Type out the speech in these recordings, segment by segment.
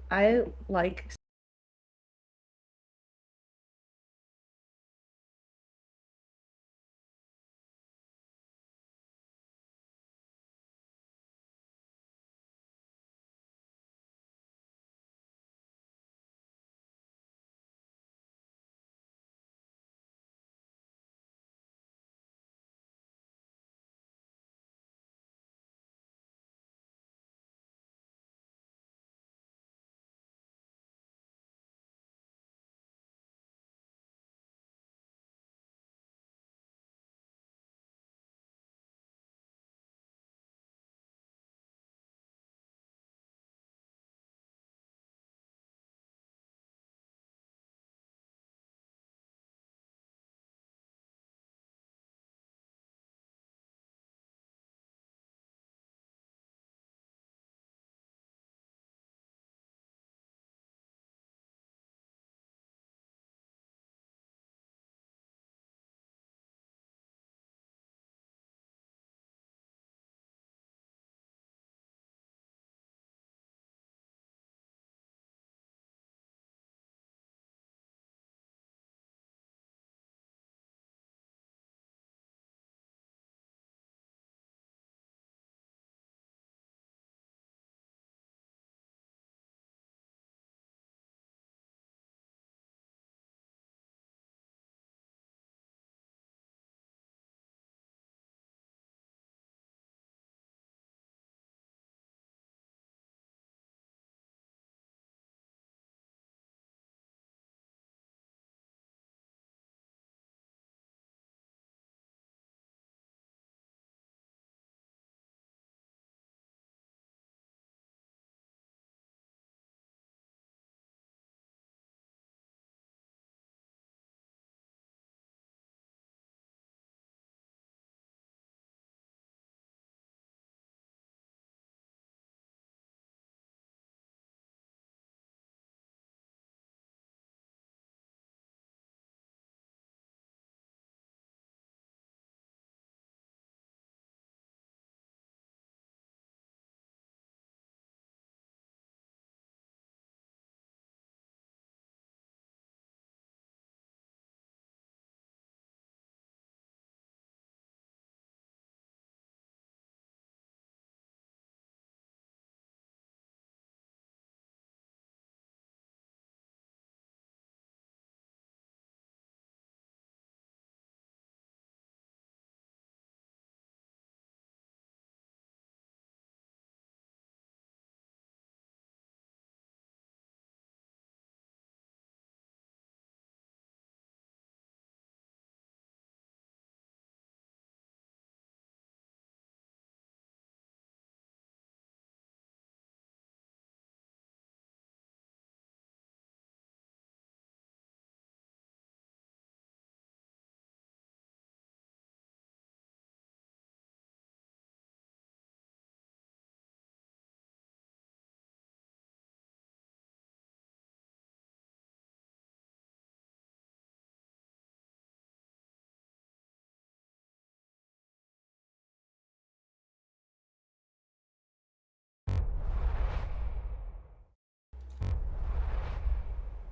I like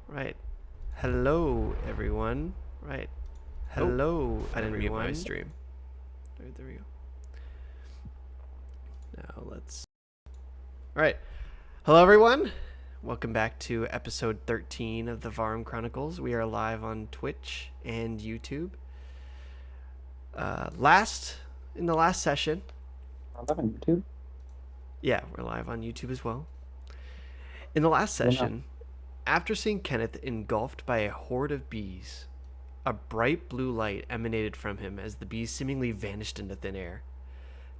Right. Hello, everyone. Right. Oh, Hello, I didn't mute my everyone. stream. There we go. Now let's. All right. Hello, everyone. Welcome back to episode 13 of the Varum Chronicles. We are live on Twitch and YouTube. In the last session. I live on YouTube. Yeah, we're live on YouTube as well. In the last session, after seeing Kenneth engulfed by a horde of bees, a bright blue light emanated from him as the bees seemingly vanished into thin air.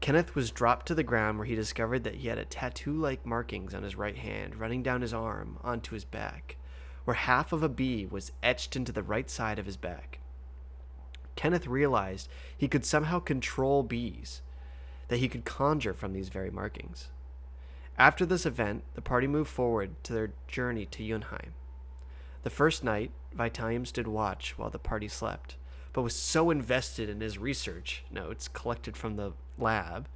Kenneth was dropped to the ground where he discovered that he had a tattoo-like markings on his right hand running down his arm onto his back, where half of a bee was etched into the right side of his back. Kenneth realized he could somehow control bees, that he could conjure from these very markings. After this event, the party moved forward to their journey to Yunheim. The first night, Vitalium stood watch while the party slept, but was so invested in his research notes collected from the lab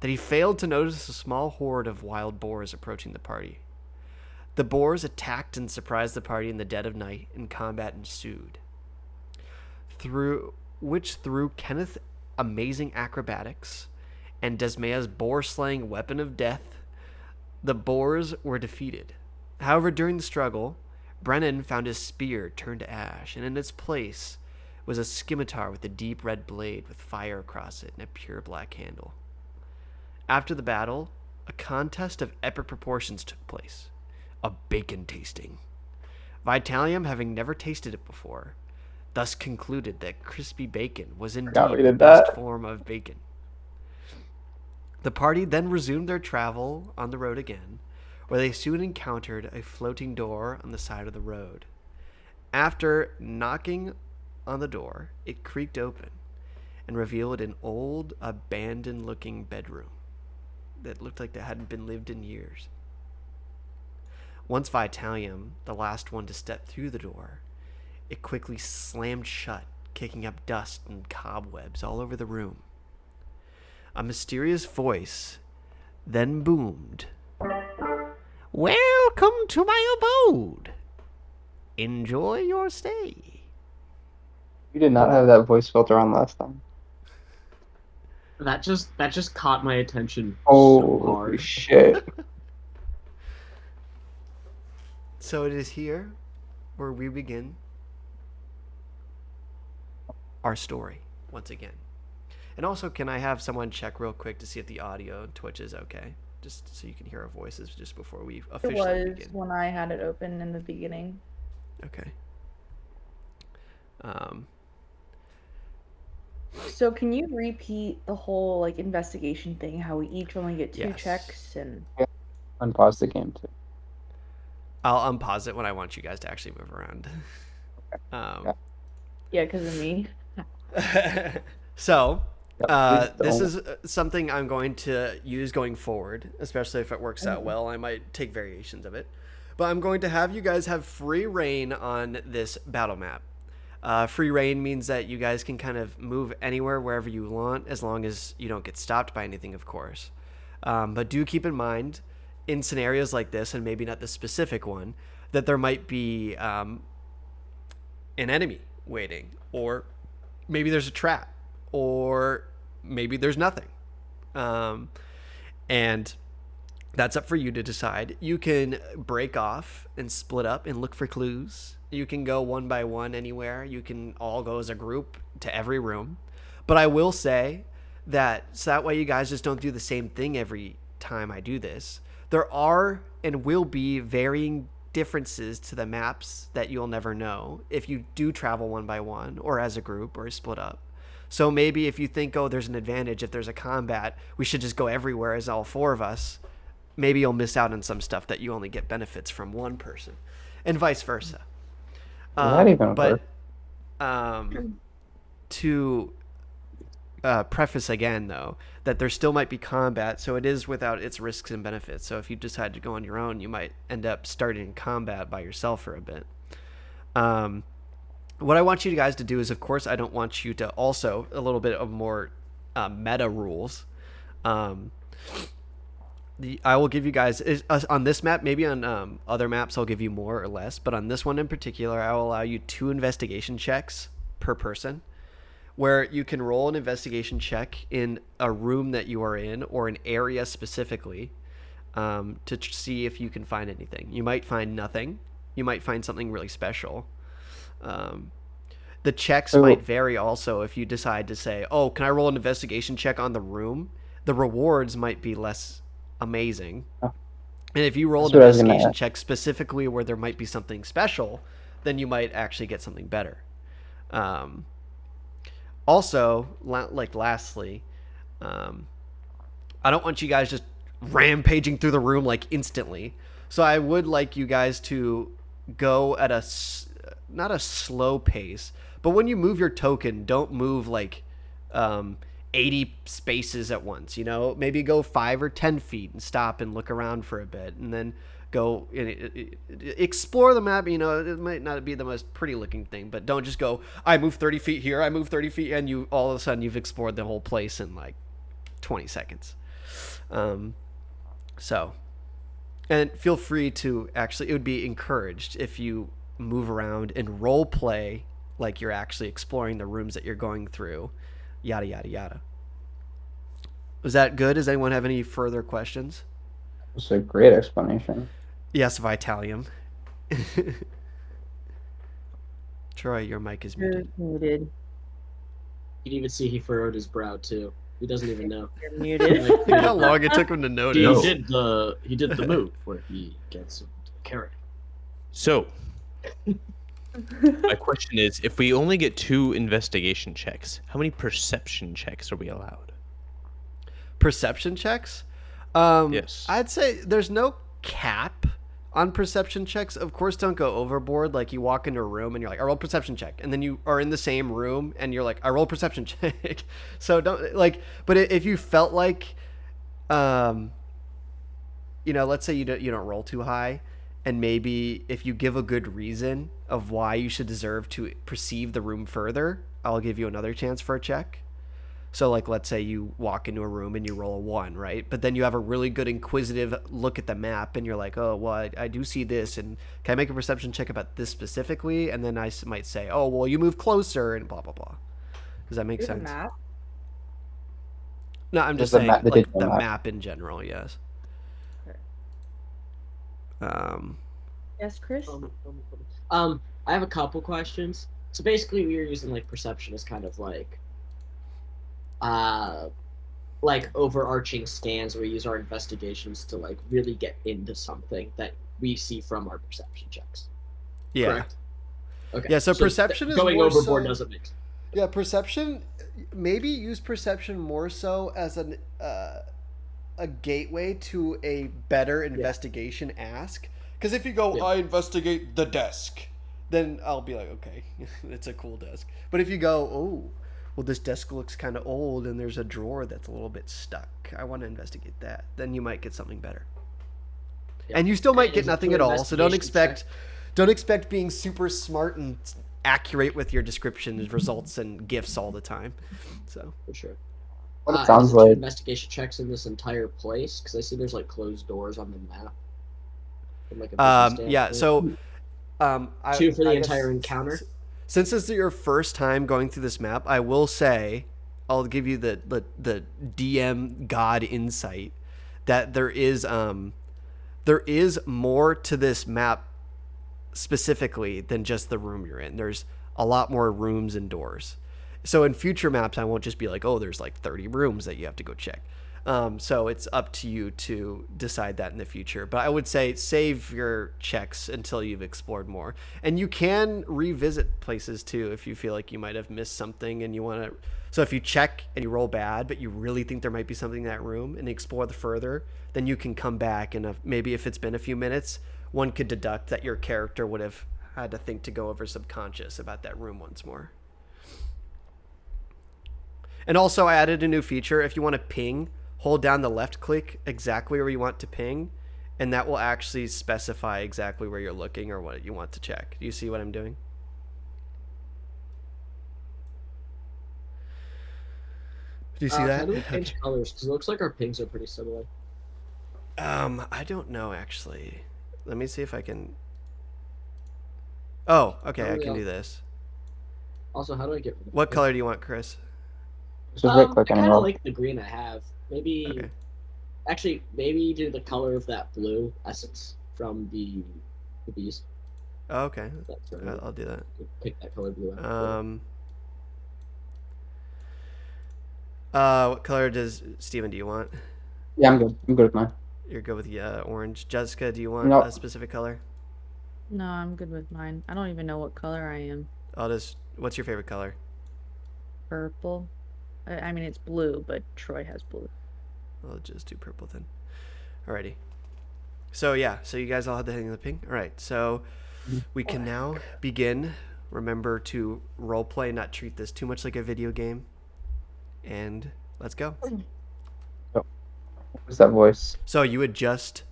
that he failed to notice a small horde of wild boars approaching the party. The boars attacked and surprised the party in the dead of night, and combat ensued. Through Kenneth's amazing acrobatics and Desmea's boar-slaying weapon of death, the boars were defeated. However, during the struggle, Brennan found his spear turned to ash, and in its place was a scimitar with a deep red blade with fire across it and a pure black handle. After the battle, a contest of epic proportions took place. A bacon tasting. Vitalium, having never tasted it before, thus concluded that crispy bacon was Forgot we indeed the did best that. form of bacon. The party then resumed their travel on the road again, where they soon encountered a floating door on the side of the road. After knocking on the door, it creaked open and revealed an old, abandoned-looking bedroom that looked like it hadn't been lived in years. Once Vitalium, the last one to step through the door, it quickly slammed shut, kicking up dust and cobwebs all over the room. A mysterious voice then boomed, "Welcome to my abode. Enjoy your stay." You did not have that voice filter on last time. That just caught my attention so Oh hard. shit! So it is here where we begin our story once again. And also, can I have someone check real quick to see if the audio on Twitch is okay? Just so you can hear our voices just before we It officially was begin. when I had it open in the beginning. Okay. So can you repeat the whole like investigation thing? How we each only get two Yes. checks and Unpause the game too. I'll unpause it when I want you guys to actually move around. yeah, because of me. So, Yeah, please this don't. is something I'm going to use going forward, especially if it works out well. I might take variations of it. But I'm going to have you guys have free reign on this battle map. Free reign means that you guys can kind of move anywhere, wherever you want, as long as you don't get stopped by anything, of course. But do keep in mind, in scenarios like this, and maybe not the specific one, that there might be an enemy waiting, or maybe there's a trap, or maybe there's nothing. And that's up for you to decide. You can break off and split up and look for clues. You can go one by one anywhere. You can all go as a group to every room. But I will say that so that way you guys just don't do the same thing every time I do this. There are and will be varying differences to the maps that you'll never know if you do travel one by one or as a group or split up. So maybe if you think, oh, there's an advantage, if there's a combat, we should just go everywhere as all four of us. Maybe you'll miss out on some stuff that you only get benefits from one person, and vice versa. Not even But work. to preface again, though, that there still might be combat, so it is without its risks and benefits. So if you decide to go on your own, you might end up starting combat by yourself for a bit. What I want you guys to do is, of course, I don't want you to also a little bit of more meta rules. I will give you guys on this map, maybe on other maps I'll give you more or less, but on this one in particular, I will allow you 2 investigation checks per person, where you can roll an investigation check in a room that you are in or an area specifically to see if you can find anything. You might find nothing. You might find something really special. The checks might vary also if you decide to say, oh, can I roll an investigation check on the room? The rewards might be less amazing. And if you roll an investigation check specifically where there might be something special, then you might actually get something better. Also, lastly, I don't want you guys just rampaging through the room like instantly. So I would like you guys to go at not a slow pace, but when you move your token, don't move like 80 spaces at once, you know, maybe go 5 or 10 feet and stop and look around for a bit, and then go explore the map. You know, it might not be the most pretty looking thing, but don't just go, I move 30 feet here, I move 30 feet, and you all of a sudden you've explored the whole place in like 20 seconds. And And feel free to actually, it would be encouraged if you move around and role play like you're actually exploring the rooms that you're going through, yada, yada, yada. Was that good? Does anyone have any further questions? It's a great explanation. Yes, Vitalium. Troy, your mic is You're muted. muted. You can even see he furrowed his brow too. He doesn't even know. You're muted. Look how long it took him to He notice. did the move where he gets into character. So, my question is, if we only get 2 investigation checks, how many perception checks are we allowed? Perception checks? Yes. I'd say there's no cap on perception checks. Of course, don't go overboard. Like, you walk into a room and you're like, I roll perception check. And then you are in the same room and you're like, I roll perception check. So don't, like, but if you felt like, let's say you don't roll too high, and maybe if you give a good reason of why you should deserve to perceive the room further, I'll give you another chance for a check. So, like, let's say you walk into a room and you roll a 1, right? But then you have a really good inquisitive look at the map and you're like, oh, well, I do see this. And can I make a perception check about this specifically? And then I might say, oh, well, you move closer and blah, blah, blah. Does that make Here's a sense? map. No, I'm just The saying, map- the like, digital the map. map in general, yes. Yes, Chris? I have a couple questions. So basically, we were using like perception as kind of like overarching scans where we use our investigations to like really get into something that we see from our perception checks. Yeah. Correct? Okay. Yeah, so perception is going more overboard so- doesn't make sense. Yeah, perception. Maybe use perception more so as a gateway to a better investigation ask. Because if you go, Yeah. I investigate the desk, then I'll be like, okay, it's a cool desk. But if you go, oh, well, this desk looks kind of old and there's a drawer that's a little bit stuck, I want to investigate that. Then you might get something better. Yeah. And you still might Is get it nothing through at all. So don't investigation expect being super smart and accurate with your descriptions, results, and gifts all the time. So For sure. What it Is sounds it two like. investigation checks in this entire place? Because I see there's like closed doors on the map. From, like, a business yeah. standpoint. So 2 for the I guess entire encounter. Since this is your first time going through this map, I will say, I'll give you the DM God insight that there is more to this map specifically than just the room you're in. There's a lot more rooms and doors. So in future maps, I won't just be like, oh, there's like 30 rooms that you have to go check. So it's up to you to decide that in the future. But I would say save your checks until you've explored more. And you can revisit places too if you feel like you might have missed something and you want to. So if you check and you roll bad, but you really think there might be something in that room and explore the further, then you can come back and maybe if it's been a few minutes, one could deduct that your character would have had to think to go over subconscious about that room once more. And also I added a new feature. If you want to ping, hold down the left click exactly where you want to ping, and that will actually specify exactly where you're looking or what you want to check. Do you see what I'm doing? Do you see that? How do we change colors? Because it looks like our pings are pretty similar. I don't know actually. Let me see if I can. Oh, okay, I can do this. Also, how do I get rid of What it? color do you want, Chris? Just right I click kind of anywhere. like the green I have. Maybe, Okay. actually, maybe do the color of that blue essence from the bees. Oh, okay, That's right. I'll do that. Pick that color blue out. What color does Steven do you want? Yeah, I'm good. I'm good with mine. You're good with orange. Jessica, do you want No. a specific color? No, I'm good with mine. I don't even know what color I am. What's your favorite color? Purple. I mean, it's blue, but Troy has blue. I'll just do purple then. Alrighty. So yeah, so you guys all had the hang of the ping. All right, so we can now begin. Remember to roleplay, not treat this too much like a video game. And let's go. What's that voice? So you had just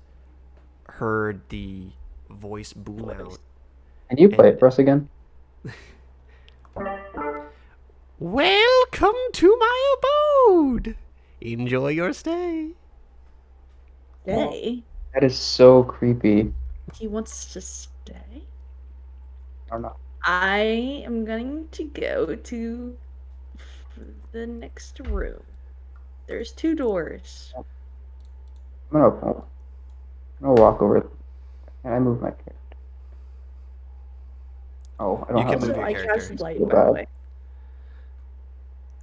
heard the voice boom out. Can you play it for us again? Welcome to my abode. Enjoy your stay. Day. That is so creepy. He wants to stay. I don't know. I am going to go to the next room. There's 2 doors. I'm gonna walk over. Can I move my character? Oh, I You don't can have move Also, your I character. casted light, Feel by the bad. way.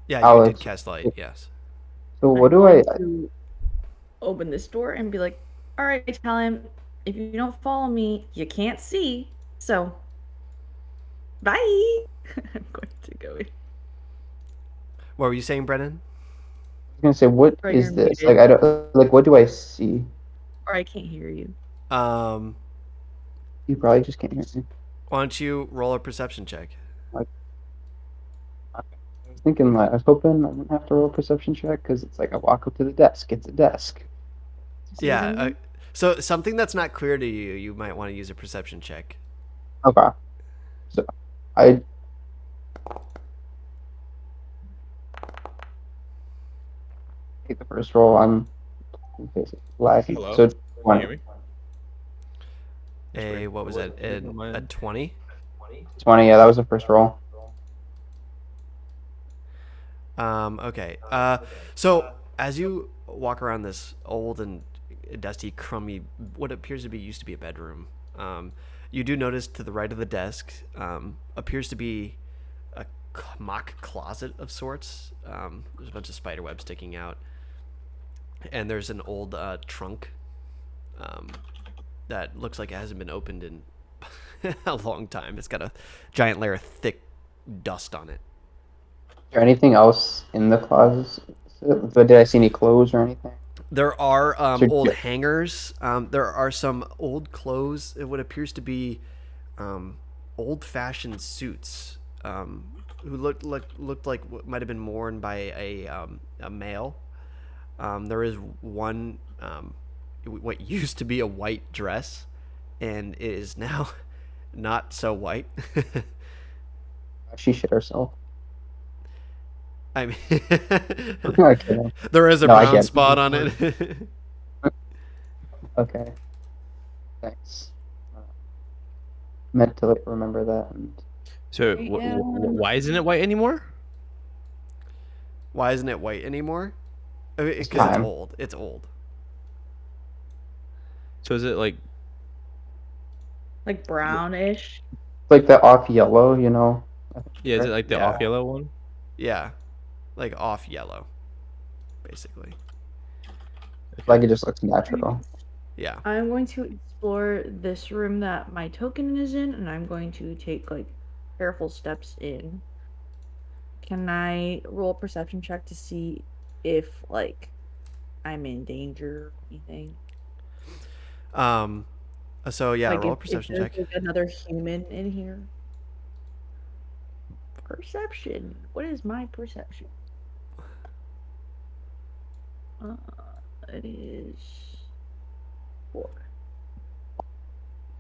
Yeah, you did Alex. cast light. Yes. So what I'm do I? going to open this door and be like, all right, tell him, if you don't follow me, you can't see. So, bye. I'm going to go in. What were you saying, Brennan? Was gonna say, what Or you're is this? muted, Like, I don't like. What do I see? or I can't hear you. Um, You probably just can't hear me. why don't you roll a perception check? Like, I was thinking, like, I was hoping I wouldn't have to roll a perception check because it's like I walk up to the desk. It's a desk. See Yeah. something? So something that's not clear to you, you might want to use a perception check. Okay. So I take the first roll. I'm basically lacking. Hello? So Can you 20. hear me? That's A weird. what was that? On my A end. 20. 20. Yeah, that was the first roll. Okay. So as you walk around this old and dusty, crummy, what appears to be used to be a bedroom, you do notice to the right of the desk appears to be a mock closet of sorts. There's a bunch of spider webs sticking out, and there's an old trunk um, that looks like it hasn't been opened in a long time. It's got a giant layer of thick dust on it. Is there anything else in the closet? But did I see any clothes or anything? There are So, old hangers. There are some old clothes. What appears to be old-fashioned suits. Who looked like what might have been worn by a male. There is one what used to be a white dress, and it is now not so white. she shit herself. I mean, Okay. there is a No, I brown get it. spot on it. Okay. Thanks. Meant to like, remember that. And So why isn't it white anymore? Why isn't it white anymore? Because it's time. old. It's old. So is it like Like brownish. like the off yellow, you know? is it like the Yeah. off yellow one? Yeah, like off yellow, basically. Like it just looks natural. Yeah. I'm going to explore this room that my token is in, and I'm going to take like careful steps in. Can I roll a perception check to see if like I'm in danger or anything? So yeah, Like roll a if perception there's check. like another human in here. Perception. What is my perception? It is 4.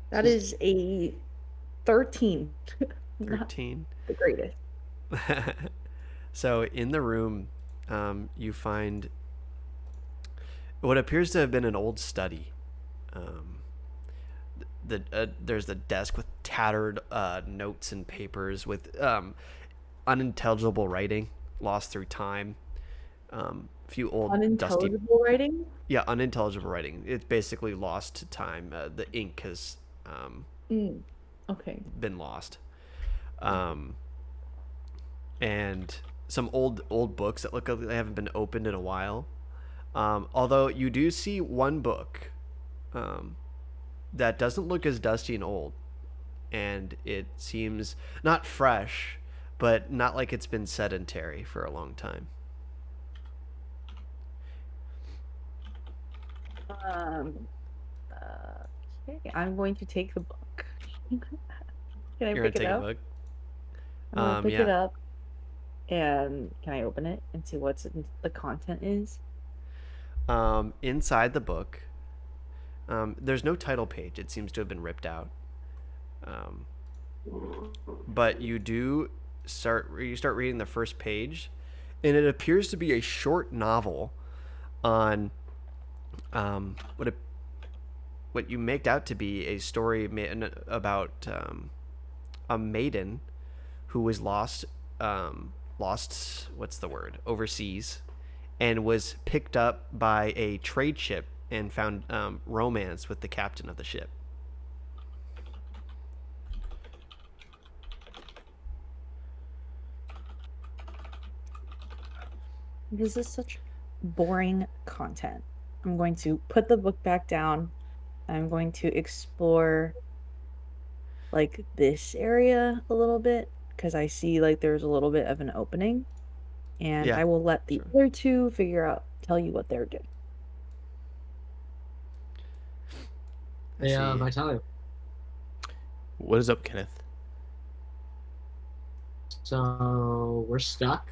That is a 13. Not 13. the greatest. So in the room, you find what appears to have been an old study. There's the desk with tattered notes and papers with unintelligible writing lost through time. A few old dusty, Unintelligible writing? yeah, unintelligible writing. It's basically lost to time. The ink has Okay. been lost. And some old books that look like they haven't been opened in a while. Although you do see one book that doesn't look as dusty and old, and it seems not fresh, but not like it's been sedentary for a long time. Okay, I'm going to take the book. Can I You're gonna pick it take a up? book. I'm gonna pick it Yeah. up. And can I open it and see what's in the content is? Inside the book, there's no title page. It seems to have been ripped out. But you start reading the first page, and it appears to be a short novel on what what you make out to be a story about a maiden who was lost, what's the word, overseas, and was picked up by a trade ship and found romance with the captain of the ship. This is such boring content. I'm going to put the book back down. I'm going to explore like this area a little bit because I see like there's a little bit of an opening, and Yeah, I will let the sure. other two tell you what they're doing. I see. Vitalia. What is up, Kenneth? So we're stuck.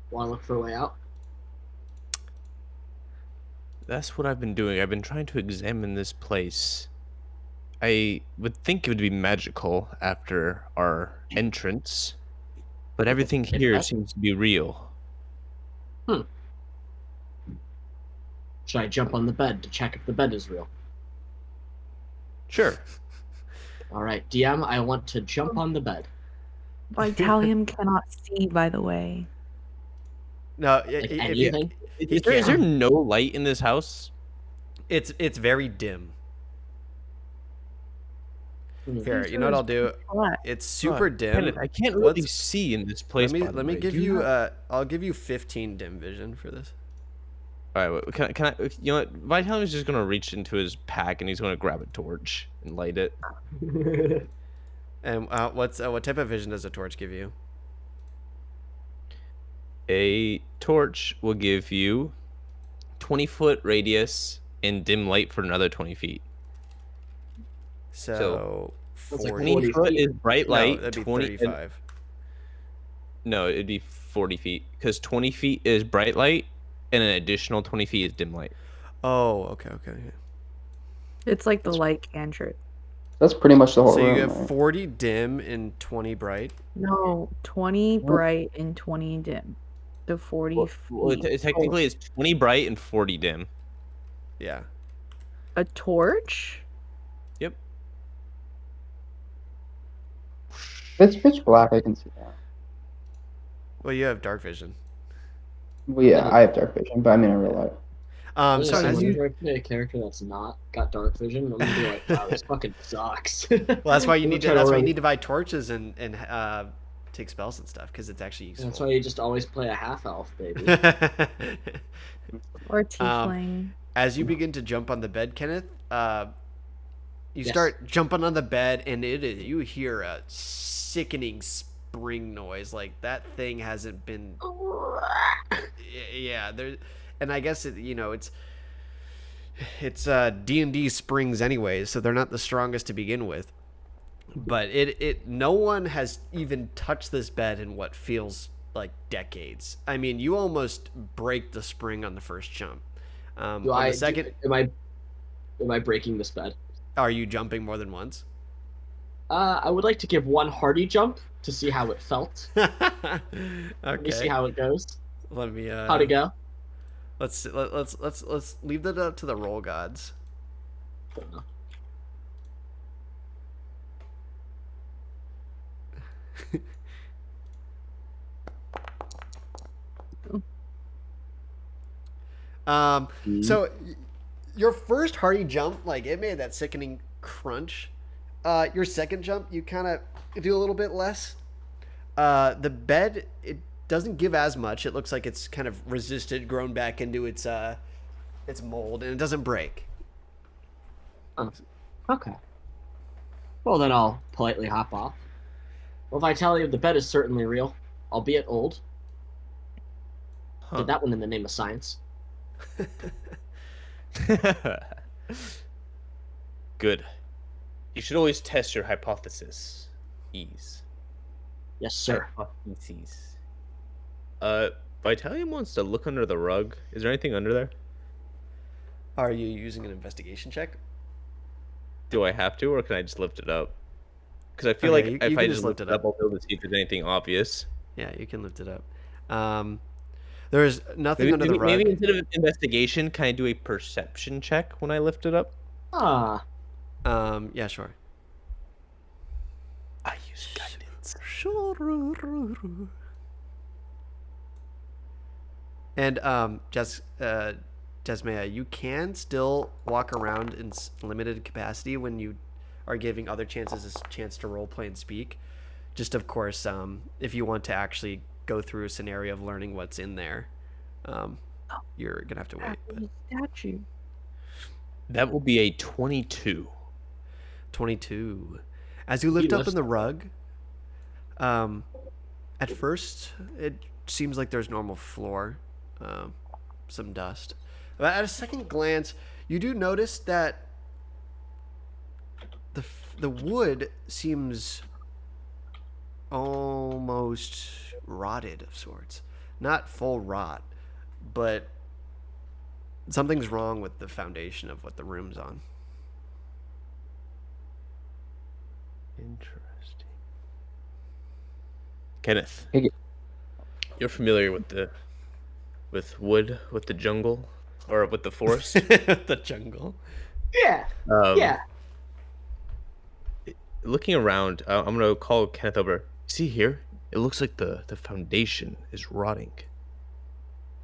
Want to look for a way out? That's what I've been doing. I've been trying to examine this place. I would think it would be magical after our entrance, but everything here seems to be real. Should I jump on the bed to check if the bed is real? Sure. All right, DM, I want to jump on the bed. Vitalium cannot see, by the way. No, Like if you, anything? he Is there can't. no light in this house? It's very dim. Hmm. Here, you know what I'll do? What? It's super dim. Kenneth, I can't really What's- see in this place. by the let me way. give Do you have- I'll give you 15 dim vision for this. All right, can I? You know what? Vitalium's just gonna reach into his pack and he's gonna grab a torch and light it. And what type of vision does a torch give you? A torch will give you 20-foot radius and dim light for another 20 feet. So That's like 40. 20 foot is bright No, light. that'd be 20 35. No, it'd be 40 feet because 20 feet is bright light and an additional 20 feet is dim light. Oh, okay. It's like the light cantrip. That's pretty much the whole So you room. get Right? 40 dim and 20 bright. No, 20 bright and 20 dim. So 40 Well, feet. technically, it's 20 bright and 40 dim. Yeah. A torch? Yep. If it's pitch black, I can see that. Well, you have dark vision. Well, yeah, I have dark vision, but I mean in real life. So as you, I play a character that's not got dark vision, I'm gonna be like, wow, this fucking sucks. well, that's why you I'm need gonna to. try That's why you run- need to buy torches and take spells and stuff because it's actually useful. That's why you just always play a half elf, baby. Or tiefling? As you begin to jump on the bed, Kenneth, you Yes. start jumping on the bed, and you hear a sickening spring noise. Like that thing hasn't been. Yeah, there, and I guess it's D&D springs anyways, so they're not the strongest to begin with. But no one has even touched this bed in what feels like decades. I mean, you almost break the spring on the first jump. On the second, am I breaking this bed? are you jumping more than once? I would like to give one hearty jump to see how it felt. Let me see Okay. how it goes. Let me. How'd it go? Let's leave that up to the roll gods. So your first hearty jump, like it made that sickening crunch. Your second jump, you kind of do a little bit less. The bed, it doesn't give as much. It looks like it's kind of resisted, grown back into its mold, and it doesn't break. Okay. Well, then I'll politely hop off. Well, Vitalia, the bed is certainly real, albeit old. Huh. Did that one in the name of science. Good. You should always test your hypothesis. Yes, sir. Hypotheses. Vitalium wants to look under the rug. Is there anything under there? Are you using an investigation check? Do I have to, or can I just lift it up? Because I feel Okay, like you if can I just just lift lift it it up. up, I'll be able to see if there's anything obvious. Yeah, you can lift it up. There's nothing Maybe, under the maybe, rug. maybe instead of investigation, can I do a perception check when I lift it up? Ah, Yeah, sure. I use guidance. And Jasmea, you can still walk around in limited capacity when you are giving other chances a chance to role play and speak. Just of course, if you want to actually go through a scenario of learning what's in there, you're gonna have to wait. But Statue. That will be a 22. 22. As you lift up lift in the rug, at first it seems like there's normal floor, some dust. But at a second glance, you do notice that the wood seems almost rotted of sorts. Not full rot, but something's wrong with the foundation of what the room's on. Interesting. Kenneth, Hey, you're familiar with wood, with the jungle, or with the forest? The jungle. yeah, Um, yeah. Looking around, I'm gonna call Kenneth over. See here? It looks like the foundation is rotting.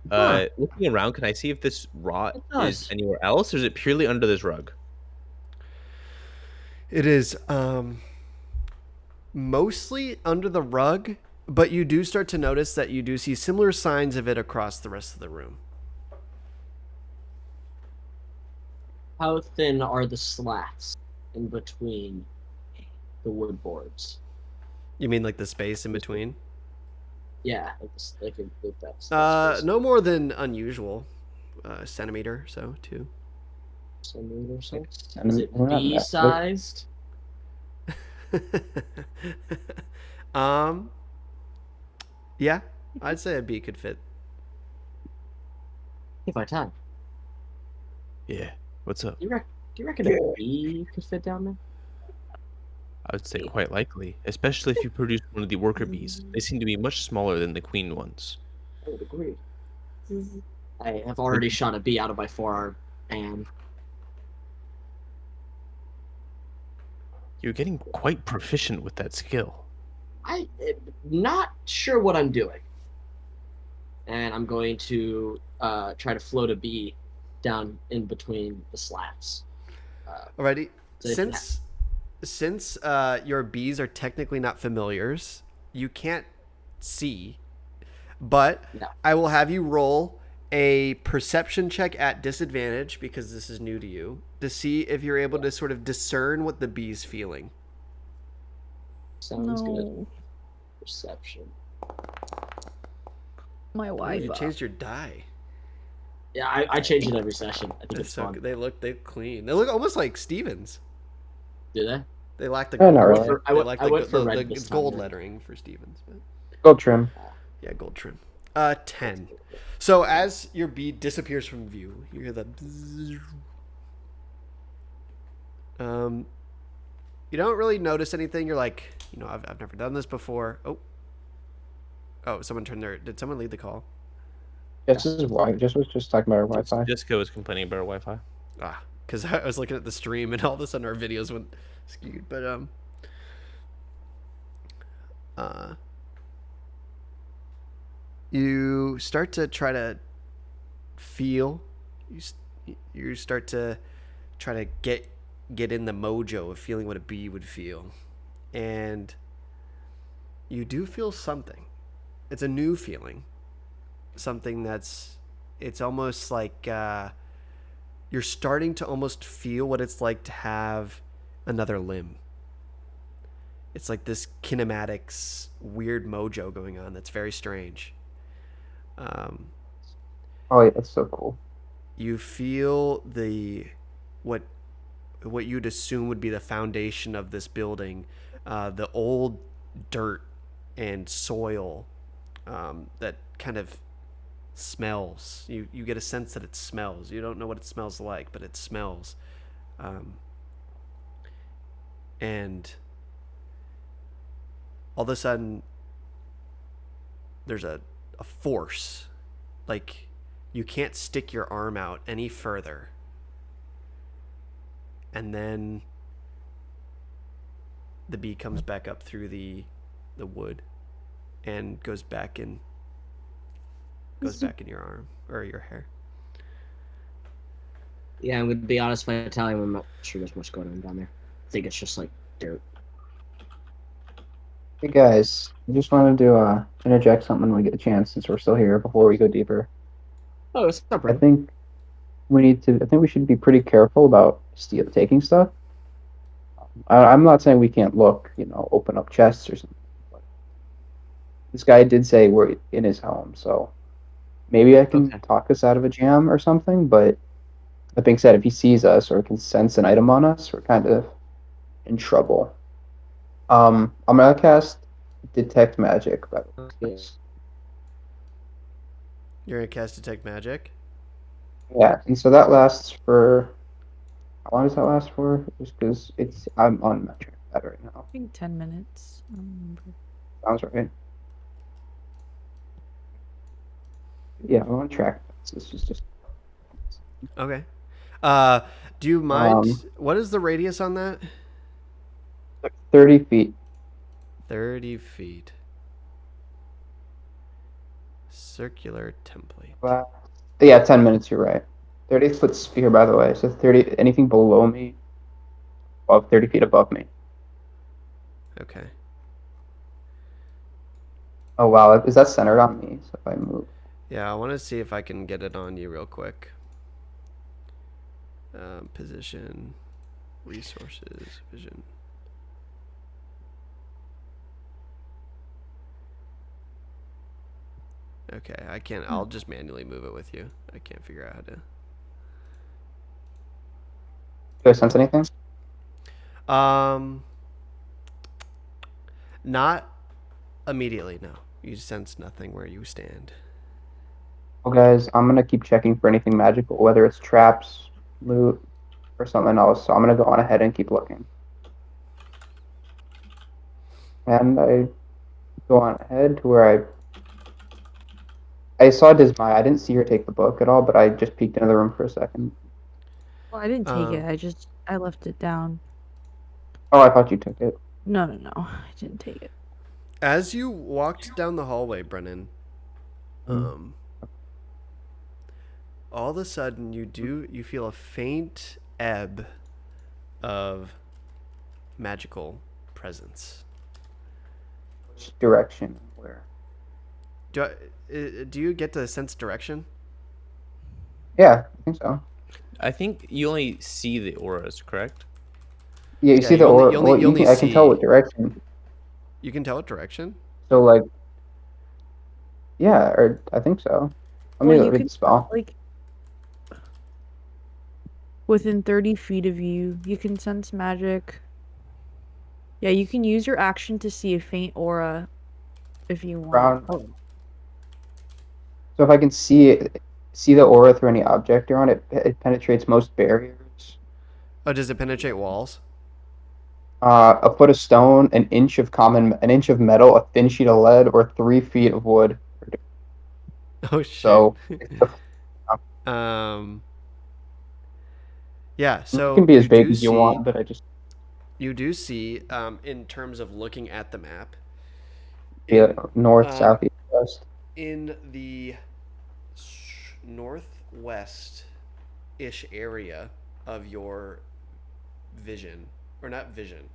Huh. Looking around, can I see if this rot It is does. anywhere else, or is it purely under this rug? It is mostly under the rug, but you do start to notice that you do see similar signs of it across the rest of the room. How thin are the slats in between the wood boards? You mean like the space in between? Yeah, like that's No more than unusual. Centimeter, so 2. centimeter or so. like, Is it we're not B that big. sized? Yeah, I'd say a bee could fit. If I time. Yeah. What's up? Do you reckon a bee could fit down there? I would say quite likely, especially if you produce one of the worker bees. They seem to be much smaller than the queen ones. I would agree. I have already shot a bee out of my forearm, and You're getting quite proficient with that skill. I'm not sure what I'm doing. And I'm going to try to float a bee down in between the slats. Alrighty. So if you Since your bees are technically not familiars, you can't see. But No. I will have you roll a perception check at disadvantage because this is new to you to see if you're able to sort of discern what the bee's feeling. Sounds good. No. Perception. My Oh, Wi-Fi. you changed your die. Yeah, I change it every session. I think They're it's so fun. good. They look clean. They look almost like Stevens. Do they? They lack the Oh, gold. not I really. went for, I They went, lack I the, went for the, red the this gold time. lettering for Stevens, but Gold trim. yeah, gold trim. 10. So as your bee disappears from view, you hear the bzzz. You don't really notice anything. You're like, I've never done this before. Oh, someone turned their. Did someone lead the call? Jess was just talking about our Wi-Fi. Jessica was complaining about her Wi-Fi. Because I was looking at the stream and all of a sudden our videos went skewed. But you start to try to feel. You start to try to get in the mojo of feeling what a bee would feel, and you do feel something. It's a new feeling, something it's almost like you're starting to almost feel what it's like to have another limb. It's like this kinematics weird mojo going on that's very strange. Oh, yeah, that's so cool. You feel what you'd assume would be the foundation of this building, the old dirt and soil that kind of smells. You get a sense that it smells. You don't know what it smells like, but it smells. And all of a sudden, there's a force, like you can't stick your arm out any further. And then the bee comes back up through the wood and goes back in your arm or your hair. Yeah, I'm gonna be honest, if I tell him, I'm not sure there's much going on down there. I think it's just like dirt. Hey guys, I just wanted to interject something when we get a chance since we're still here before we go deeper. Oh, it's not, I bro. think I think we should be pretty careful about taking stuff. I'm not saying we can't look, open up chests or something. But this guy did say we're in his home, so maybe I can Okay. talk us out of a jam or something. But that being said, if he sees us or can sense an item on us, we're kind of in trouble. I'm gonna cast Detect Magic, by the way. Okay. You're gonna cast Detect Magic. Yeah, and so that lasts for how long does that last for? Just because I'm on metric that right now. I think 10 minutes. I don't remember. Sounds right. Yeah, I'm on track. This is just Okay. Do you mind? What is the radius on that? 30 feet. 30 feet. Circular template. Yeah, 10 minutes. You're right. 30-foot sphere, by the way. So 30. Anything below me, above 30 feet above me. Okay. Oh wow, is that centered on me? So if I move. Yeah, I want to see if I can get it on you real quick. Position, resources, vision. Okay, I can't. I'll just manually move it with you. I can't figure out how to. Do I sense anything? Not immediately. No, you sense nothing where you stand. Well, guys, I'm gonna keep checking for anything magical, whether it's traps, loot, or something else. So I'm gonna go on ahead and keep looking. And I go on ahead to where I saw Dismaya. I didn't see her take the book at all, but I just peeked into the room for a second. Well, I didn't take it. I left it down. Oh, I thought you took it. No, I didn't take it. As you walked down the hallway, Brennan, all of a sudden you feel a faint ebb of magical presence. Which direction? Where? Do you get to sense direction? Yeah, I think so. I think you only see the auras, correct? Yeah, you see the you aura. only I can tell what see. direction. You can tell what direction? So like, yeah, or I think so. Let me Well, you read can the spell. like within 30 feet of you, you can sense magic. Yeah, you can use your action to see a faint aura if you want. Around. So if I can see the aura through any object you're on, it penetrates most barriers. Oh, does it penetrate walls? A foot of stone, an inch of metal, a thin sheet of lead, or 3 feet of wood. Oh shit. So Yeah, it so can be as you big do as you see want, but you do see in terms of looking at the map north, south, east, west. in the northwest-ish area of your vision, or not vision,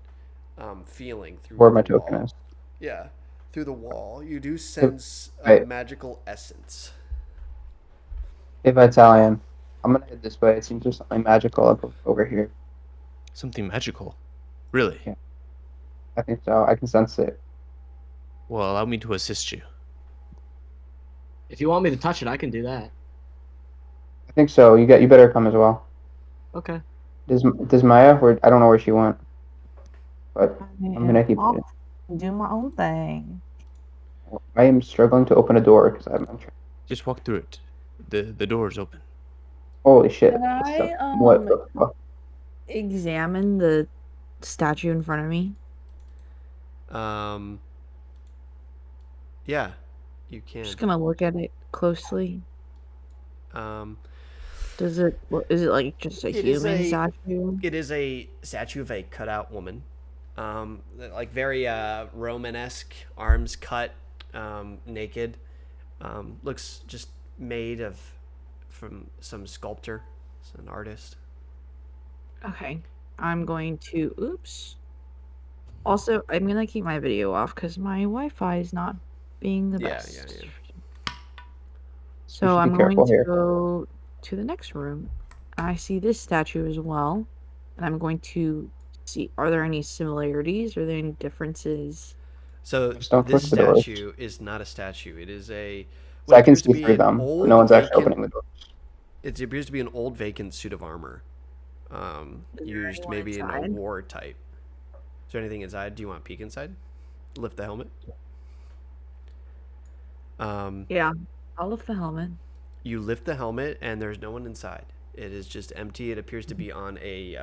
feeling through Where the my token wall. is. Yeah, through the wall, you do sense Right. magical essence. If Italian, I'm gonna head this way. It seems there's something magical up over here. Something magical. Really? Yeah, I think so. I can sense it. Well, allow me to assist you. If you want me to touch it, I can do that. I think so. You better come as well. Okay. Does Maya? I don't know where she went, but I'm gonna keep it. Do my own thing. I am struggling to open a door because I'm on track. Just walk through it. The door is open. Holy shit! Can I What the fuck? examine the statue in front of me? Yeah, you can. Just gonna look at it closely. Is it like just a It is human a statue? it is a statue of a cutout woman, like very Romanesque, arms cut, naked. Looks just made of from some sculptor, it's an artist. Okay. I'm going to oops. Also, I'm gonna keep my video off because my Wi-Fi is not being the Yeah, best. yeah, yeah. We So should be I'm going careful to here. go to the next room. I see this statue as well, and I'm going to see, are there any similarities? Are there any differences? So Just don't this click the doors. statue is not a statue. It is a So what I can appears to see be through an them, but no old one's actually vacant. opening the door. It appears to be an old vacant suit of armor, Is there used anyone maybe in a inside? war type. Is there anything inside? Do you want to peek inside? Lift the helmet. Yeah, I'll lift the helmet. You lift the helmet, and there's no one inside. It is just empty. It appears to be on a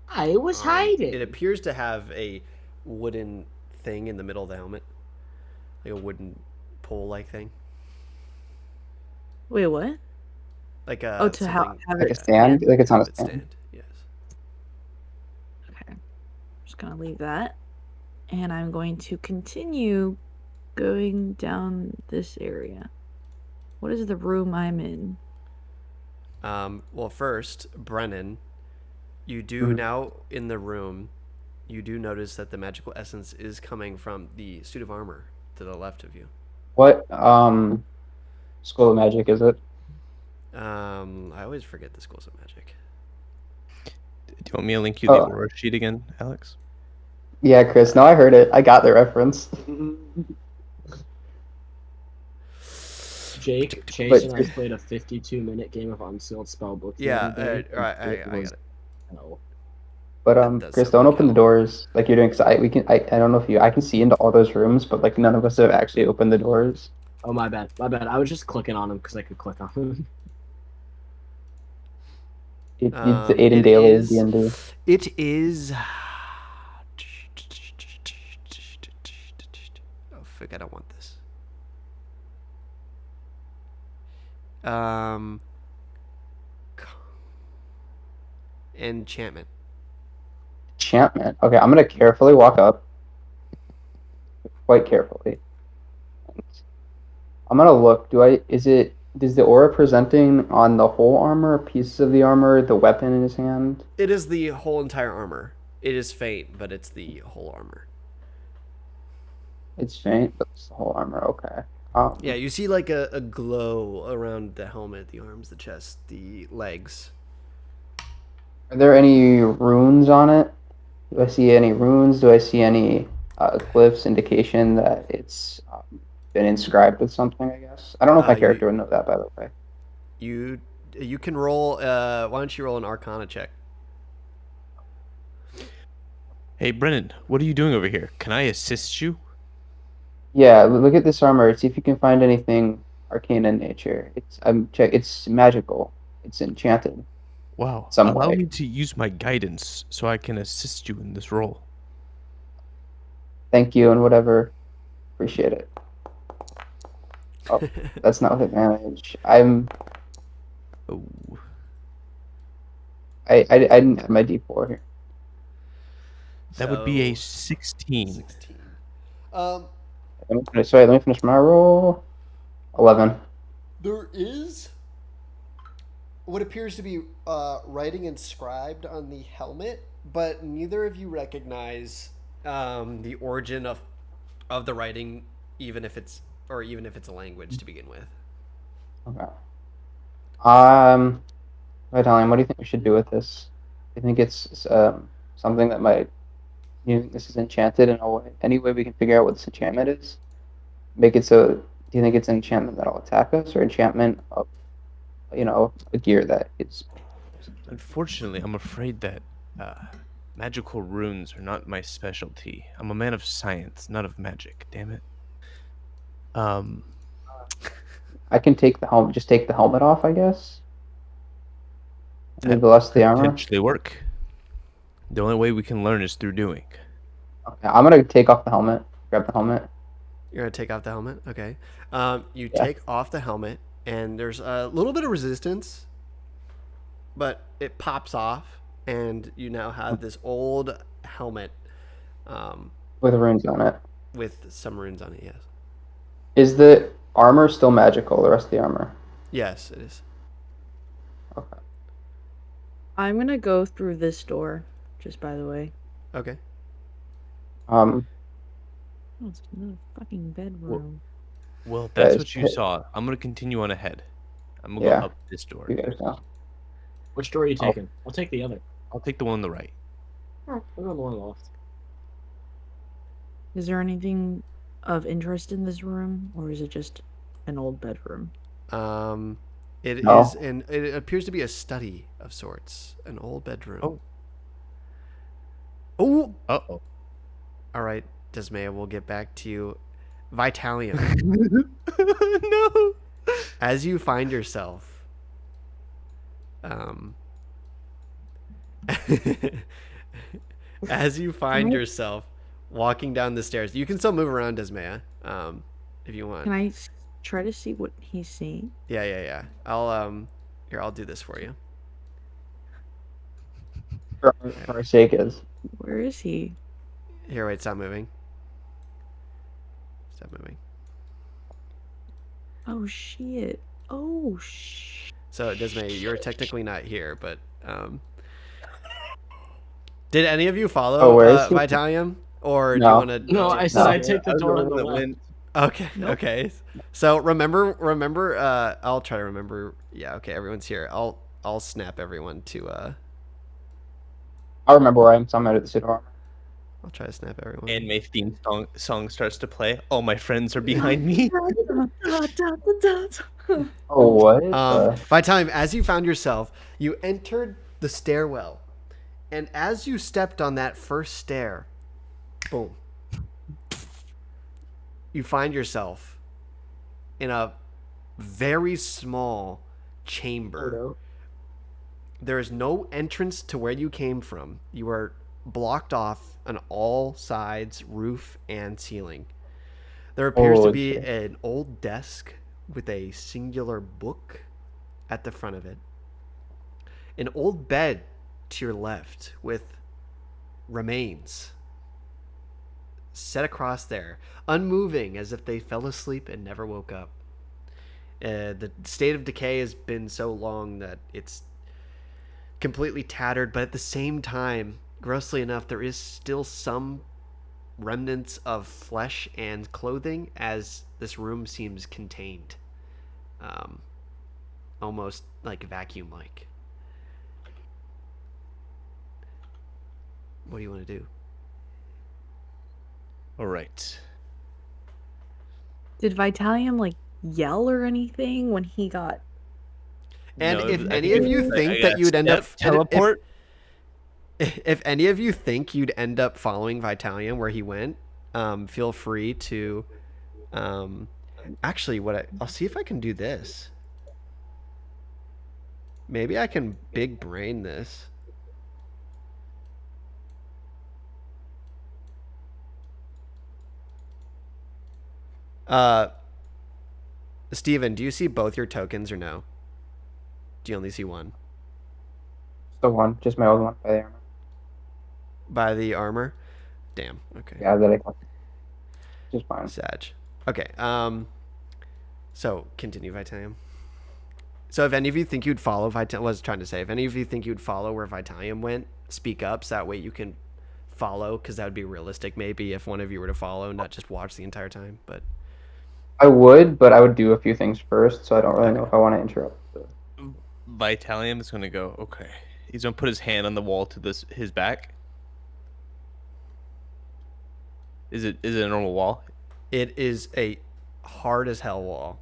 I was hiding. It appears to have a wooden thing in the middle of the helmet, like a wooden pole-like thing, Wait, what? like Oh, a to something have Like it a stand? stand? Like to it's on a have it stand. stand. Yes. Okay. Just gonna leave that. And I'm going to continue going down this area. What is the room I'm in? Well, first, Brennan, you do Mhm. now in the room. You do notice that the magical essence is coming from the suit of armor to the left of you. What school of magic is it? I always forget the schools of magic. Do you want me to link you the Oh, aura sheet again, Alex? yeah, Chris. No, I heard it. I got the reference. Jake, Chase, But and I played a 52-minute game of Unsealed Spellbook the Yeah, other day. and I it got was it. hell. That does Chris, sound don't like open the hell. doors like you're doing. Cause I don't know if I can see into all those rooms, but like none of us have actually opened the doors. Oh, my bad. My bad. I was just clicking on them because I could click on them. It's the Aiden It Daily is. D&D. It is. Oh, fuck, I don't want this. Um, enchantment. Enchantment. Okay, I'm gonna carefully walk up, quite carefully. I'm gonna look. Is the aura presenting on the whole armor, pieces of the armor, the weapon in his hand? It is the whole entire armor. It is faint, but it's the whole armor. It's faint, but it's the whole armor. Okay. Yeah, you see like a glow around the helmet, the arms, the chest, the legs. Are there any runes on it? Do I see any runes? Do I see any glyphs, indication that it's been inscribed with something? I guess I don't know if my character would know that. By the way, You can roll. Why don't you roll an Arcana check? Hey, Brennan, what are you doing over here? Can I assist you? yeah. Look at this armor. See if you can find anything arcane in nature. It's magical. It's enchanted. Wow. Some Allow way. me to use my guidance so I can assist you in this role. Thank you and whatever. Appreciate it. Oh, that's not with advantage. Oh. I didn't have my D4 here. That would be a So, 16. 16. Um, Let me finish my roll. 11. there is what appears to be writing inscribed on the helmet, but neither of you recognize the origin of the writing, even if it's a language to begin with. Okay. Vitalian, what do you think we should do with this? Do you think it's something that might, you think this is enchanted in a way, any way we can figure out what this enchantment is? Make it so, do you think it's an enchantment that'll attack us or enchantment of, a gear that is. Unfortunately, I'm afraid that magical runes are not my specialty. I'm a man of science, not of magic. Damn it. I can just take the helmet off, I guess. That Leave the rest of the armor. potentially work. The only way we can learn is through doing. Okay, I'm gonna take off the helmet. Grab the helmet. You're gonna take off the helmet, okay? You Yeah. take off the helmet, and there's a little bit of resistance, but it pops off, and you now have this old helmet With runes on it. with some runes on it. Yes. Is the armor still magical? The rest of the armor. Yes, it is. Okay. I'm gonna go through this door, just by the way. Okay. Um, Oh, it's another fucking bedroom. Well, that's Guys, what you saw. I'm gonna continue on ahead. I'm gonna Yeah. go up this door. you guys know. Which door are you taking? I'll take the other. I'll take the one on the right. I'll go on the one on the left. Is there anything of interest in this room, or is it just an old bedroom? It No. is, and it appears to be a study of sorts, an old bedroom. Oh. Oh. Uh-oh. All right, Desmaya, we'll get back to you. Vitalium, No. as you find yourself, as you find yourself walking down the stairs, you can still move around, Desmaya, if you want. Can I try to see what he's seeing? Yeah. I'll do this for you. For our sake is. Where is he? Here, wait, stop moving. Stop moving. Oh shit! Oh shit! So, Desmaya, you're technically not here, but did any of you follow Oh, where is he? Vitalium, or do you No. want to? No, I said No. I'd take the door on the left. Okay, Nope. okay. So remember. I'll try to remember. Yeah, okay. Everyone's here. I'll snap everyone to. I remember where I am. So I'm out of the suit of armor. I'll try to snap everyone. Anime theme song starts to play. All my friends are behind me. Oh, what? Vitalium, as you found yourself, you entered the stairwell, and as you stepped on that first stair, boom. You find yourself in a very small chamber. There is no entrance to where you came from. You are blocked off on all sides, roof and ceiling. There appears to be an old desk with a singular book at the front of it. An old bed to your left with remains set across there, unmoving as if they fell asleep and never woke up. The state of decay has been so long that it's completely tattered, but at the same time, grossly enough, there is still some remnants of flesh and clothing as this room seems contained. Almost like vacuum-like. What do you want to do? All right. Did Vitalium like yell or anything when he got? And No, if I any think of you it's think like that a you'd end up step teleport. if any of you think you'd end up following Vitalium where he went, feel free to. Actually, I'll see if I can do this. Maybe I can big brain this. Steven, do you see both your tokens or no? Do you only see one? The one, just my old one by the armor. By the armor? Damn. Okay. Yeah, that I can. Just fine. Sag. Okay. So continue, Vitalium. So if any of you think you'd follow Vitalium, was trying to say, if any of you think you'd follow where Vitalium went, speak up so that way you can follow, because that would be realistic maybe if one of you were to follow, not just watch the entire time. But I would, but I would do a few things first, so I don't really know if I want to interrupt. Vitalium is gonna go. Okay. He's gonna put his hand on the wall to his back. Is it a normal wall? it is a hard as hell wall.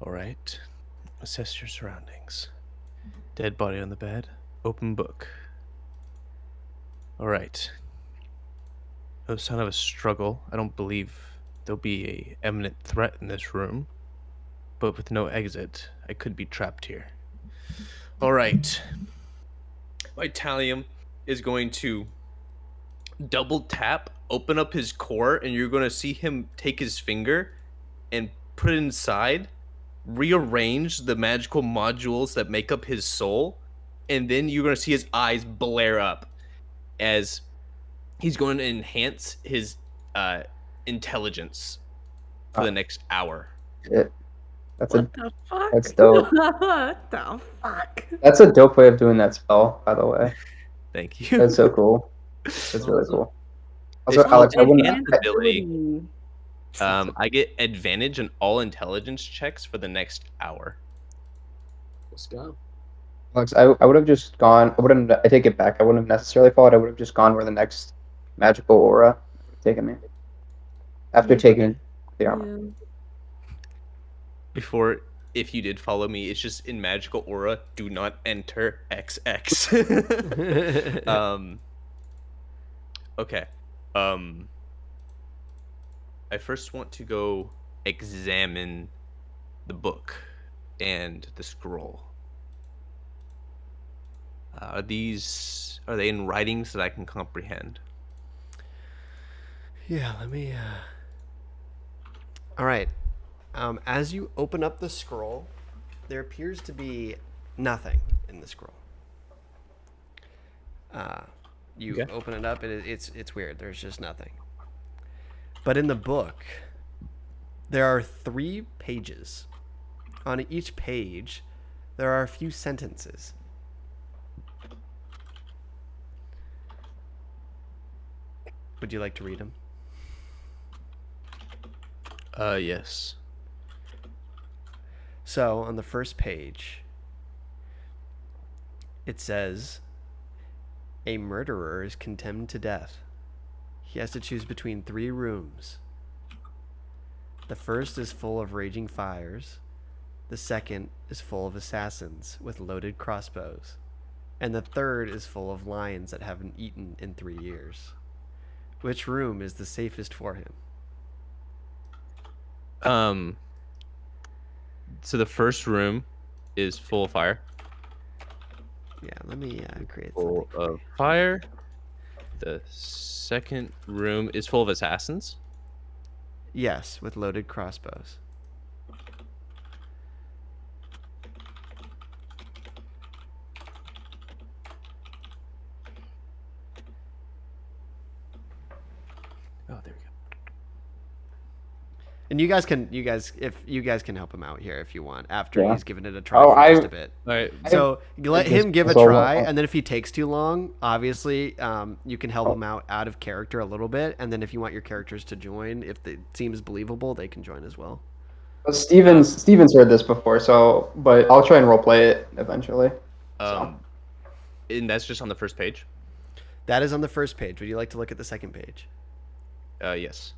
All right. Assess your surroundings. Dead body on the bed. Open book. All right. No sign of a struggle. I don't believe there'll be a imminent threat in this room. But with no exit, I could be trapped here. All right. Vitalium is going to double tap, open up his core, and you're going to see him take his finger and put it inside, rearrange the magical modules that make up his soul, and then you're going to see his eyes blare up as he's going to enhance his intelligence for the next hour. Shit. That's What the fuck? that's dope. What the fuck? That's a dope way of doing that spell, by the way. Thank you. That's so cool. That's really cool. Also, It's Alex, I called wouldn't. enhanced ability. ability. I get advantage on all intelligence checks for the next hour. Let's go. Alex, I would have just gone. I wouldn't. I take it back. I wouldn't have necessarily followed. I would have just gone where the next magical aura would have taken me. After Yeah. taking the armor. Yeah. Before, if you did follow me, it's just in magical aura. Do not enter XX. Okay. I first want to go examine the book and the scroll. Are they in writings that I can comprehend? Yeah, let me. All right. As you open up the scroll, there appears to be nothing in the scroll. You Okay. open it up, and it's weird. There's just nothing. But in the book, there are 3 pages. On each page, there are a few sentences. Would you like to read them? Yes. So, on the first page, it says, a murderer is condemned to death. He has to choose between 3 rooms. The first is full of raging fires. The second is full of assassins with loaded crossbows. And the third is full of lions that haven't eaten in 3 years. Which room is the safest for him? So the first room is full of fire. Yeah, let me create Full something. of fire. The second room is full of assassins. Yes, with loaded crossbows. Oh, there we go. And you guys can help him out here if you want after Yeah. he's given it a try Oh, for just a bit. All right. So let him give a So, try, and then if he takes too long, obviously you can help him out of character a little bit, and then if you want your characters to join, if it seems believable, they can join as well. Steven's heard this before, so but I'll try and roleplay it eventually. And that's just on the first page. That is on the first page. Would you like to look at the second page? Yes.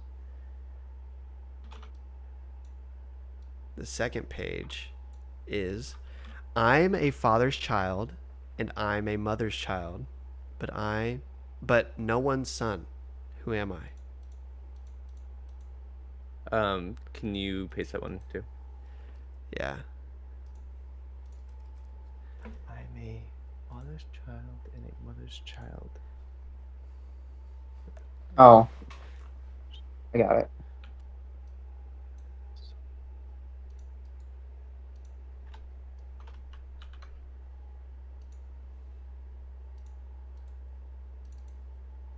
The second page is, I'm a father's child and I'm a mother's child, but no one's son. Who am I? Can you paste that one too? Yeah. I'm a father's child and a mother's child. Oh, I got it.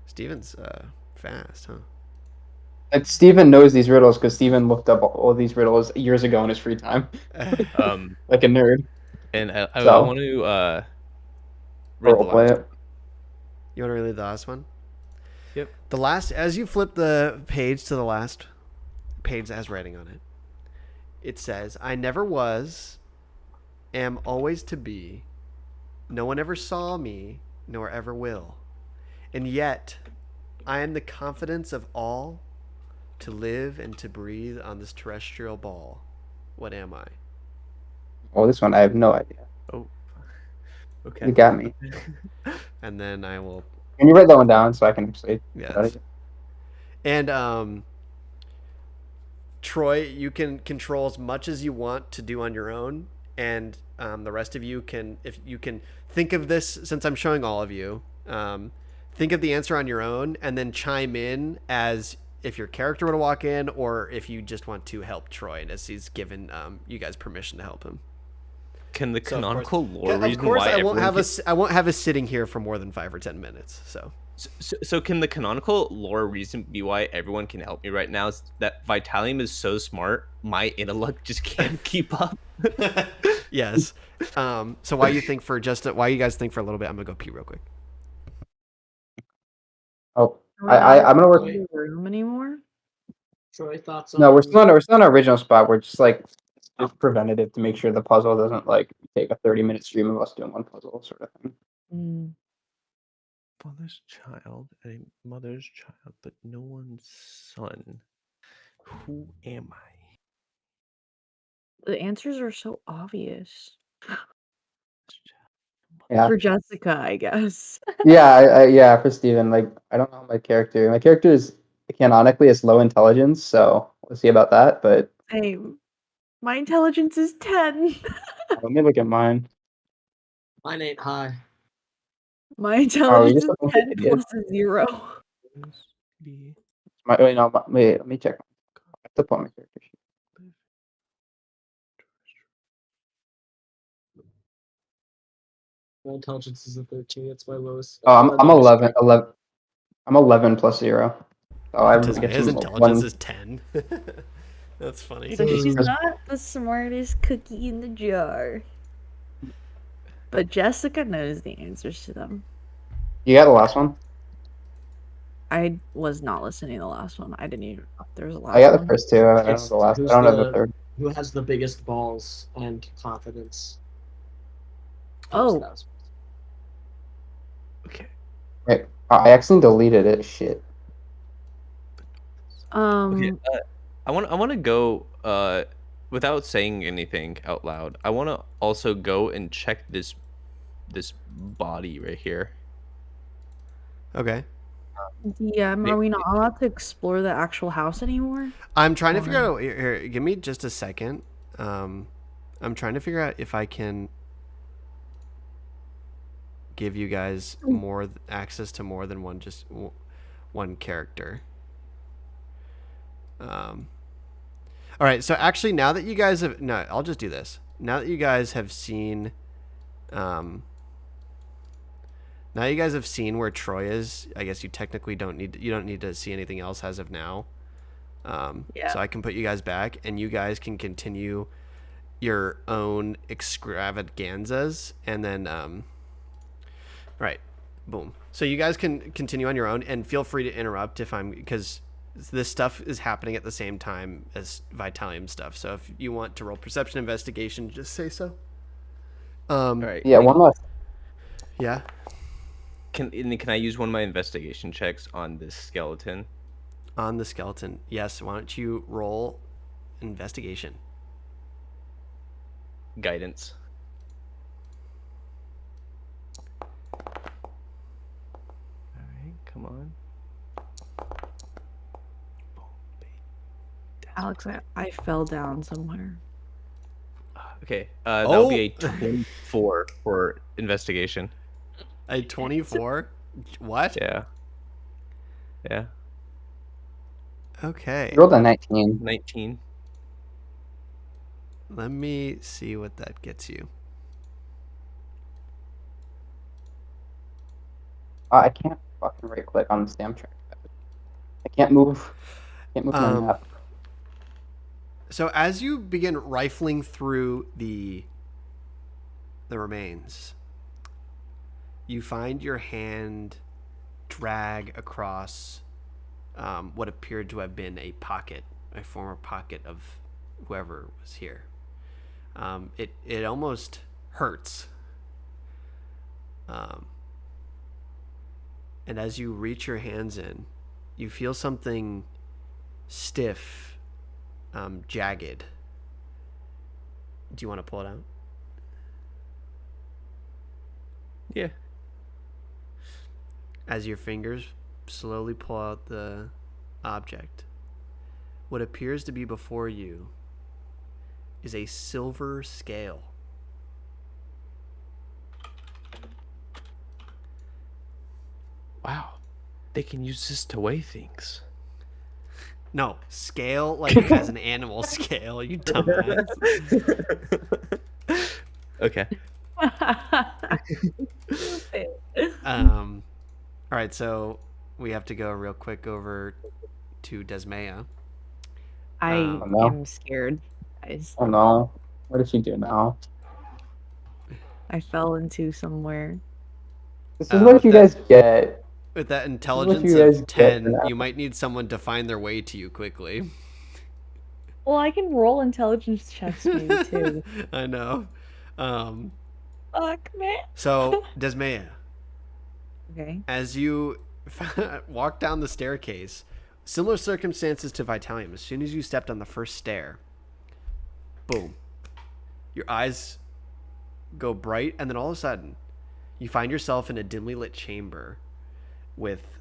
Steven's fast, huh? Like Steven knows these riddles because Steven looked up all these riddles years ago in his free time, like a nerd. And I So- want to read the Roleplay last. it. You want to read the last one? Yep. The last, as you flip the page to the last page that has writing on it, it says, I never was, am always to be. No one ever saw me, nor ever will. And yet, I am the confidence of all to live and to breathe on this terrestrial ball. What am I? Oh, this one I have no idea. Oh. You Okay. got me. And then I will. Can you write that one down so I can actually? Yes. And Troy, you can control as much as you want to do on your own, and the rest of you can, if you can think of this, since I'm showing all of you, think of the answer on your own, and then chime in as if your character were to walk in, or if you just want to help Troy, as he's given you guys permission to help him. Can the So canonical lore of reason course, why I won't everyone have can... us. I won't have us sitting here for more than 5 or 10 minutes. So So can the canonical lore reason be why everyone can help me right now is that Vitalium is so smart, my intellect just can't keep up. yes. So while you think for just while you guys think for a little bit, I'm gonna go pee real quick. Oh, We're not I'm gonna work. in the room anymore. Troy, thoughts No, on? we're still in our original spot. We're just like it's preventative to make sure the puzzle doesn't like take a 30-minute stream of us doing one puzzle sort of thing. Mm. Father's child and a mother's child, but no one's son. Who am I? The answers are so obvious. Yeah. For Jessica, I guess. Yeah, for Steven, like I don't know my character. My character is canonically is low intelligence, so we'll see about that. But Same. My intelligence is 10. let me look at mine. Mine ain't high. My Oh, we intelligence just is a bunch of 10 idiots. plus a 0. Wait, no, wait, let me check. I have to pull my character sheet. My intelligence is a 13. It's my lowest. Oh, I'm lowest 11, grade. 11. I'm 11 plus 0. Oh, I get His some intelligence one. is 10. That's funny. So she's Because- not the smartest cookie in the jar. But Jessica knows the answers to them. You got the last one? I was not listening to the last one. I didn't even know if there was a last I got the one. first two. I don't know the last. I don't know the third. Who has the biggest balls and confidence? Oh. That was- Okay. Wait, I accidentally deleted it. Shit. Okay. I want to go without saying anything out loud. I want to also go and check this body right here. Okay. DM, are we not allowed to explore the actual house anymore? I'm trying to figure out. Here, give me just a second. I'm trying to figure out if I can give you guys more access to more than one character. All right. So actually, now that you guys have I'll just do this. Now that you guys have seen, now you guys have seen where Troy is. I guess you technically don't need to see anything else as of now. Yeah. So I can put you guys back, and you guys can continue your own extravaganzas, and then right, boom. So you guys can continue on your own, and feel free to interrupt because this stuff is happening at the same time as Vitalium stuff. So if you want to roll perception investigation, just say so. All right. Yeah, one last. Yeah. Can I use one of my investigation checks on this skeleton? On the skeleton, yes. Why don't you roll investigation? Guidance. All right, come on. Alex, I fell down somewhere. Okay, that'll be a 24 for investigation. A 24? What? Yeah. Yeah. Okay. You rolled a 19. 19. Let me see what that gets you. I can't fucking right click on the stamp track. I can't move. My map. So as you begin rifling through the remains, you find your hand drag across what appeared to have been a former pocket of whoever was here. It almost hurts. And as you reach your hands in, you feel something stiff, jagged. Do you want to pull it out? Yeah. As your fingers slowly pull out the object, what appears to be before you is a silver scale. Wow. They can use this to weigh things. No, scale like as an animal scale, you dumbass. Okay. All right, so we have to go real quick over to Desmaya. I Oh no. am scared, guys. Oh no. What did she do now? I fell into somewhere. This is what you guys get. With that This is what intelligence you guys of get for 10, you that. might need someone to find their way to you quickly. Well, I can roll intelligence checks maybe too. I know. Um, Fuck, man. so, Desmaya, Okay. as you walk down the staircase, similar circumstances to Vitalium. As soon as you stepped on the first stair, boom, your eyes go bright, and then all of a sudden, you find yourself in a dimly lit chamber with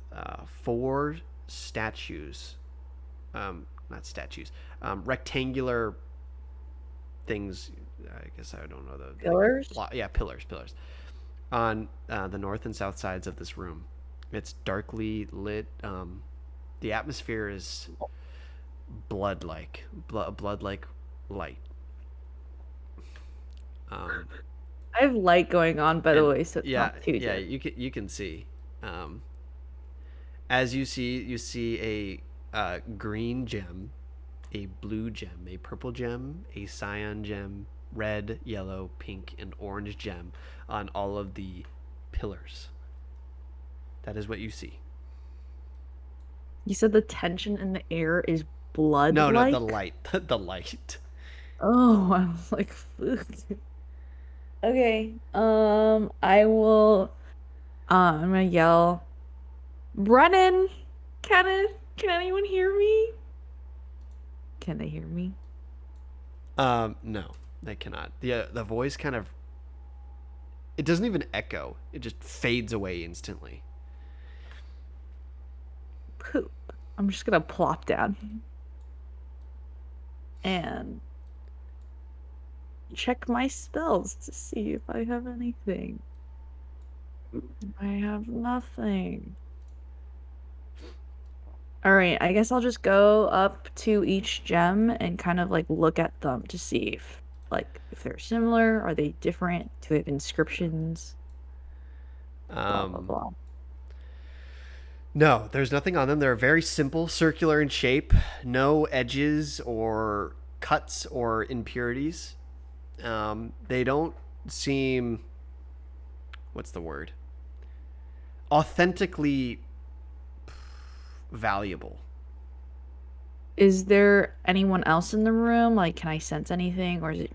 4 statues. Not statues. Rectangular things. I guess I don't know the Pillars? pillars. On the north and south sides of this room. It's darkly lit. The atmosphere is blood-like light. I have light going on, by the way, so it's yeah, not too yeah, dim. you can see. As you see a green gem, a blue gem, a purple gem, a cyan gem, red, yellow, pink, and orange gem on all of the pillars. That is what you see. You said the tension in the air is blood. No, the light. The light. Oh, I was like, fuck. Okay. I will. I'm gonna yell, Brennan, Kenneth, can anyone hear me? Can they hear me? No, they cannot. The voice kind of. It doesn't even echo. It just fades away instantly. Poop. I'm just gonna plop down and check my spells to see if I have anything. I have nothing. Alright, I guess I'll just go up to each gem and kind of like look at them to see if they're similar, are they different, do they have inscriptions? Blah blah blah. No, there's nothing on them. They're very simple, circular in shape. No edges or cuts or impurities. They don't seem. What's the word? Authentically valuable. Is there anyone else in the room? Like, can I sense anything, or is it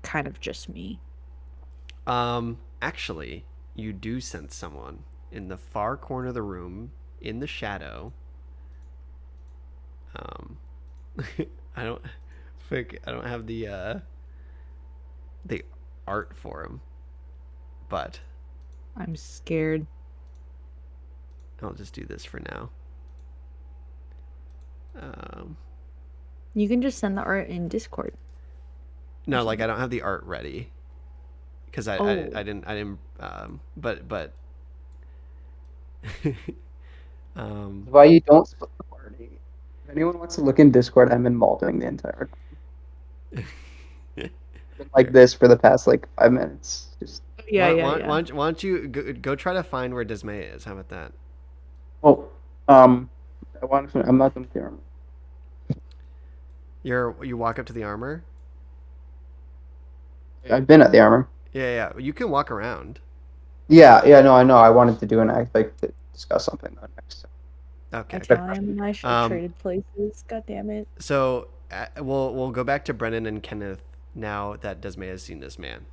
kind of just me? Actually, you do sense someone in the far corner of the room, in the shadow. I don't have the art for him, but I'm scared. I'll just do this for now. You can just send the art in Discord. No, like I don't have the art ready because I didn't but Why you don't split the party? If anyone wants to look in Discord, I'm in Malding the entire time. Been like this for the past like 5 minutes. Just Yeah. Why don't you go try to find where Desmaya is? How about that? oh, I'm not done with the armor. You walk up to the armor. I've been at the armor. Yeah. You can walk around. Yeah. No, I know. I wanted to do an act like to discuss something though next. Okay. I should have traded places. God damn it. So we'll go back to Brennan and Kenneth now that Desmaya has seen this man.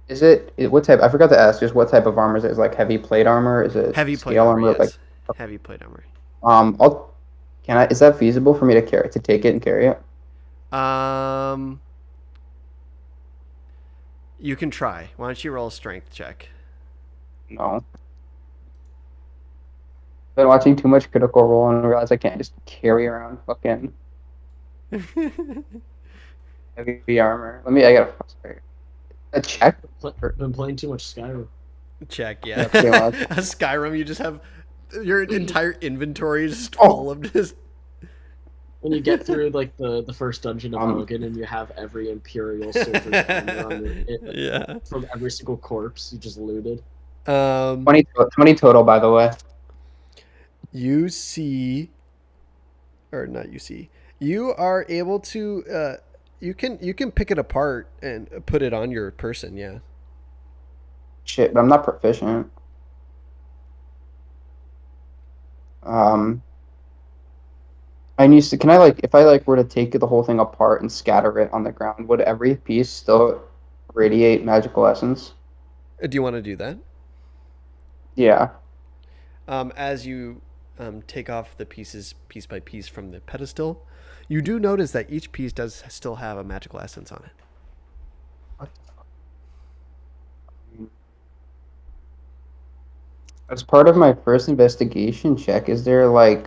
Is it what type? I forgot to ask. Just what type of armor is it? Is it like heavy plate armor? Is it Heavy plate scale armor? Yes. Like Heavy plate armor. Is that feasible for me to take it and carry it? You can try. Why don't you roll a strength check? No. Been watching too much Critical Role and realize I can't just carry around fucking heavy armor. I gotta a check. Been playing too much Skyrim. Check, yeah. pretty much. A Skyrim, you just have your entire inventory just full of just. when you get through like the first dungeon of Um, Hogan and you have every Imperial soldier's armor on Yeah. from every single corpse you just looted. 20 total, by the way. You see, or not you see, you are able to, you can pick it apart and put it on your person. Yeah. Shit, but I'm not proficient. Um, I need to. Can I like, if I like were to take the whole thing apart and scatter it on the ground, would every piece still radiate magical essence? Do you want to do that? Yeah. As you take off the pieces piece by piece from the pedestal, you do notice that each piece does still have a magical essence on it. As part of my first investigation check, is there like,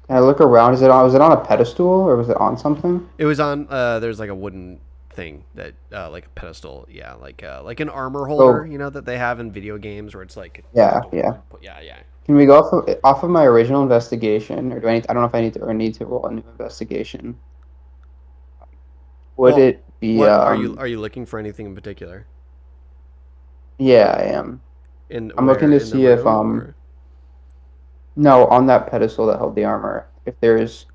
can I look around? Was it on a pedestal or was it on something? It was on. There's like a wooden thing that, like a pedestal. Yeah, like an armor holder. Oh, You know that they have in video games where it's like yeah, just a yeah. wood. Yeah, yeah. Can we go off of my original investigation, or I don't know if I need to roll a new investigation. Would Well, it be what are you looking for anything in particular? yeah, I am. In I'm looking where to in the see if room or? no, on that pedestal that held the armor, if there's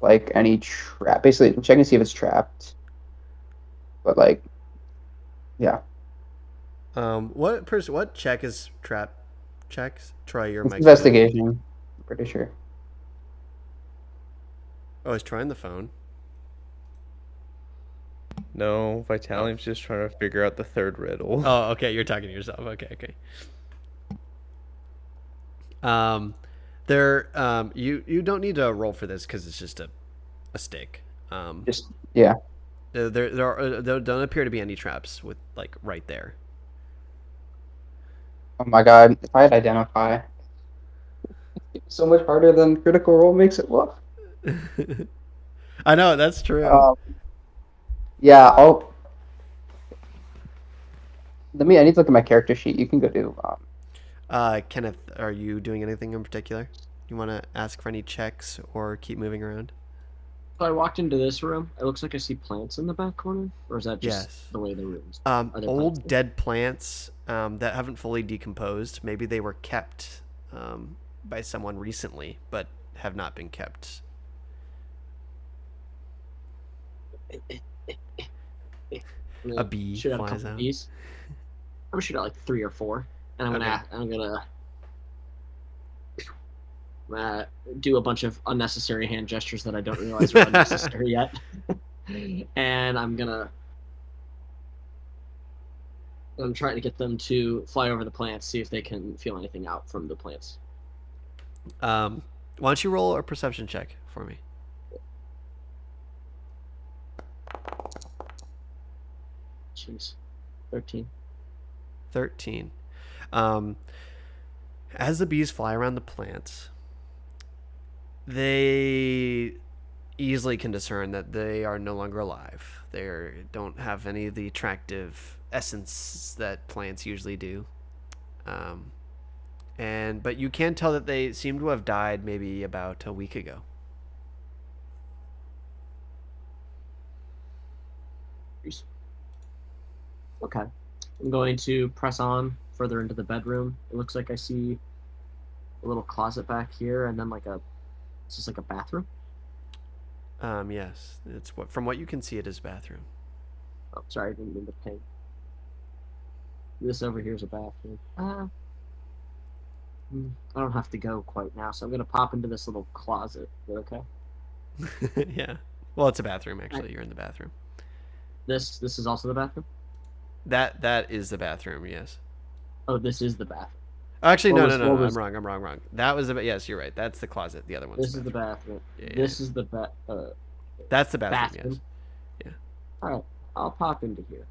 like any trap. Basically, I'm checking to see if it's trapped. But like, yeah. What check is trap checks? Troy, your It's mic's muted. investigation. I'm pretty sure. Oh, he's trying the phone. No, Vitalium's just trying to figure out the third riddle. Oh, okay. You're talking to yourself. Okay, okay. Um, you don't need to roll for this because it's just a stick. Just yeah. There don't appear to be any traps with like right there. Oh my god, if I had identify, it's so much harder than critical role makes it look. I know that's true. Um, yeah, I need to look at my character sheet. You can go do Kenneth, are you doing anything in particular? You want to ask for any checks or keep moving around? So I walked into this room. It looks like I see plants in the back corner, or is that just Yes. the way the room's? Are there plants Old there? dead plants that haven't fully decomposed. Maybe they were kept by someone recently, but have not been kept. I'm A gonna bee shoot out a flies couple out. bees. I'm gonna shoot out like 3 or 4, and Okay. I'm gonna do a bunch of unnecessary hand gestures that I don't realize are unnecessary yet, and I'm trying to get them to fly over the plants, see if they can feel anything out from the plants. Why don't you roll a perception check for me? Jeez, 13. 13. As the bees fly around the plants, they easily can discern that they are no longer alive. They don't have any of the attractive essence that plants usually do. Um, but you can tell that they seem to have died maybe about a week ago. Jeez. Okay, I'm going to press on further into the bedroom. It looks like I see a little closet back here, and then it's just like a bathroom. Yes, it's from what you can see, it is bathroom. Oh, sorry, I didn't mean to paint. This over here is a bathroom. I don't have to go quite now, so I'm gonna pop into this little closet. Is that okay? Yeah. Well, it's a bathroom actually. You're in the bathroom. This is also the bathroom. That is the bathroom. Yes. Oh, this is the bathroom. Actually, What no, was- no, no, what no. was- I'm wrong. That was the yes. You're right. That's the closet. The other one's This is the bathroom. Yeah, This yeah. is the That's the bathroom. bathroom. Yes. All right, I'll pop into here.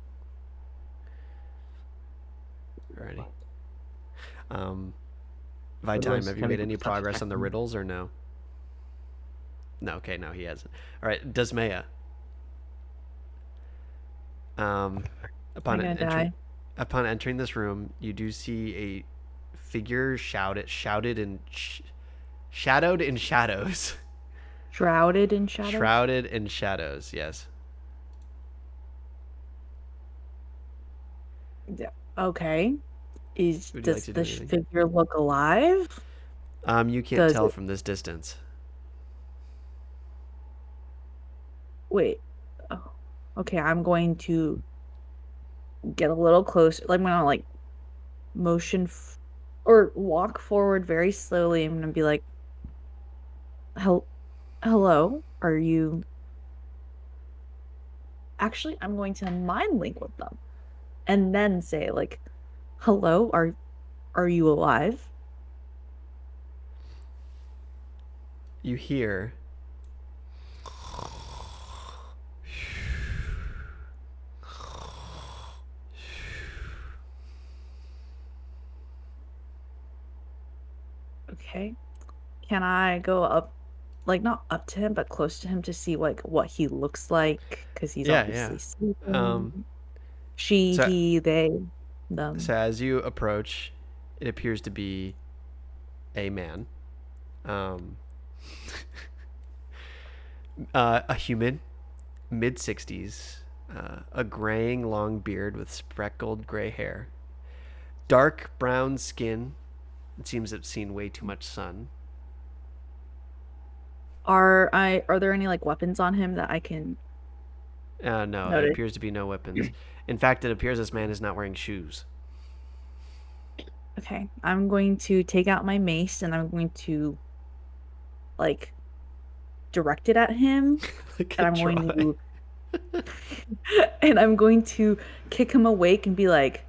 Alrighty. Otherwise, Vitime, have you can I made do any perception progress check on the on- riddles or no? No. Okay. No, he hasn't. All right. Desmaya. Upon I'm gonna entering, die. upon entering this room, you do see a figure shadowed in shadows Shrouded in shadows. Shrouded in shadows, yes. Yeah. Okay. Would you like Does to do this anything? figure look alive? You can't Does tell it? from this distance. Wait. Oh. Okay, I'm going to get a little closer. Like, I'm gonna like motion or walk forward very slowly. I'm gonna be like, "Hel hello? Are you?" Actually, I'm going to mind link with them and then say like, "Hello? Are you alive?" You hear Okay. Can I go up, like not up to him, but close to him to see like what he looks like? Because he's yeah, yeah. obviously sleeping. Um, She, so he, they, them. so as you approach, it appears to be a man. Um, a human, mid 60s, a graying long beard with speckled gray hair, dark brown skin. It seems it's seen way too much sun. Are there any like weapons on him that I can No, it notice? appears to be no weapons. In fact, it appears this man is not wearing shoes. Okay. I'm going to take out my mace and I'm going to like direct it at him Like and a I'm going try. to and I'm going to kick him awake and be like,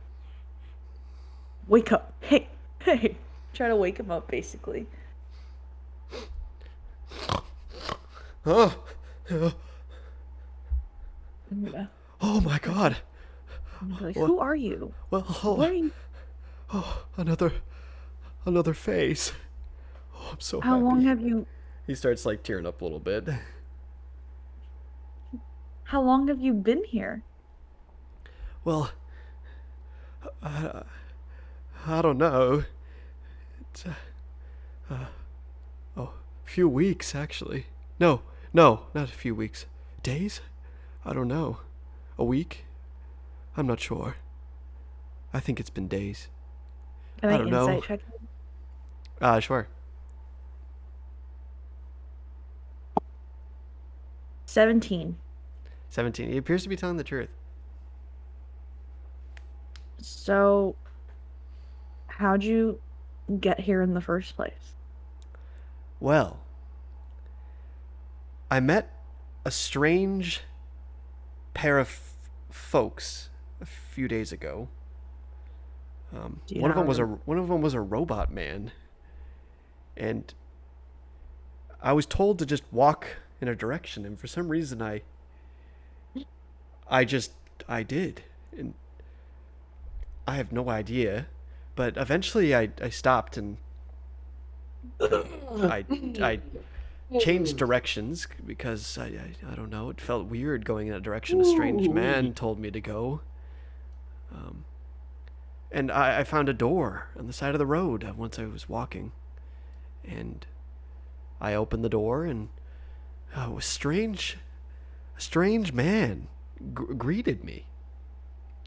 "Wake up. Hey. Hey." Try to wake him up basically. Oh, I'm gonna, oh my God. I'm gonna be like, What? "Who are you? Well, What are you? another face. Oh, I'm so How long happy. have you He starts like tearing up a little bit. how long have you been here?" Well, I, I don't know. It's a few weeks actually. No, no, not a few weeks. Days? I don't know. A week? I'm not sure. I think it's been days. Can I I don't know. insight check him? Sure. 17. 17. He appears to be telling the truth. So, how'd you get here in the first place? Well, I met a strange pair of folks a few days ago. Do you not remember? One of them was a robot man, and I was told to just walk in a direction, and for some reason I just I did, and I have no idea. But eventually I stopped and I changed directions because I don't know. It felt weird going in a direction a strange man told me to go. And I found a door on the side of the road once I was walking, and I opened the door and it was strange. A strange man greeted me.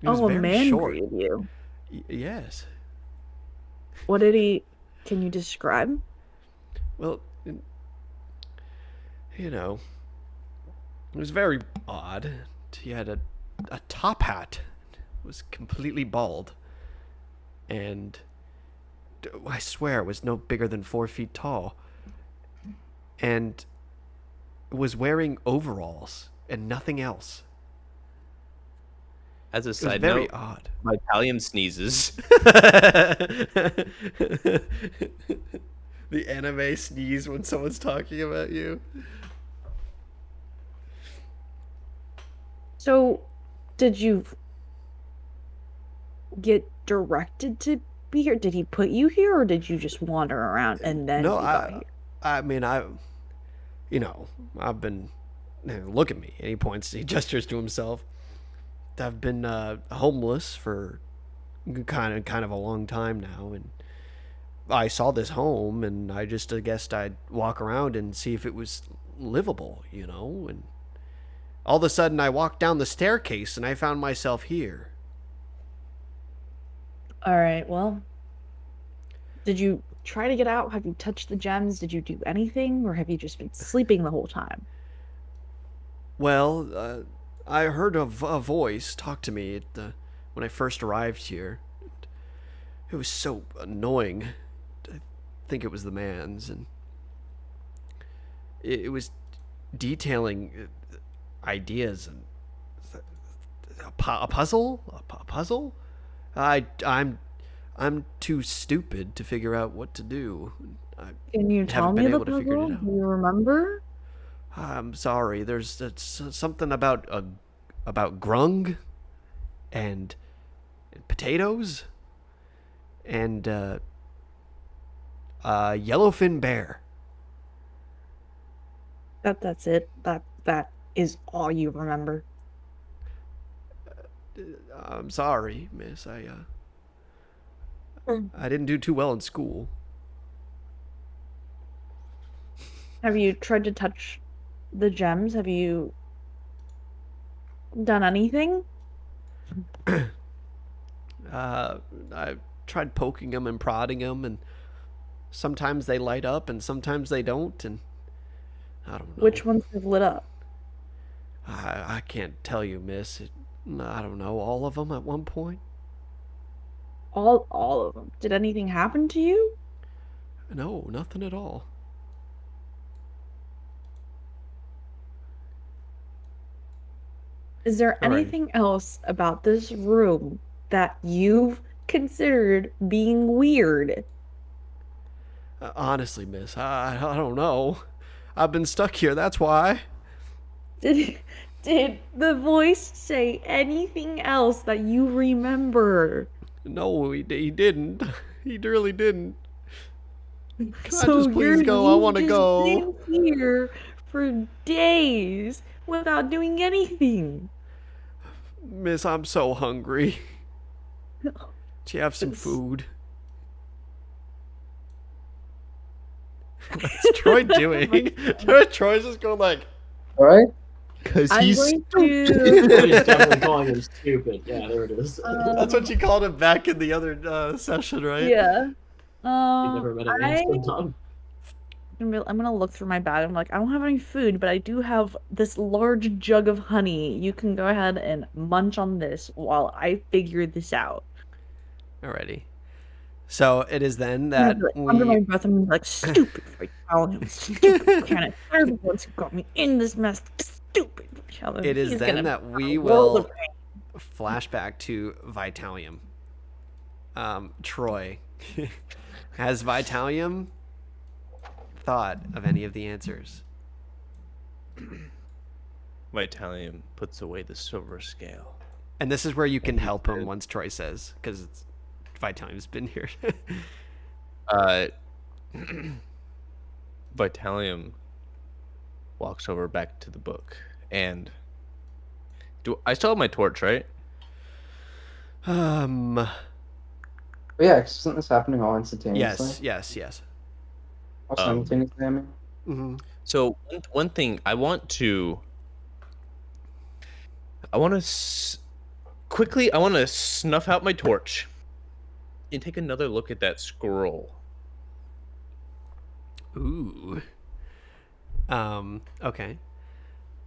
He was Oh, a very man short. greeted you. Yes. What did he, can you describe? Well, it was very odd. He had a top hat. Was completely bald. And I swear it was no bigger than 4 feet tall. And was wearing overalls and nothing else. As a It was side very note, odd. my Italian sneezes. The anime sneeze when someone's talking about you. So, did you get directed to be here? Did he put you here, or did you just wander around and then No, you got here? I mean, I've been, look at me. And he points, he gestures to himself. I've been homeless for kind of a long time now, and I saw this home, and I just guessed I'd walk around and see if it was livable, you know? And all of a sudden, I walked down the staircase and I found myself here. All right, well, did you try to get out? Have you touched the gems? Did you do anything? Or have you just been sleeping the whole time? Well, I heard a voice talk to me when I first arrived here. It was so annoying. I think it was the man's, and it was detailing ideas and a puzzle. A puzzle. I'm too stupid to figure out what to do. I Can you tell haven't me been the able to figure puzzle? it out. Do you remember? I'm sorry. There's something about grung and potatoes and yellowfin bear. That's it. That is all you remember. I'm sorry, miss. Mm. I didn't do too well in school. Have you tried to touch the gems? Have you done anything? I tried poking them and prodding them, and sometimes they light up and sometimes they don't, and I don't know. Which ones have lit up? I can't tell you, miss. I don't know, all of them at one point? All of them. Did anything happen to you? No, nothing at all. Is there Alrighty. anything else about this room that you've considered being weird? Honestly, miss, I don't know. I've been stuck here, that's why. Did did the voice say anything else that you remember? No, he didn't. He really didn't. Can I So just please go? I want to you've just go. been here for days without doing anything. Miss, I'm so hungry. Do you have some It's- food? What's Troy doing? Troy's just going like, All right. Because I'm he's going He's to. definitely calling him stupid. Yeah, there it is. that's what you called him back in the other session, right? Yeah. You never met a man I so dumb. I'm gonna look through my bag. I'm like, I don't have any food, but I do have this large jug of honey. You can go ahead and munch on this while I figure this out. Alrighty. So it is then And that I'd be like, under my we. breath, I'm like, stupid for telling him, stupid Kenneth. They're the ones who got me in this mess. Stupid for telling him. It is He's then gonna that we roll the will flash back to Vitalium. Troy. Has Vitalium thought of any of the answers? Vitalium puts away the silver scale. And this is where you can help him once Troy says, because Vitalium's been here. Vitalium walks over back to the book and I still have my torch, right? But yeah, 'cause isn't this happening all instantaneously? yes. All simultaneously, I mean. Mm-hmm. So one thing I want to quickly snuff out my torch and take another look at that scroll. Ooh. Okay.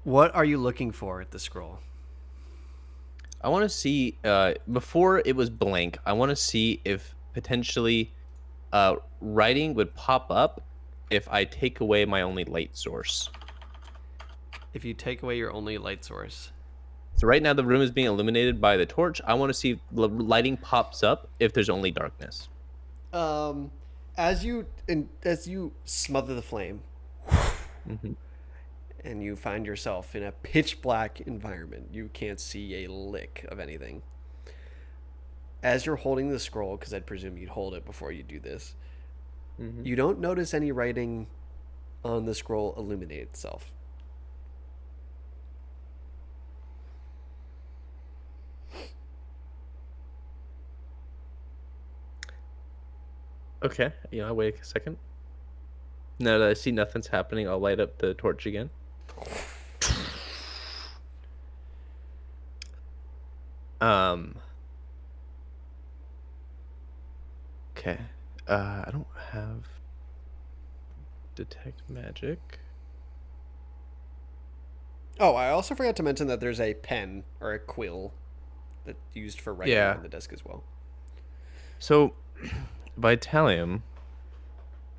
What are you looking for at the scroll? I want to see before it was blank. I want to see if potentially writing would pop up if I take away my only light source. If you take away your only light source. So right now the room is being illuminated by the torch. I want to see if lighting pops up if there's only darkness. As you smother the flame, Mm-hmm. and you find yourself in a pitch black environment, you can't see a lick of anything. As you're holding the scroll, because I'd presume you'd hold it before you do this, you don't notice any writing on the scroll illuminate itself. Okay, I wait a second. Now that I see nothing's happening, I'll light up the torch again. Okay. I don't have detect magic. Oh, I also forgot to mention that there's a pen or a quill that's used for writing Yeah. on the desk as well. So, Vitalium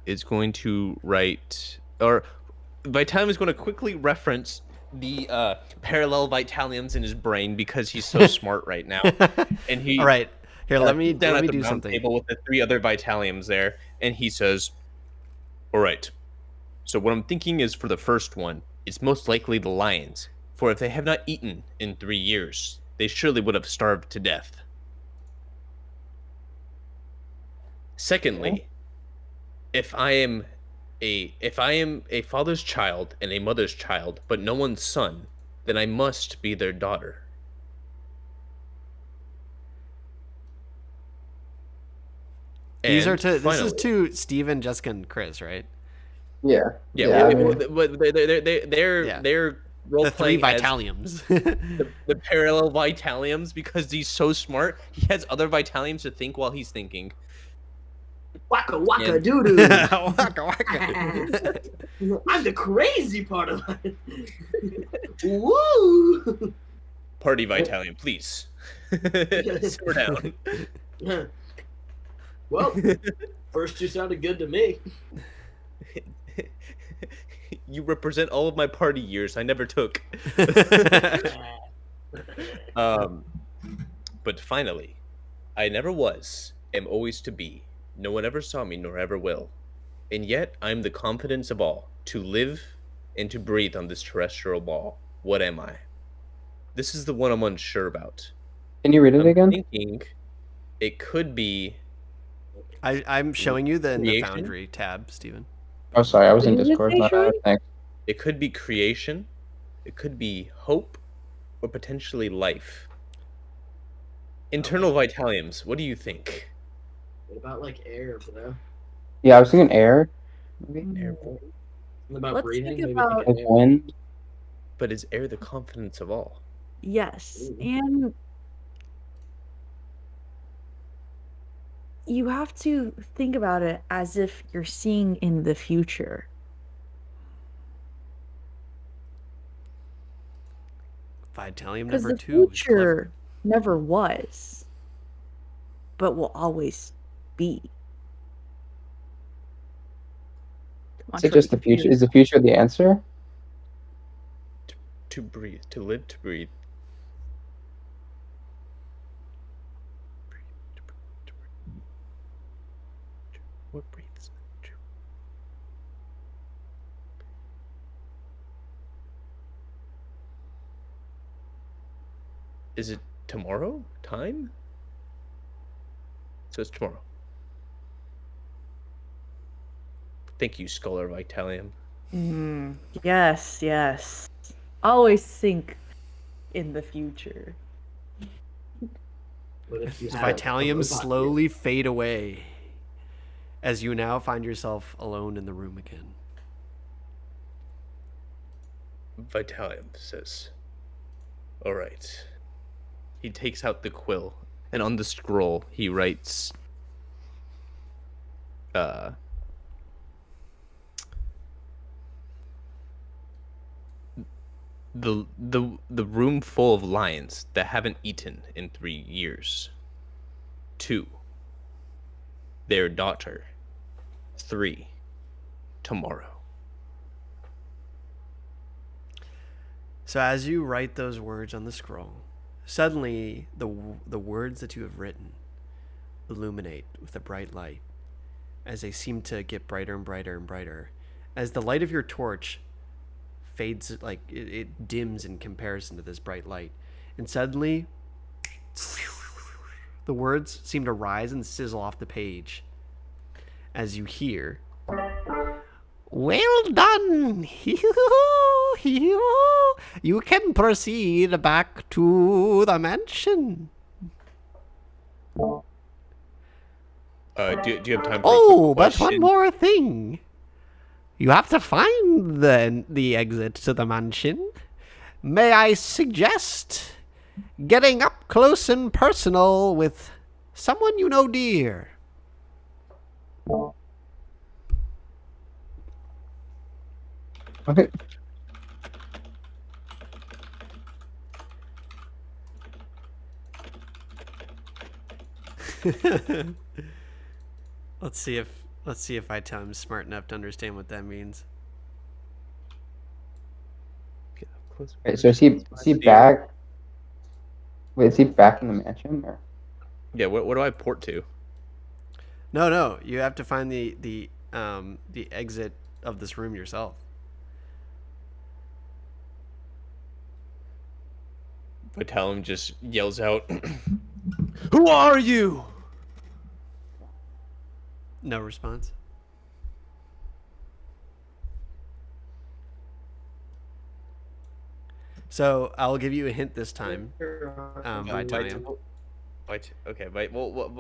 is going to write, or Vitalium is going to quickly reference the parallel Vitaliums in his brain because he's so smart right now. And he All right, here let me sits down at the do round something. table with the 3 other Vitaliums there, and he says, "All right. So what I'm thinking is for the first one, it's most likely the lions. For if they have not eaten in 3 years, they surely would have starved to death. Secondly, if I am a father's child and a mother's child, but no one's son, then I must be their daughter. These are And to this is finally, to Steven, Jessica, and Chris, right? Yeah. yeah, Yeah. I mean, they're role The 3 playing as Vitaliums. the parallel Vitaliums because he's so smart. He has other Vitaliums to think while he's thinking. Waka waka And- doo doo. Waka waka. I'm the crazy part of it. Woo! Party Vitalium, please. Sit down. Well, first 2 sounded good to me. You represent all of my party years I never took. But finally, I never was, am always to be. No one ever saw me, nor ever will. And yet I'm the confidence of all, to live and to breathe on this terrestrial ball. What am I? This is the one I'm unsure about. can you read it I'm again? thinking it could be I'm showing you in the Creation? Foundry tab, Steven. Oh, sorry, I was in What did it Discord. say, Sean? Thanks. it could be creation, it could be hope, or potentially life. Internal Vitaliums, what do you think? What about like air, bro? Yeah, I was thinking air. Maybe. Airborne. What about Let's breathing? think Maybe about- Like air. wind. But is air the confidence of all? Yes, Ooh. and you have to think about it as if you're seeing in the future. Vitalium Because number the 2 is clever. future never was, but will always be. Come on, Is it just the Shorty, future? Is the future the answer? To breathe, to live, to breathe. What breathes? Is it tomorrow? Time? So it's tomorrow. Thank you, Scholar Vitalium. Yes, yes. Always think in the future. What if you As had a Vitalium robot slowly fade away as you now find yourself alone in the room again. Vitalium says, "All right." He takes out the quill, and on the scroll he writes, the room full of lions that haven't eaten in 3 years. 2, their daughter. 3, tomorrow. So as you write those words on the scroll, suddenly the words that you have written illuminate with a bright light as they seem to get brighter and brighter and brighter. As the light of your torch fades, like it dims in comparison to this bright light. And suddenly, the words seem to rise and sizzle off the page as you hear, "Well done! You can proceed back to the mansion." Do you have time for a Oh, quick but one question? more thing. You have to find the exit to the mansion. May I suggest getting up close and personal with someone you know dear? Okay. Let's see if I tell him smart enough to understand what that means. Get up close. Wait, so is he back? Wait, is he back in the mansion or? Yeah. What do I port to? No, you have to find the exit of this room yourself. Vitalum just yells out, "Who are you?" No response. So I'll give you a hint this time. Vitalium. Okay,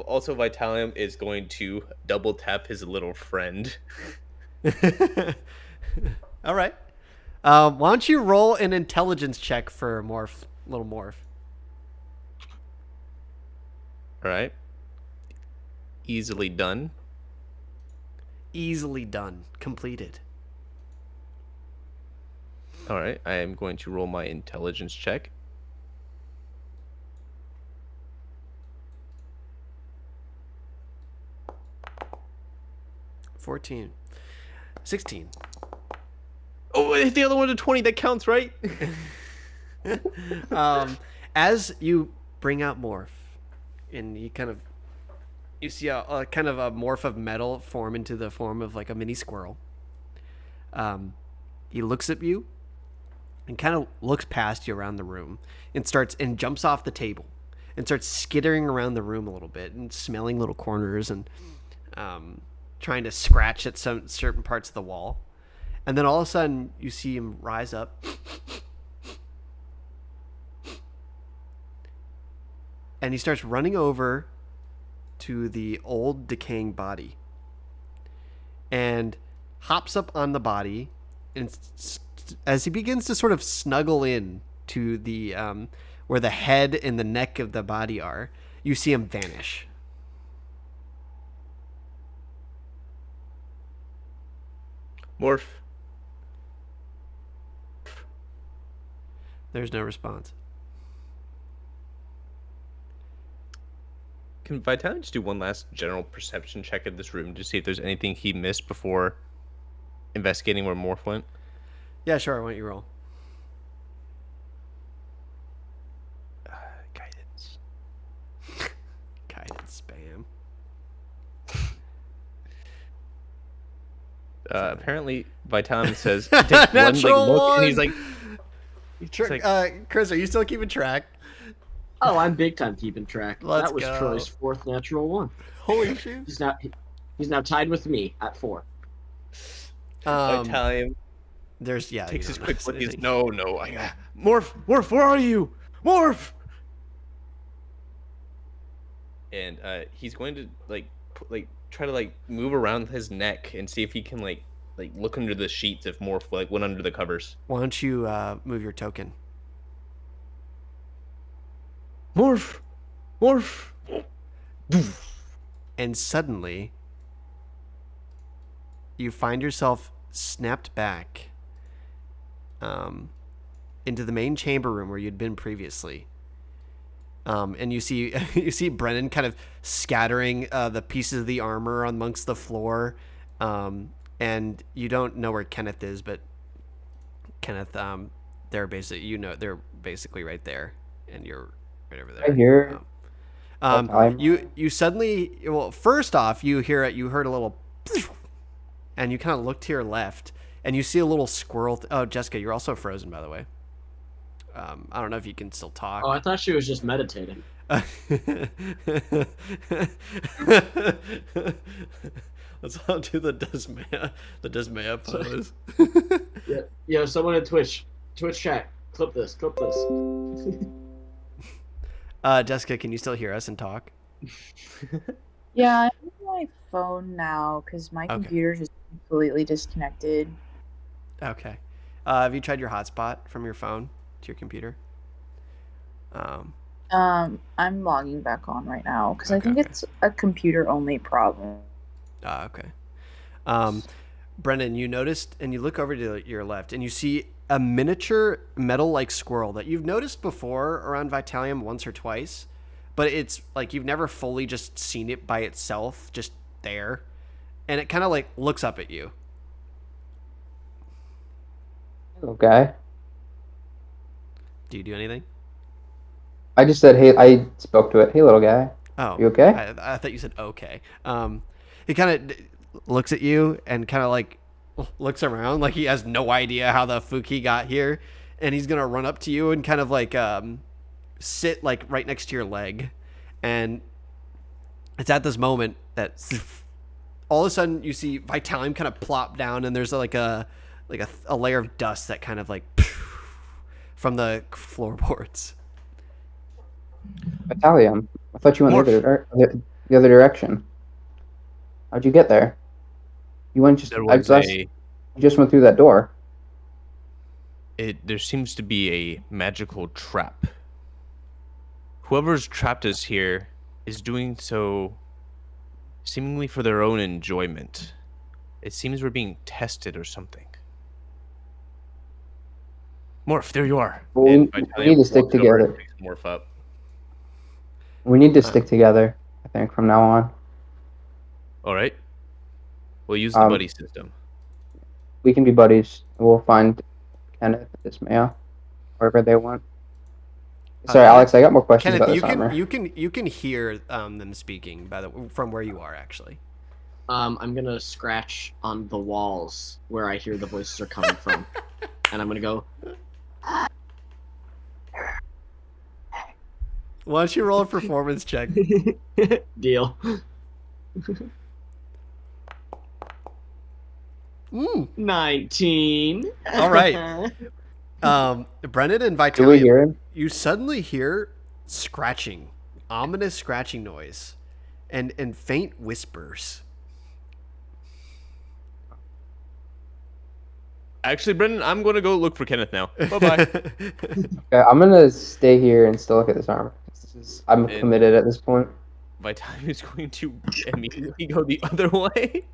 also Vitalium is going to double tap his little friend. All right. Why don't you roll an intelligence check for little morph? All right. Easily done. Easily done. Completed. All right. I am going to roll my intelligence check. $14. $16. Oh, I hit the other one to 20. That counts, right? As you bring out morph, and you see a kind of a morph of metal form into the form of like a mini squirrel. He looks at you and kind of looks past you around the room and jumps off the table and starts skittering around the room a little bit and smelling little corners and trying to scratch at some certain parts of the wall. And then all of a sudden you see him rise up and he starts running over to the old decaying body and hops up on the body, and as he begins to sort of snuggle in to the where the head and the neck of the body are, you see him vanish. Morph. There's no response. Can Vitalium just do one last general perception check of this room to see if there's anything he missed before investigating where Morph went? Yeah, sure. Why don't you roll? Guidance. Guidance spam. Apparently, Vitalium says take one Natural look, one! and he's like, Chris, are you still keeping track? Oh, I'm big time keeping track. Let's that was go. Troy's fourth natural one. Holy shit. He's now tied with me at 4. Vitalium you takes his don't quick look. notice He's anything. no. Morph, where are you? Morph! And he's going to try to move around his neck and see if he can look under the sheets if Morph went under the covers. Why don't you move your token? Morph! And suddenly, you find yourself snapped back into the main chamber room where you'd been previously. And you see Brennan kind of scattering the pieces of the armor amongst the floor. And you don't know where Kenneth is, but Kenneth, they're basically right there, and you're right over there. I hear. You suddenly, well, first off, you heard a little, and you kind of look to your left, and you see a little squirrel. Oh, Jessica, you're also frozen, by the way. I don't know if you can still talk. Oh, I thought she was just meditating. Let's all do the Desmaya pose. Yeah, someone in Twitch chat, clip this. Jessica, can you still hear us and talk? Yeah, I'm on my phone now because my Okay. computer's just completely disconnected. Okay. Have you tried your hotspot from your phone to your computer? Um, I'm logging back on right now because I okay, think okay. it's a computer only problem. Okay. Um, Brendan, you noticed, and you look over to your left, and you see a miniature metal-like squirrel that you've noticed before around Vitalium once or twice, but it's like you've never fully just seen it by itself, just there, and it kind of like looks up at you. Little guy. Do you do anything? I just said, hey, I spoke to it. Hey, little guy. Oh, You okay? I thought you said okay. He kind of looks at you and kind of like looks around like he has no idea how the fuck he got here, and he's gonna run up to you and kind of like sit like right next to your leg, and it's at this moment that all of a sudden you see Vitalium kind of plop down, and there's a layer of dust that kind of like from the floorboards. Italian. I thought you went Morph. the other direction. How'd you get there? You went just. There I was just. a. You just went through that door. There seems to be a magical trap. Whoever's trapped us here is doing so seemingly for their own enjoyment. It seems we're being tested or something. Morph, there you are. Well, And we need Vitalium to stick walks over and together. picks Morph up. We need to stick together. I think from now on. All right. We'll use the Um, buddy system. We can be buddies. We'll find Kenneth at this mail, wherever they want. Sorry, Kenneth, Alex. I got more questions Kenneth, about you this can armor. you can hear them speaking from where you are actually. I'm gonna scratch on the walls where I hear the voices are coming from, and I'm gonna go. Why don't you roll a performance check? Deal. 19. All right. Brennan and Do we hear Vitalium, him? you suddenly hear scratching, ominous scratching noise, and faint whispers. Actually, Brendan, I'm going to go look for Kenneth now. Bye-bye. Okay, I'm gonna stay here and still look at this armor. I'm And- committed at this point. Vitalium is going to immediately go the other way.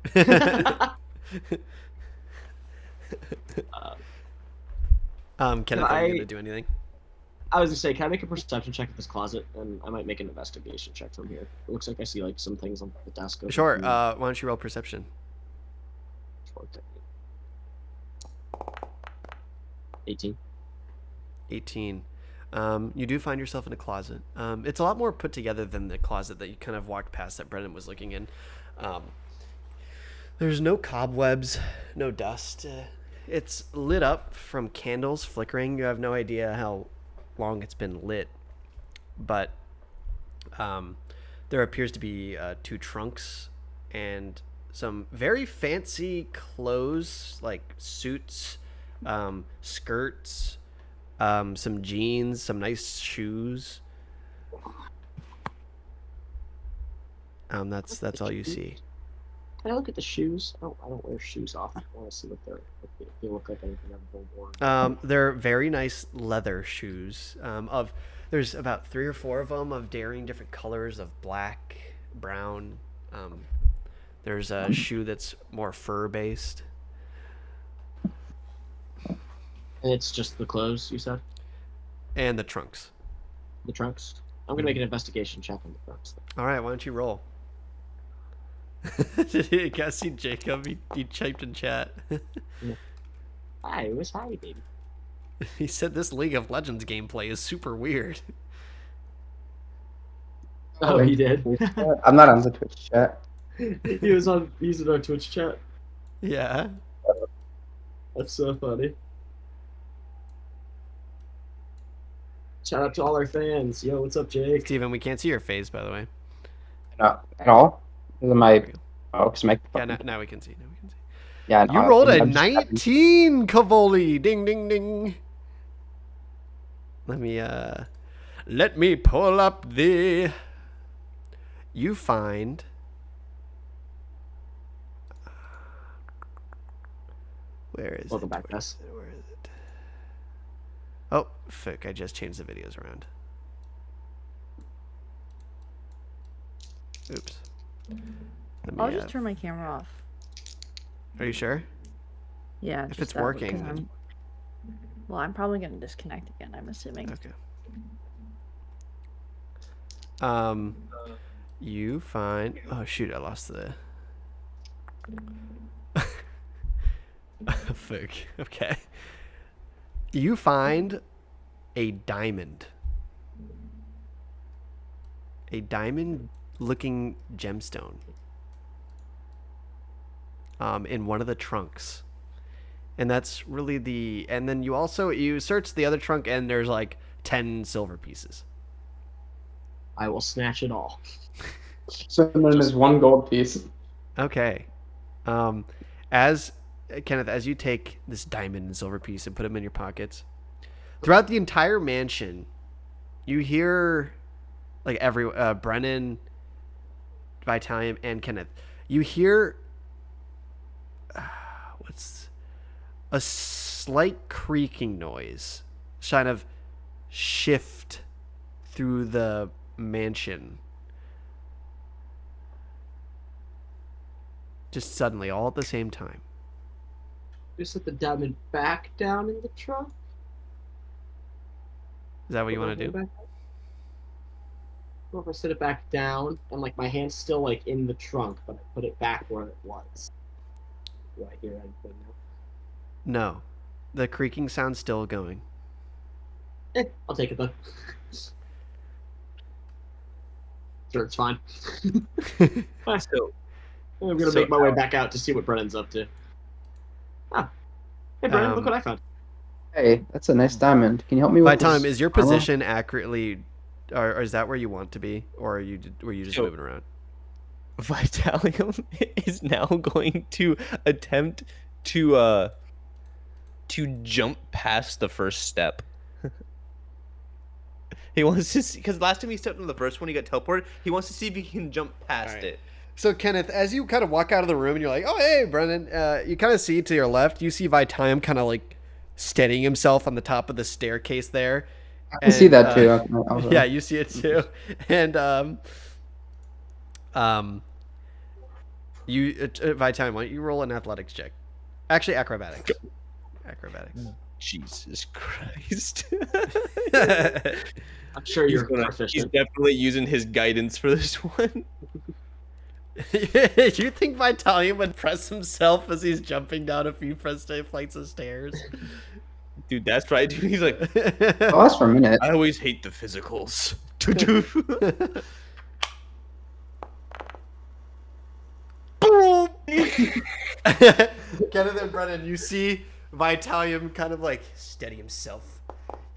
Kenneth, are you gonna do anything? I was gonna say, can I make a perception check of this closet, and I might make an investigation check from here. It looks like I see like some things on the desk. over Sure. here. Why don't you roll perception? 18. 18. You do find yourself in a closet. It's a lot more put together than the closet that you kind of walked past that Brennan was looking in. There's no cobwebs, no dust. It's lit up from candles flickering. You have no idea how long it's been lit, but there appears to be 2 trunks and some very fancy clothes like suits, skirts, some jeans, some nice shoes. That's all you see. Can I look at the shoes? I don't wear shoes off. I want to see what if they look like anything I've ever worn. They're very nice leather shoes. There's about 3 or 4 of them of varying different colors of black, brown. There's a shoe that's more fur based. And it's just the clothes you said, And the trunks. the trunks. I'm gonna make an investigation check on the trunks. All right, why don't you roll? Did you guys see Jacob? He typed in chat. Hi, it was hi, baby. He said this League of Legends gameplay is super weird. Oh, he did. I'm not on the Twitch chat. He's in our Twitch chat. Yeah. That's so funny. Shout out to all our fans. Yo, what's up, Jake? Steven, we can't see your face, by the way. Not at all. Because of my. There we go. Oh, because my. Yeah, now we can see. Now we can see. Yeah, You no, rolled a I'm just happy. 19, Cavoli. Ding, ding, ding. Let me pull up the. You find Where is Welcome it? back, Gus. Where is it? Oh, fuck. I just changed the videos around. Oops. Let me, I'll just turn my camera off. Are you sure? Yeah, If just it's that way, working, 'cause then... I'm probably gonna disconnect again, I'm assuming. Okay. You find... Oh, shoot. I lost the... Fuck. Okay. You find a diamond. A diamond-looking gemstone. In one of the trunks. And that's really the... And then you search the other trunk and there's like 10 silver pieces. I will snatch it all. So then there's one gold piece. Okay. As Kenneth, as you take this diamond and silver piece and put them in your pockets, throughout the entire mansion, you hear like Brennan, Vitalium, and Kenneth. You hear what's a slight creaking noise, kind of shift through the mansion. Just suddenly, all at the same time. Just set the diamond back down in the trunk. Is that what you want to do? Or if I set it back down and like my hand's still like in the trunk, but I put it back where it was. Do I hear anything now? No. The creaking sound's still going. I'll take it then. Sure, it's fine. So, I'm gonna make my way back out to see what Brennan's up to. Ah. Hey Brennan, look what I found. Hey, that's a nice diamond. Can you help me with Vitalium, this is your armor? position accurately, or is that where you want to be, or were you just So- moving around? Vitalium is now going to attempt to jump past the first step. He wants to see, because last time he stepped on the first one, he got teleported. He wants to see if he can jump past Alright. it. So Kenneth, as you kind of walk out of the room and you're like, "Oh hey, Brennan," you kind of see to your left, you see Vitalium kind of like steadying himself on the top of the staircase there. I can see that too. Yeah, you see it too, and you Vitalium, why don't you roll an athletics check? Actually, acrobatics. Acrobatics. Jesus Christ. I'm sure you're He's proficient. definitely using his guidance for this one. You think Vitalium would press himself as he's jumping down a few flights of stairs? Dude, that's right, dude. He's like, Oh, that's for a minute. I always hate the physicals. Boom! Kenneth and Brennan, you see Vitalium kind of like steady himself,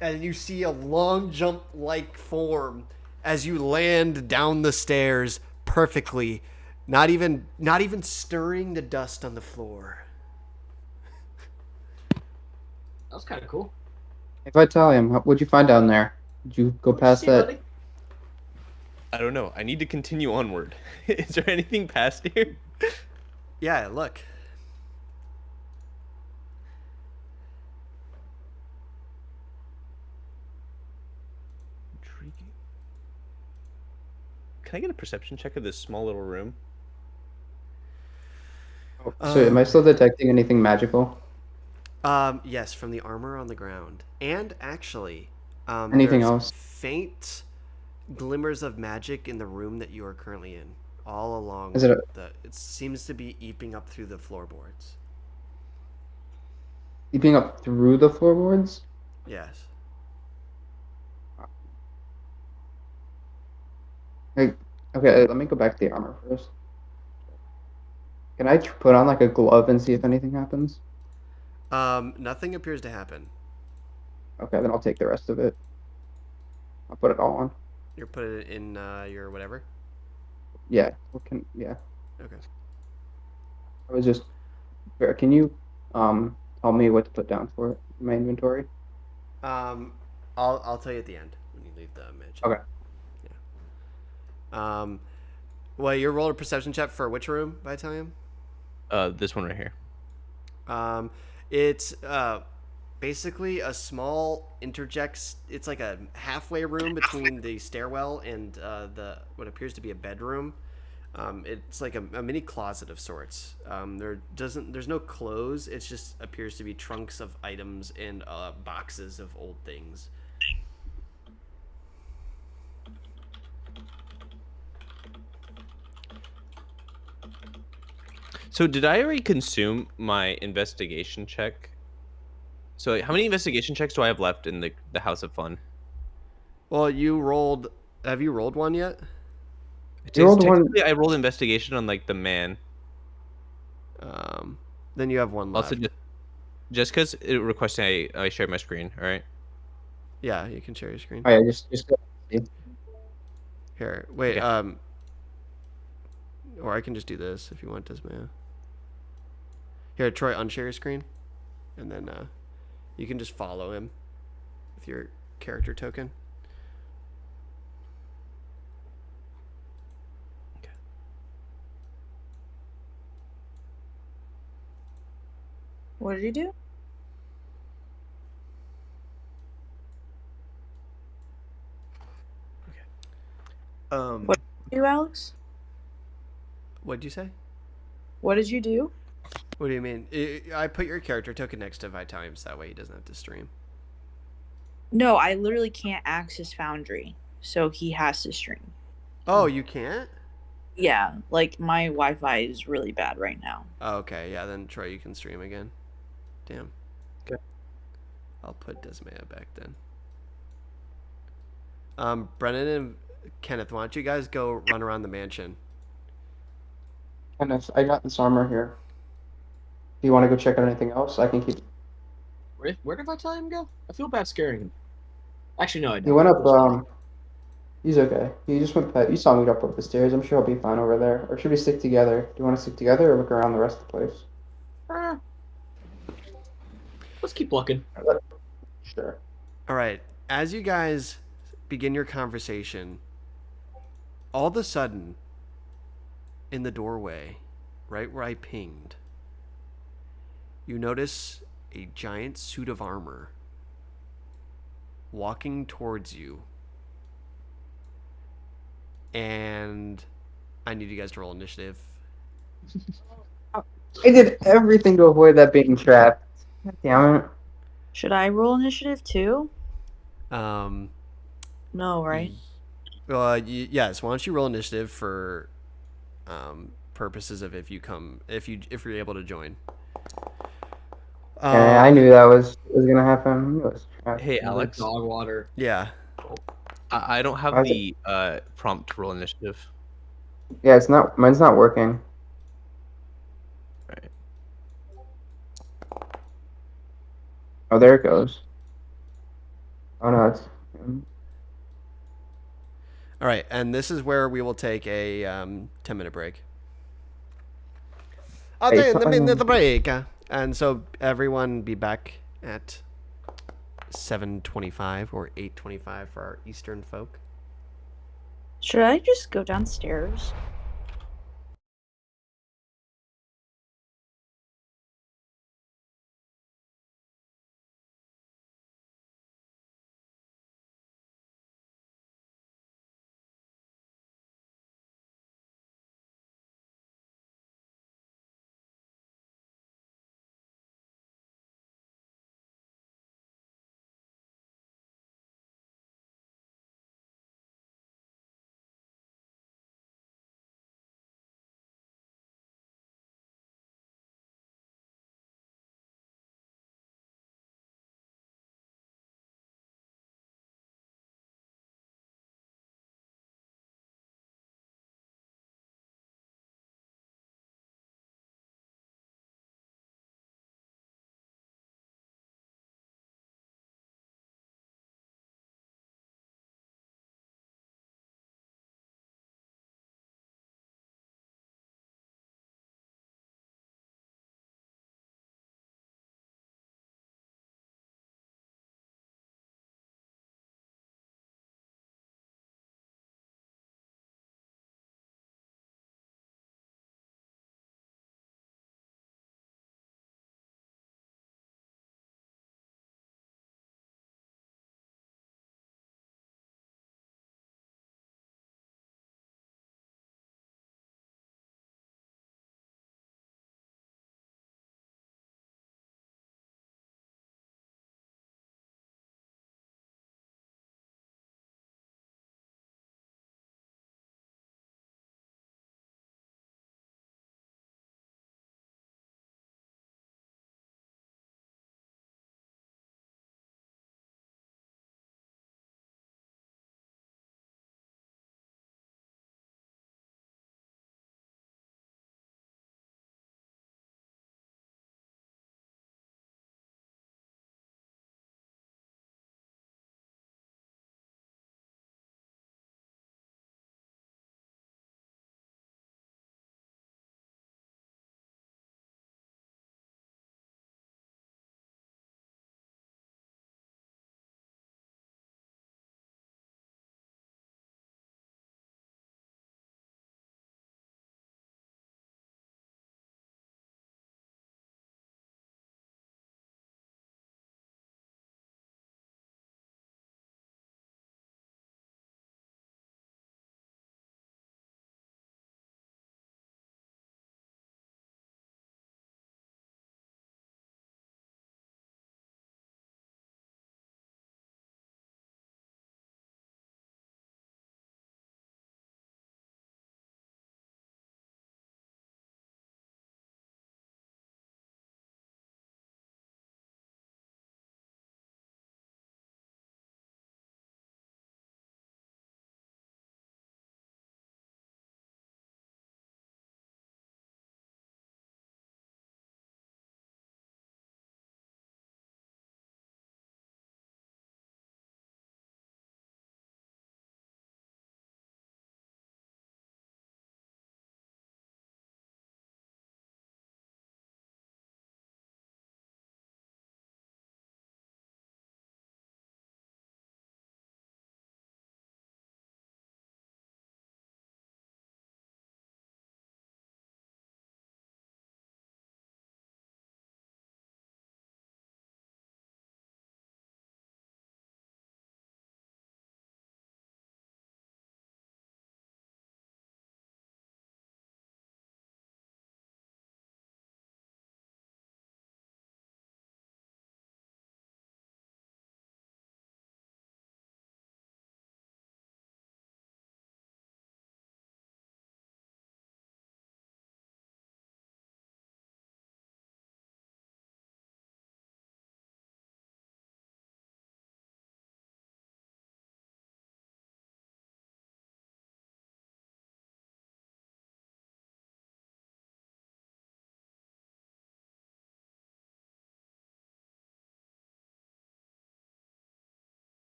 and you see a long jump like form as you land down the stairs perfectly, not even stirring the dust on the floor. That was kind of cool. Hey, Vitalium, what'd you find down there? Did you go past See, that? buddy? I don't know. I need to continue onward. Is there anything past here? Yeah, look. Intriguing. Can I get a perception check of this small little room? So, am I still detecting anything magical? Yes, from the armor on the ground, and actually, Anything there's else? faint glimmers of magic in the room that you are currently in, all along. Is it it seems to be eeping up through the floorboards. Leaping up through the floorboards? Yes. Like, okay, let me go back to the armor first. Can I put on like a glove and see if anything happens? Nothing appears to happen. Okay, then I'll take the rest of it. I'll put it all on. You're put it in your whatever. Yeah. Okay. I was just. Can you tell me what to put down for it in my inventory? I'll tell you at the end when you leave the mansion. Okay. Yeah. Well, you rolled a perception check for which room, Vitalium? This one right here. It's basically a small interjects. It's like a halfway room between the stairwell and the what appears to be a bedroom. It's like a mini closet of sorts. There's no clothes. It just appears to be trunks of items and boxes of old things. So did I already consume my investigation check? So how many investigation checks do I have left in the House of Fun? Well, you rolled. Have you rolled one yet? You rolled one. Technically, I rolled investigation on like the man. Um, then you have one Also, left. just because it requests I share my screen. All right. Yeah, you can share your screen. Oh yeah, just go. See. Here, wait. Okay. Or I can just do this if you want, Desmaya. Here, Troy, unshare your screen, and then you can just follow him with your character token. What did you do? What did you do, Alex? What'd you say? What did you do? What do you mean? I put your character token next to Vitalium, that way he doesn't have to stream. No, I literally can't access Foundry, so he has to stream. Oh, you can't? Yeah, like my Wi-Fi is really bad right now. Oh, okay, yeah, then Troy, you can stream again. Damn. Okay. I'll put Desmaya back then. Brennan and Kenneth, why don't you guys go run around the mansion? Kenneth, I got this armor here. Do you want to go check out anything else? I can keep. Where did Vitalium go? I feel bad scaring him. Actually, no, I don't. He went up. He's okay. He just went. You saw him go up the stairs. I'm sure he'll be fine over there. Or should we stick together? Do you want to stick together or look around the rest of the place? Let's keep looking. Sure. All right. As you guys begin your conversation, all of a sudden, in the doorway, right where I pinged, you notice a giant suit of armor walking towards you. And I need you guys to roll initiative. I did everything to avoid that being trapped. God damn it. Should I roll initiative too? Um, No, right? yes. Why don't you roll initiative for purposes of if you're able to join. I knew that was gonna happen. It was trapped. Hey, Another Alex. dog water. Yeah. I don't have How's the prompt to roll initiative. Yeah, it's not. Mine's not working. Right. Oh, there it goes. Oh no, it's. All right, and this is where we will take a 10-minute break. I'll Hey, take so- a minute break. And so everyone be back at 7:25 or 8:25 for our Eastern folk. Should I just go downstairs?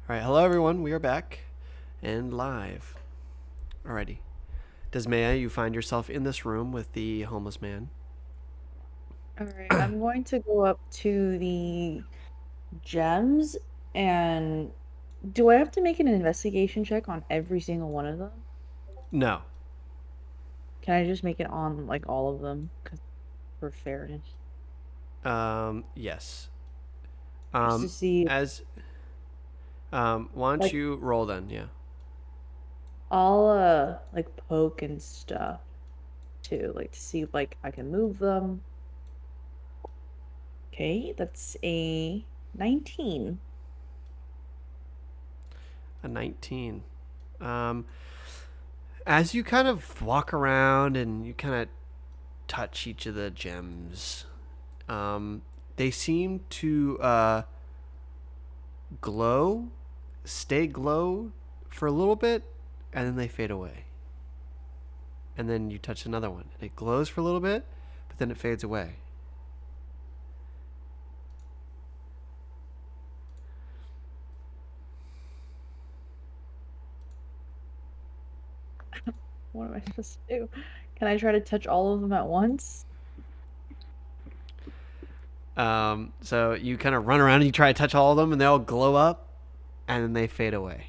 right, hello everyone. We are back and live. Alrighty. Desmaya, you find yourself in this room with the homeless man. All right, I'm going to go up to the gems and do I have to make an investigation check on every single one of them? No. Can I just make it on like all of them? 'Cause for fairness, Yes. just to see. As why don't Like you roll then? Yeah. I'll like poke and stuff too, like to see if like I can move them. Okay, that's a 19. A 19. Um, as you kind of walk around and you kind of touch each of the gems, they seem to glow, stay glow for a little bit, and then they fade away. And then you touch another one, and it glows for a little bit, but then it fades away. What am I supposed to do? Can I try to touch all of them at once? So you kind of run around and you try to touch all of them, and they all glow up, and then they fade away.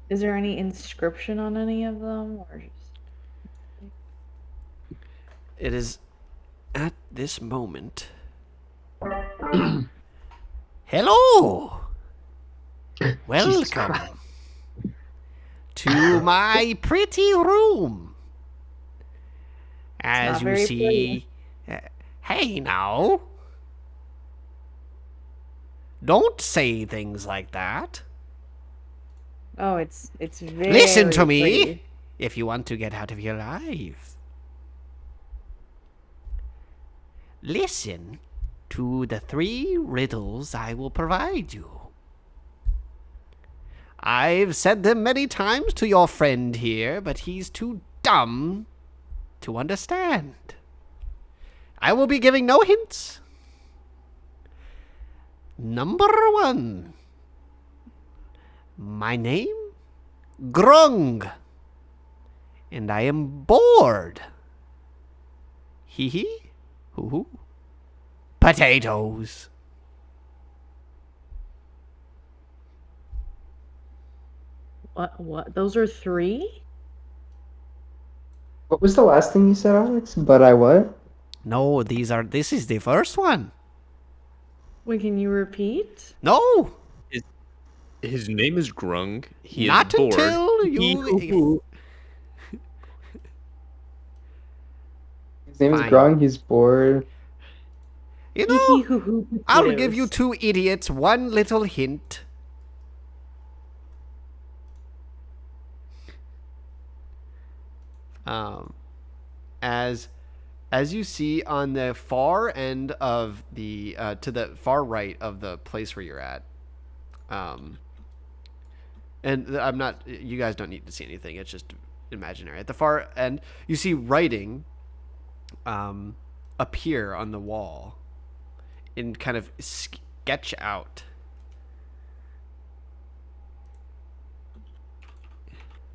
Is there any inscription on any of them, or just It is at this moment. Hello! Jesus Welcome Christ. to my pretty room. not As you very see. Hey now. Don't say things like that. Oh, it's very Listen to me pretty. if you want to get out of here alive. Listen to the 3 riddles I will provide you. I've said them many times to your friend here, but he's too dumb to understand. I will be giving no hints. Number 1. My name? Grung. And I am bored. Hee hee. Hoo hoo. Potatoes. What? Those are 3? What was the last thing you said, Alex? But I what? No, this is the first one. Wait, can you repeat? No, His name is Grung. He not is bored. until He you. His name is Fine. Grung. He's bored. You Hee hee know, hoo hoo I'll give you potatoes. 2 idiots one little hint. Um, as you see on the far end of the to the far right of the place where you're at, and I'm not. You guys don't need to see anything. It's just imaginary. At the far end, you see writing appear on the wall and kind of sketch out.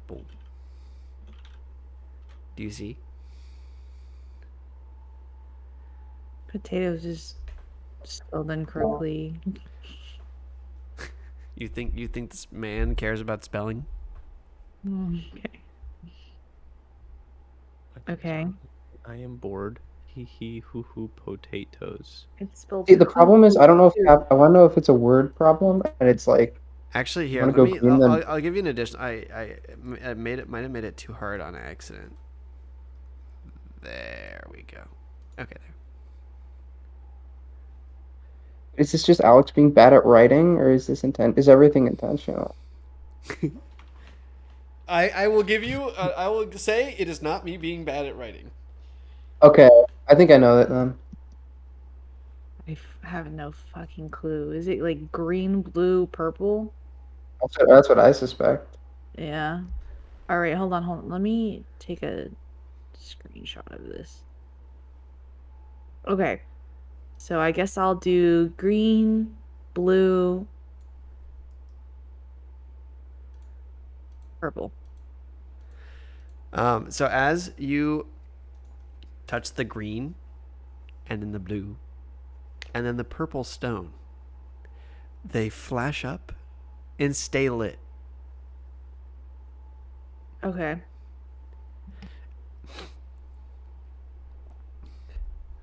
Boom. Do you see? Potatoes is spelled incorrectly. You think this man cares about spelling? Okay. Okay. I am bored. Hee hee hoo hoo potatoes. It's spelled. See, the problem is, I don't know if I want to know if it's a word problem, and it's like, Actually, here, wanna let go me. clean them? I'll give you an addition. I might have made it too hard on accident. There we go. Okay, there. is this just Alex being bad at writing, or is this intent? Is everything intentional? I will give you. I will say it is not me being bad at writing. Okay, I think I know that then. Have no fucking clue. Is it like green, blue, purple? That's what I suspect. Yeah. All right, hold on. Let me take a screenshot of this. Okay. So I guess I'll do green, blue, Purple. So as you touch the green, and then the blue, and then the purple stone, they flash up and stay lit. Okay.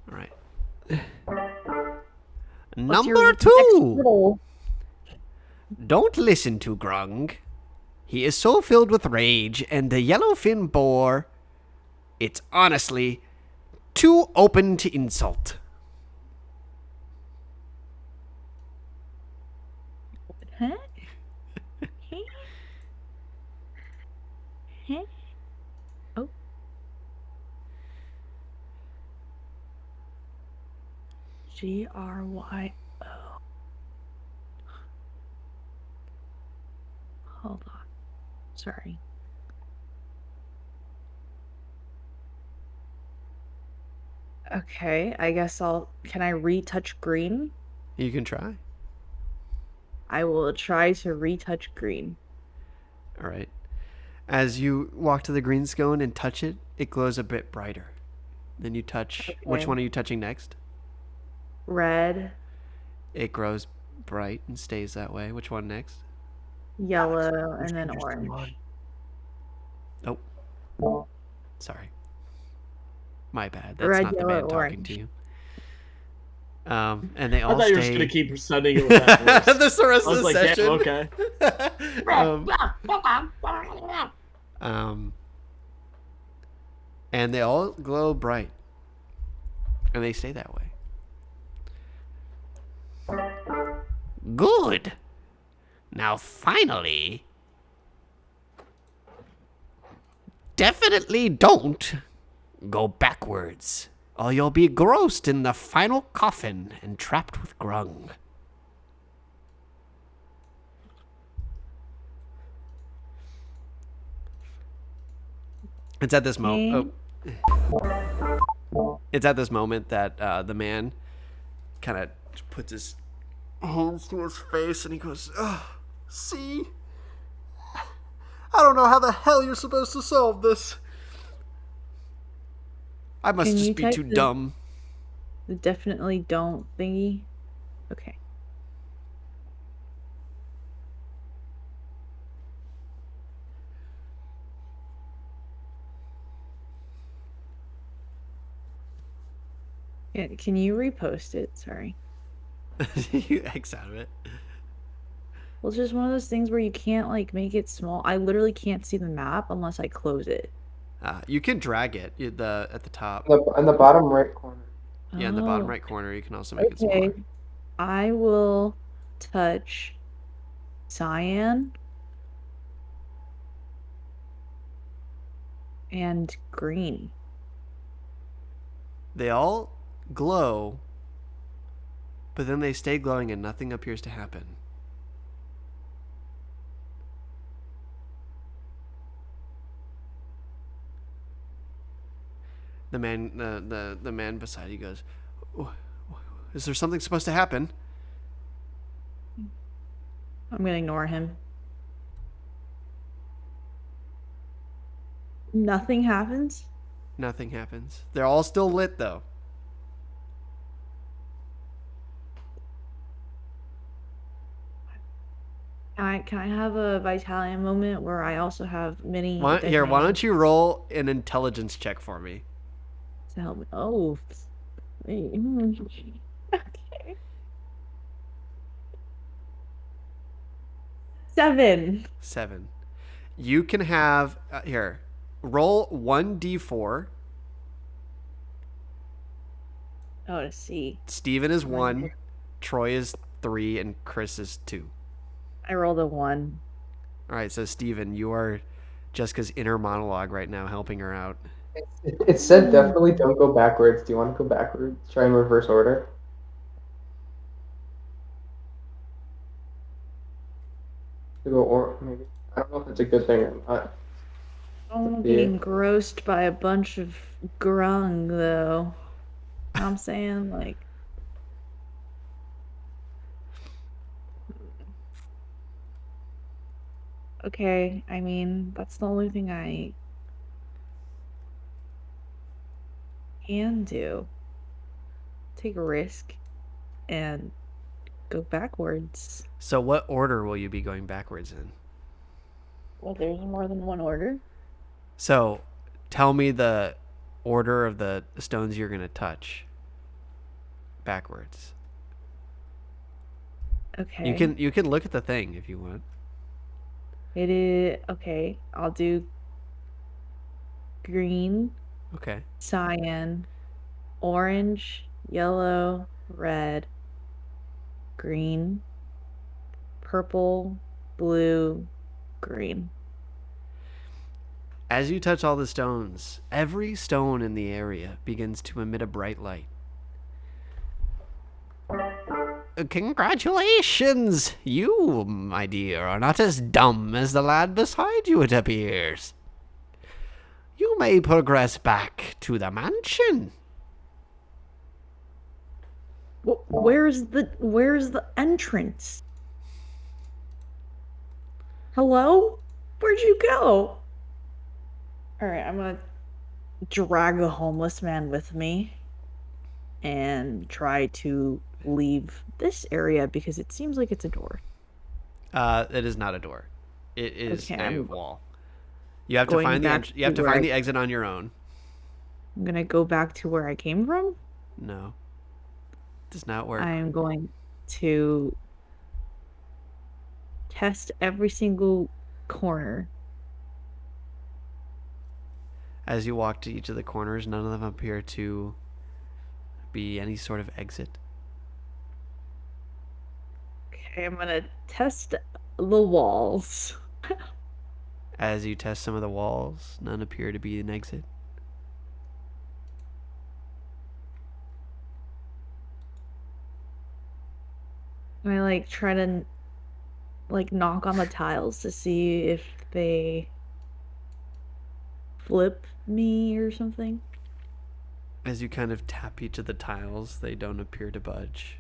All right. What's Number your next 2. roll? Don't listen to Grung. He is so filled with rage, and the yellowfin boar, it's honestly too open to insult. Huh? Huh? Huh? Oh. GRYO. Hold on. Sorry. Okay, I guess can I retouch green? You can try. I will try to retouch green. All right. As you walk to the green scone and touch it, it glows a bit brighter. Then you touch. Okay. Which one are you touching next? Red, It grows bright and stays that way. Which one next? yellow, and then orange. Oh, sorry. My bad. That's Red, not the yellow, man talking orange. to you. And they I all thought you were just stay. gonna keep sending it with that voice. That's the rest I of was the like, session. yeah, okay. And they all glow bright, and they stay that way. Good. Now, finally, definitely don't go backwards, or you'll be grossed in the final coffin and trapped with Grung. It's at this moment. It's at this moment that the man kind of puts his hands to his face and he goes, "See, I don't know how the hell you're supposed to solve this. I must Can you just be type too dumb." The definitely don't thingy. Okay. Yeah, can you repost it? Sorry. You X out of it. Well, it's just one of those things where you can't like make it small. I literally can't see the map unless I close it. You can drag it at the top. In the bottom right corner. Yeah, in the bottom Oh, right corner, you can also make it okay. smaller. I will touch cyan and green. They all glow, but then they stay glowing and nothing appears to happen. The man, the man beside you goes, "Is there something supposed to happen?" I'm gonna ignore him. Nothing happens? Nothing happens. They're all still lit though. Can I have a Vitalium moment where I also have many Why detonations don't you roll an intelligence check for me? to help me? Oh, wait. Okay. 7. 7. You can have here. Roll 1d4. Oh, to see. Steven is 1, Troy is 3, and Chris is 2. I rolled a 1. All right, so Steven, you are Jessica's inner monologue right now, helping her out. It said definitely don't go backwards. Do you want to go backwards? Try in reverse order. To go or maybe. I don't know if it's a good thing or not. I'm being engrossed by a bunch of grung, though. You know what I'm saying? Like. Okay, I mean, that's the only thing I can do. Take a risk and go backwards. So what order will you be going backwards in? Well, there's more than one order. So tell me the order of the stones you're going to touch backwards. Okay. You can look at the thing if you want. It is okay. I'll do green, Okay. cyan, orange, yellow, red, green, purple, blue, green. As you touch all the stones, every stone in the area begins to emit a bright light. Congratulations! You, my dear, are not as dumb as the lad beside you, it appears. You may progress back to the mansion. Where's the entrance? Hello? Where'd you go? All right, I'm gonna drag the homeless man with me and try to leave this area because it seems like it's a door. It is not a door. It is Okay, a I'm wall. You have to going find back you have to to where find the exit on your own. I'm gonna go back to where I came from. No. Does not work. I'm going to test every single corner. As you walk to each of the corners, none of them appear to be any sort of exit. Okay, I'm gonna test the walls. As you test some of the walls, none appear to be an exit. And I like try to like knock on the tiles to see if they flip me or something. As you kind of tap each of the tiles, they don't appear to budge.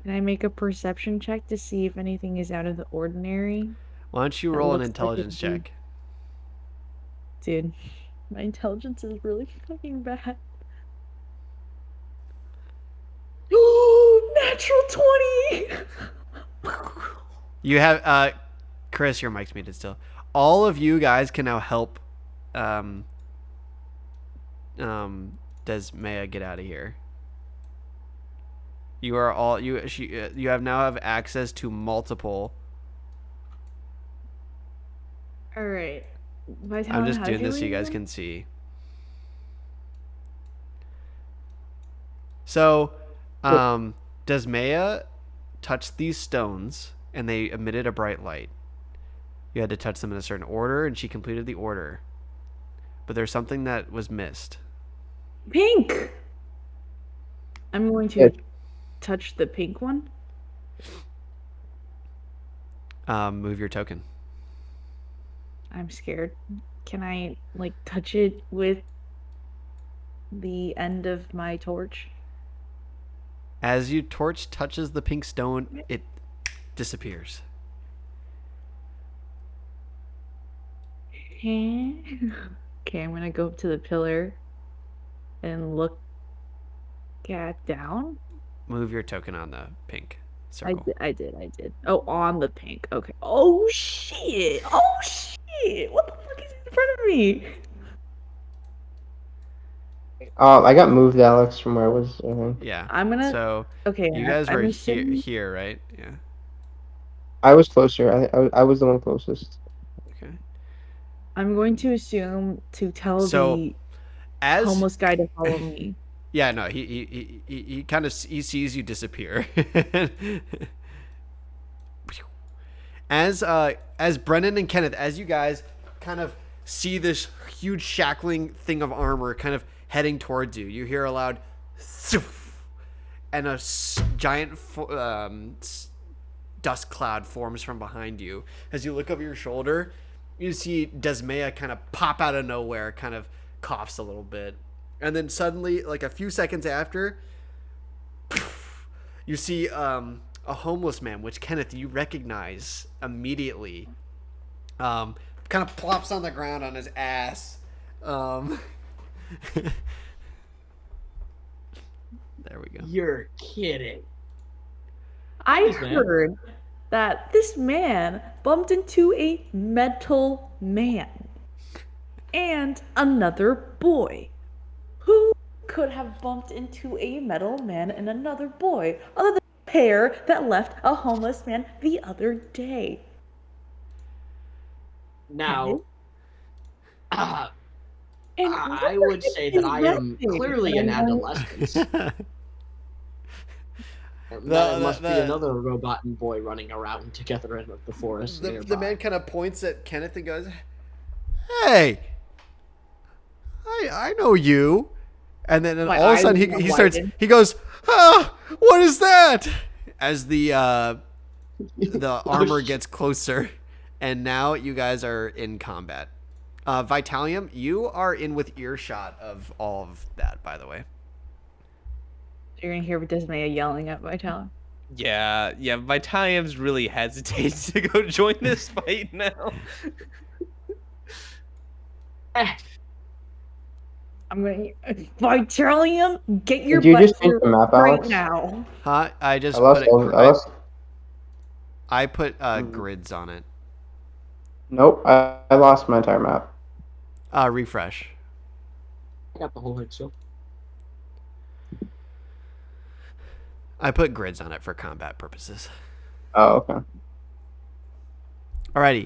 Can I make a perception check to see if anything is out of the ordinary? Why don't you That roll an looks like intelligence it'd be- check? Dude, my intelligence is really fucking bad. Natural 20! You have Chris, your mic's muted still. All of you guys can now help Desmaya get out of here. You are all you have now have access to multiple. Alright. I'm just doing this so you guys can see. So, Desmaya touched these stones and they emitted a bright light. You had to touch them in a certain order and she completed the order. But there's something that was missed. Pink! I'm going to touch the pink one. Move your token. I'm scared. Can I, like, touch it with the end of my torch? As your torch touches the pink stone, it disappears. Okay, I'm gonna go up to the pillar and look down. Move your token on the pink circle. I did. Oh, on the pink. Okay. Oh shit! Oh shit! What the fuck is in front of me? I got moved, Alex, from where I was. Yeah. I'm gonna. So Okay. you guys were assuming... here, right? Yeah. I was closer. I was the one closest. Okay. I'm going to assume to tell the homeless guy to follow me. Yeah, no, he kind of he sees you disappear. As Brennan and Kenneth, as you guys kind of see this huge shackling thing of armor kind of heading towards you, you hear a loud and a giant dust cloud forms from behind you. As you look over your shoulder, you see Desmaya kind of pop out of nowhere, kind of coughs a little bit. And then suddenly, like a few seconds after, you see a homeless man, which Kenneth, you recognize immediately Kind of plops on the ground on his ass. There we go. You're kidding. I Thanks, man. heard that this man bumped into a metal man and another boy. Who could have bumped into a metal man and another boy other than the pair that left a homeless man the other day? Now, And I would say that I am clearly in adolescence. That must be another robot and boy running around together in the forest. The man kind of points at Kenneth and goes, "Hey, I know you." And then all of a sudden he goes, "Ah, what is that?" As the armor gets closer, and now you guys are in combat. Vitalium, you are in with earshot of all of that, by the way. You're gonna hear Desmaya yelling at Vitalium. Yeah, Vitalium's really hesitating to go join this fight now. I'm going to Vitalium, get your Did you butt just change here the map, right Alex? now. Huh? I just I put grids on it. Nope, I lost my entire map. Refresh. I got the whole thing still. I put grids on it for combat purposes. Oh, okay. Alrighty.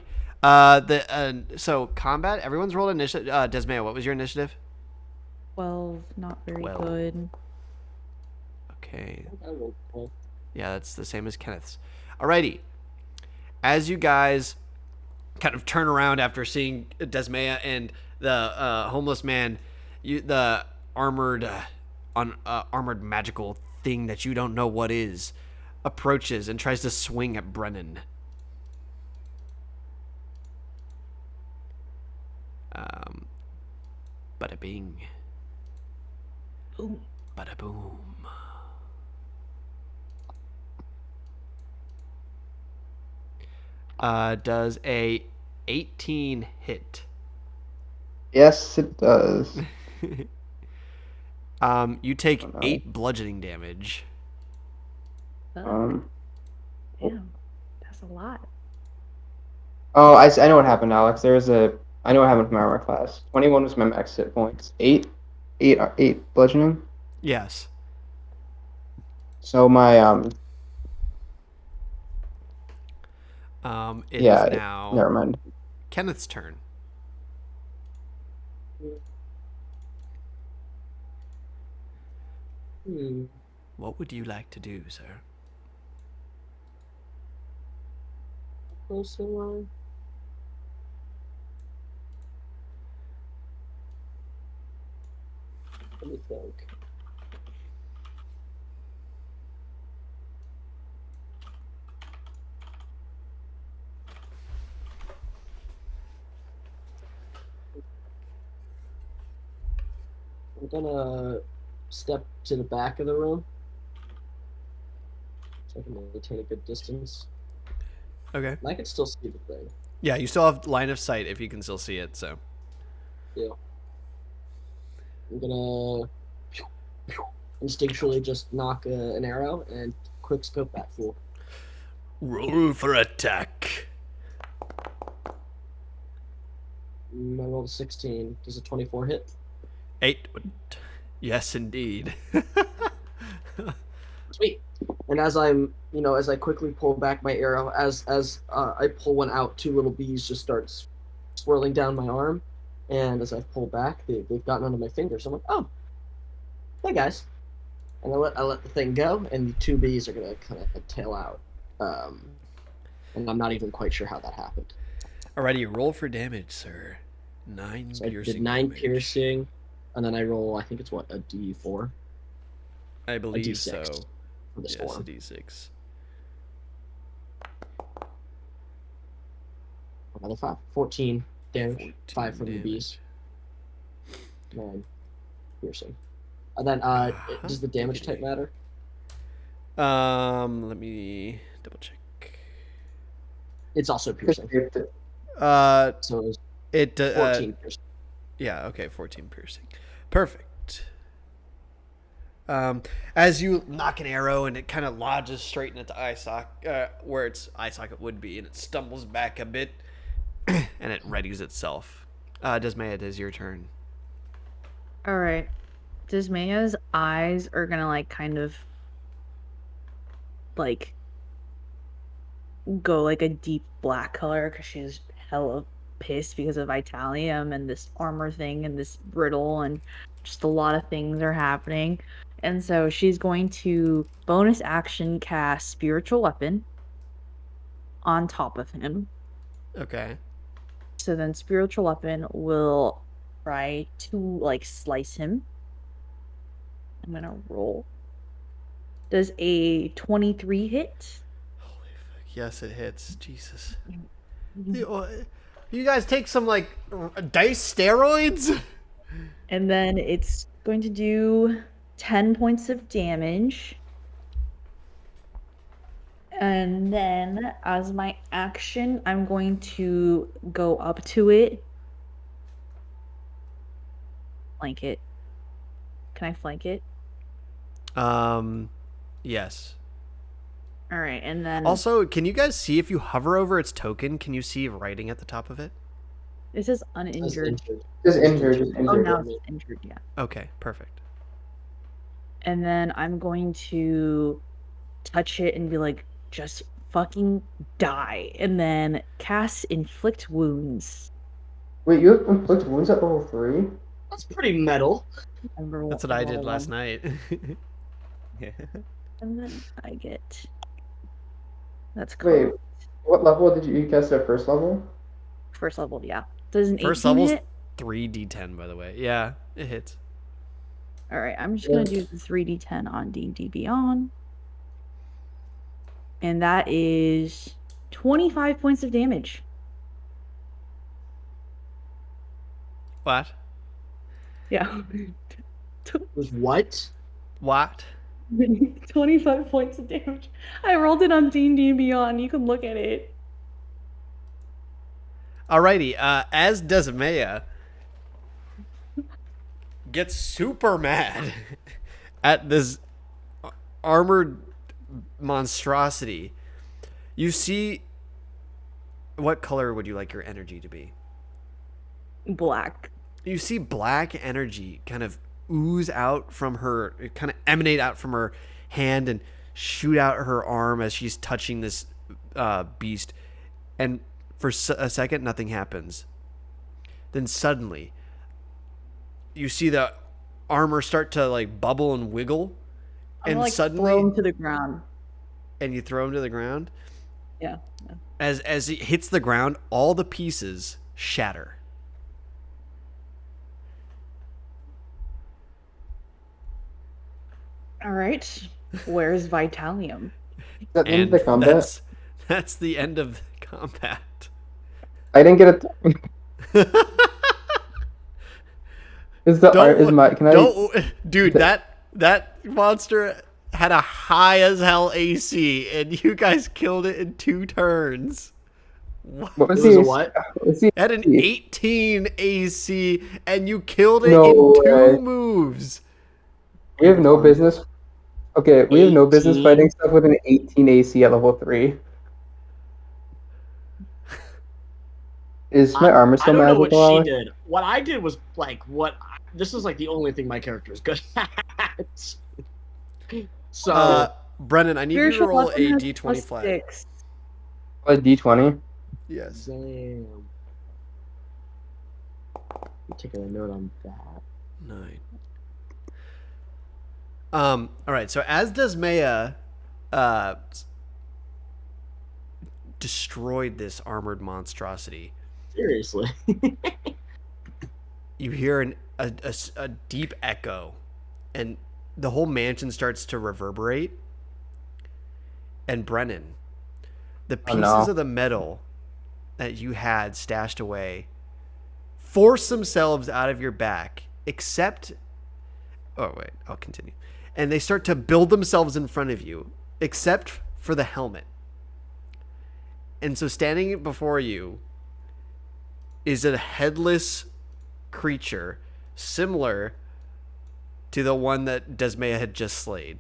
So combat. Everyone's rolled initiative. Desmaya, what was your initiative? 12, not very 12. good. Okay. I rolled 12. Yeah, that's the same as Kenneth's. Alrighty. As you guys kind of turn around after seeing Desmaya and the homeless man, the armored magical thing that you don't know what is, approaches and tries to swing at Brennan. Bada bing. Boom. Bada boom. Does a 18 hit? Yes, it does. You take 8 bludgeoning damage. Damn, that's a lot. Oh, I know what happened, Alex. I know what happened with my armor class. 21 was my max hit points. 8 bludgeoning. Yes. So my It is now never mind. Kenneth's turn. What would you like to do, sir? Close in line. Let me think. I'm gonna step to the back of the room so I can maintain a good distance. Okay. And I can still see the thing. Yeah, you still have line of sight if you can still see it, so. Yeah. I'm gonna instinctually just knock an arrow and quick scope that fool. Roll for attack. I rolled a 16. Does a 24 hit? 8. Yes, indeed. Sweet. And as as I quickly pull back my arrow, as I pull one out, 2 little bees just start swirling down my arm. And as I pull back, they've gotten under my fingers. I'm like, oh, hey guys. And I let the thing go, and the 2 bees are gonna kind of tail out. And I'm not even quite sure how that happened. Alrighty, roll for damage, sir. 9 So piercing. I did 9 damage. piercing, and then I roll. I think it's a D4. I believe D6 so. For the Yes, storm. a D6. Another 5. 14 damage. 14 5 from damage. the bees. 9 piercing. And then, does the damage type matter? Let me double check. It's also piercing. So it's It 14. yeah, okay, 14 piercing. Perfect. As you knock an arrow and it kind of lodges straight in its eye socket, where its eye socket would be, and it stumbles back a bit, and it readies itself. Desmaya, it is your turn. All right. Dismaya's eyes are gonna like kind of like go like a deep black color because she's hella pissed because of Vitalium and this armor thing and this brittle and just a lot of things are happening. And so she's going to bonus action cast Spiritual Weapon on top of him. Okay. So then Spiritual Weapon will try to like slice him. I'm gonna roll. Does a 23 hit? Holy fuck. Yes, it hits. Jesus. You guys take some, like, dice steroids? And then it's going to do 10 points of damage. And then as my action, I'm going to go up to it. Flank it. Can I flank it? Yes. All right, and then Also, can you guys see if you hover over its token, can you see writing at the top of it? this is uninjured. Just injured. Just Oh, injured. now it's injured, yeah. Okay, perfect. And then I'm going to touch it and be like, just fucking die. And then cast Inflict Wounds. Wait, you have inflict wounds at level 3? That's pretty metal. That's what I did last night. And then I get... That's Wait, correct. what level did you cast at first level? First level, yeah. Does an First 18 level's hit? 3d10, by the way. Yeah, it hits. All right, I'm just going to do the 3d10 on D&D Beyond. And that is 25 points of damage. What? Yeah. Was what? What? 25 points of damage. I rolled it on D&D Beyond. You can look at it. Alrighty, as Desmaya gets super mad at this armored monstrosity, you see... What color would you like your energy to be? Black. You see black energy kind of ooze out from her, kind of emanate out from her hand and shoot out her arm as she's touching this beast. And for a second, nothing happens. Then suddenly, you see the armor start to like bubble and wiggle, I'm gonna, like, suddenly throw him to the ground. and you throw him to the ground. Yeah. As it hits the ground, all the pieces shatter. All right. Where's Vitalium? Is that the end And of the combat? that's the end of the combat. I didn't get it. Is the art is my? Can I? Don't, dude. That monster had a high as hell AC, and you guys killed it in 2 turns. What It was was he? a what? Was he? It had an 18 AC, and you killed it No in 2 way. moves. We have no business. Okay, we have no business 18? fighting stuff with an 18 AC at level 3. Is my armor I still don't know what magical? she Alex? did. What I did was like this is like the only thing my character is good at. So Brennan, I need you to Spiritual roll weapon a has D20 plus flat. 6. A D20. Yes. damn. I'm taking a note on that. 9. All right. So as Desmaya destroyed this armored monstrosity, Seriously. you hear a deep echo, and the whole mansion starts to reverberate. And Brennan, the Oh, pieces no. of the metal that you had stashed away force themselves out of your back, except... Oh, wait, I'll continue. And they start to build themselves in front of you, except for the helmet. And so standing before you is a headless creature similar to the one that Desmea had just slayed.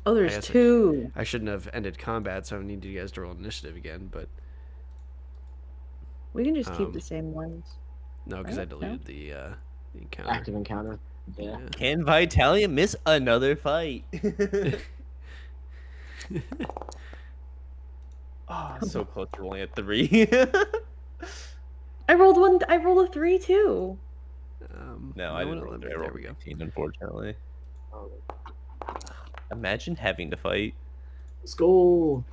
Oh, there's two. I shouldn't have ended combat, so I need you guys to roll initiative again, but We can just keep the same ones. no, because Right? I deleted the encounter. Active encounter. Yeah. Can Vitalia miss another fight? Oh, so close to rolling at 3. I rolled one. I rolled a 3 too. No, I didn't roll 3. I rolled 15, unfortunately. Oh, Imagine having to fight. let's go.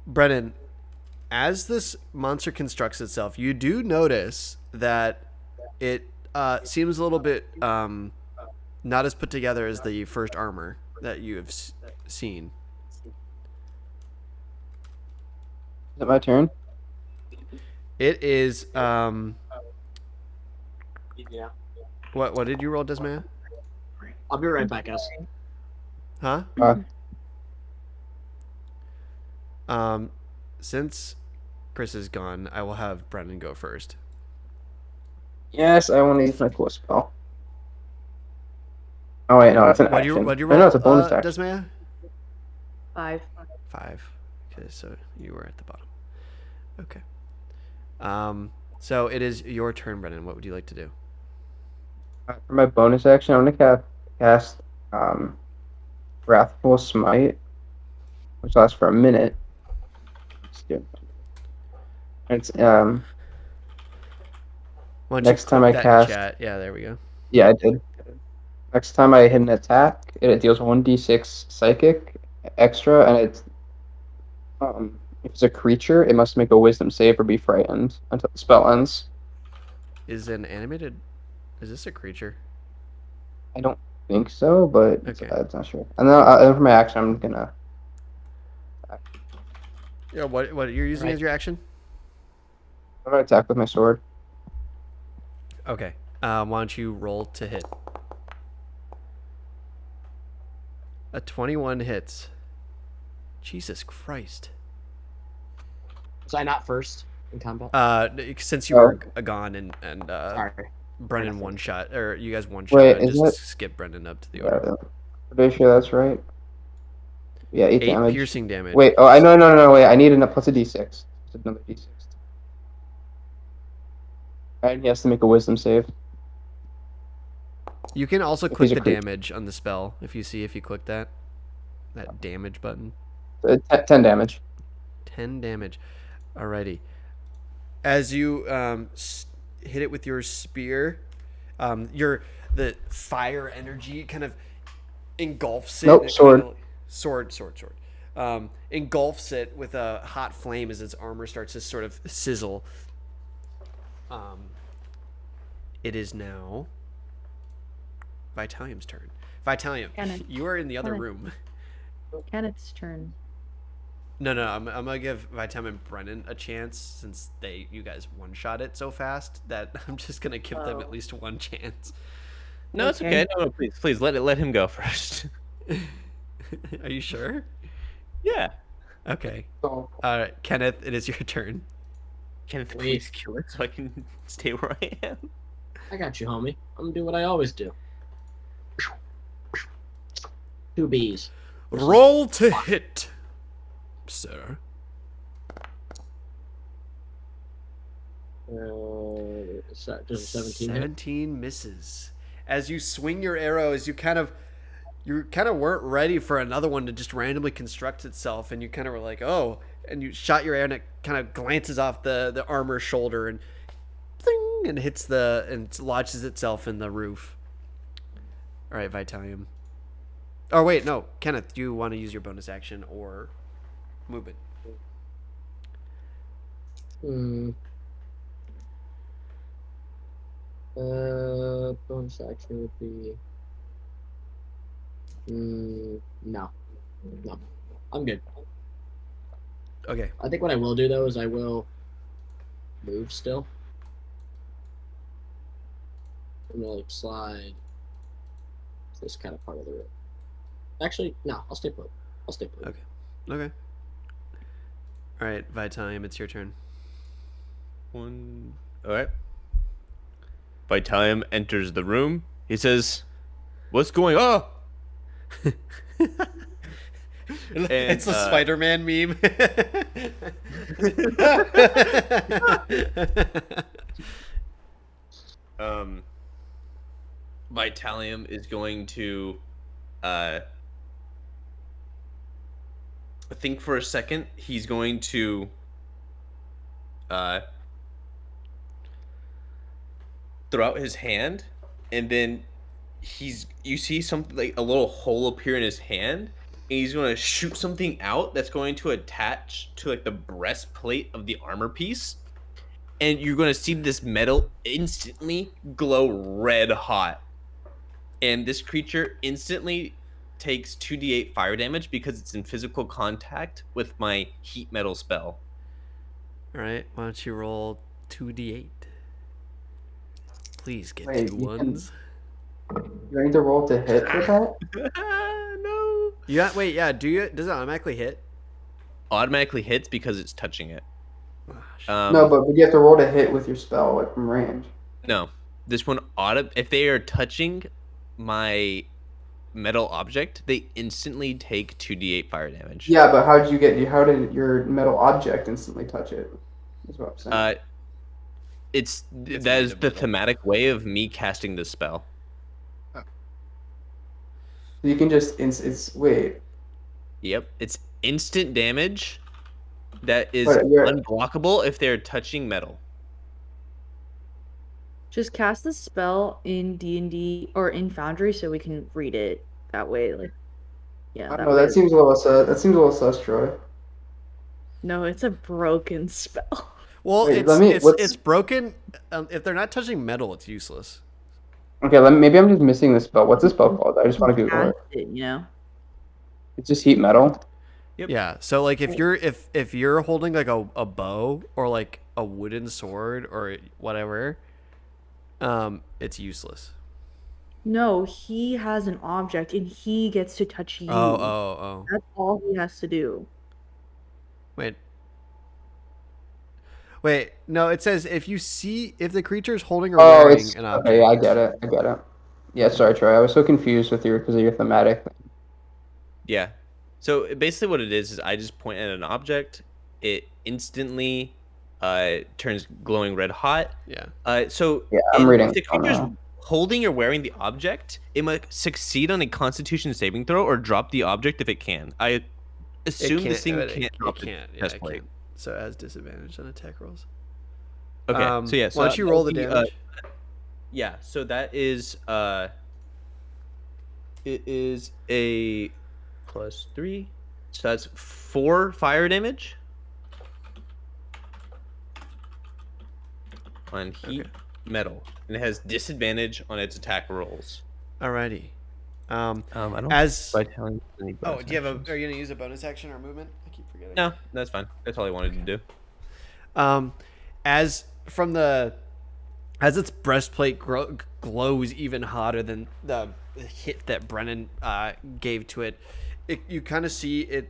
Brennan, as this monster constructs itself, you do notice that it seems a little bit not as put together as the first armor that you have seen. Is it my turn? It is Yeah. what did you roll, Desmaya? I'll be right back, guys. Huh? Uh, Since Chris is gone, I will have Brennan go first. yes, I want to use my cool spell. Oh wait, no, that's an What action. do you Oh, roll, no, it's a bonus action. Desmaya? 5. 5. Okay, so you were at the bottom. Okay. So it is your turn, Brennan. What would you like to do? For my bonus action, I'm gonna cast Wrathful Smite, which lasts for a minute. It's Why don't next you time click I that cast. in chat? Yeah, there we go. Yeah, I did. Next time I hit an attack, it deals 1d6 psychic extra, and it's if it's a creature, it must make a Wisdom save or be frightened until the spell ends. Is an animated? Is this a creature? I don't think so, but Okay. it's not sure. And then for my action, I'm gonna. Yeah. What you're using as your action? I'm gonna attack with my sword. Okay. Why don't you roll to hit? A 21 hits. Jesus Christ. Was I not first in combat? Since you were gone and Sorry. Brennan one shot, or you guys one shot, Wait, I is just that- skip Brennan up to the Yeah, order. pretty sure that's right. Yeah, 8 damage. Piercing damage. Wait, oh, I no, wait. I need plus a d6. It's another d6. And he has to make a Wisdom save. You can also If click he's a the creature. damage on the spell if you click that damage button. 10 damage. 10 damage. Alrighty. As you hit it with your spear, the fire energy kind of engulfs it. Nope, sword. Sword. Engulfs it with a hot flame as its armor starts to sort of sizzle. It is now Vitalium's turn. Vitalium, Kenneth. you are in the other Kenneth. room. Kenneth's turn. No, I'm gonna give Vitalium and Brennan a chance since you guys one shot it so fast that I'm just gonna give them at least one chance. No, it's okay. No, please let him go first. Are you sure? Yeah. Okay. So, Kenneth, it is your turn. Kenneth, please kill it so I can stay where I am. I got you, homie. I'm gonna do what I always do. 2 bees. Roll to hit, sir. Does a 17 hit? 17 misses. As you swing your arrow, as you kind of weren't ready for another one to just randomly construct itself, and you kind of were like, oh, and you shot your arrow, and it kind of glances off the armor shoulder and ding, and hits and lodges itself in the roof. All right, Vitalium. Oh wait, no, Kenneth, do you want to use your bonus action or move it? Bonus action would be. No. I'm good. Okay. I think what I will do though is I will move still. I'm gonna slide this kind of part of the room. Actually, no, I'll stay put. Okay. All right, Vitalium, it's your turn. One. All right. Vitalium enters the room. He says, "What's going on?" It's the Spider-Man meme. Vitalium is going to think for a second. He's going to throw out his hand, and then you see something like a little hole appear in his hand, and he's going to shoot something out that's going to attach to like the breastplate of the armor piece, and you're going to see this metal instantly glow red hot, and this creature instantly takes 2d8 fire damage because it's in physical contact with my heat metal spell. All right, why don't you roll 2d8? Please get Wait, 2 you ones. You need to roll to hit with that? No. Yeah, wait, yeah. Does it automatically hit? Automatically hits because it's touching it. No, but you have to roll to hit with your spell, like from range. No, this one if they are touching my metal object, they instantly take 2d8 fire damage. Yeah, but how did your metal object instantly touch it? Is what I'm saying. It's It's that made is of the metal. thematic way of me casting this spell. You can just it's wait. Yep, it's instant damage that is But you're unblockable if they're touching metal. Just cast the spell in D&D or in Foundry so we can read it that way. Like, yeah, I that don't know, way. that seems a little sus, Troy. No, it's a broken spell. Well, Wait, it's broken. If they're not touching metal, it's useless. Okay, maybe I'm just missing the spell. What's the spell called? I just want to Google it. You know. It's just heat metal. Yep. Yeah. So like if you're holding like a bow or like a wooden sword or whatever, it's useless. No, he has an object and he gets to touch you. Oh. That's all he has to do. Wait. No, it says if the creature is holding or wearing an object. Okay, I get it. Yeah, sorry, Troy. I was so confused because of your thematic. Yeah. So basically what it is I just point at an object, it instantly turns glowing red hot. Yeah. I'm reading. If the creature's holding or wearing the object, it must succeed on a Constitution saving throw or drop the object if it can. I assume this thing can't drop the chest plate. So it has disadvantage on attack rolls. Okay. So yeah. So why don't you roll the damage? Yeah. So that is it is a +3. So that's 4 fire damage on heat metal, and it has disadvantage on its attack rolls. Alrighty. I don't. As By telling any oh, do you have actions. are you gonna use a bonus action or movement? I keep forgetting. No, that's fine. That's all I wanted to do. As its breastplate glows even hotter than the hit that Brennan gave to it, you kind of see it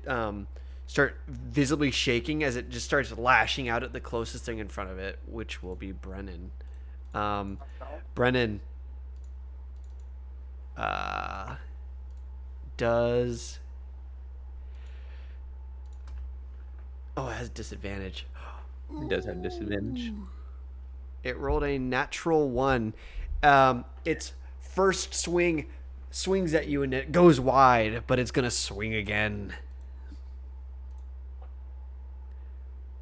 start visibly shaking as it just starts lashing out at the closest thing in front of it, which will be Brennan. Brennan does. Oh, it has disadvantage. It does have disadvantage. It rolled a natural 1. Its first swing swings at you and it goes wide, but it's gonna swing again.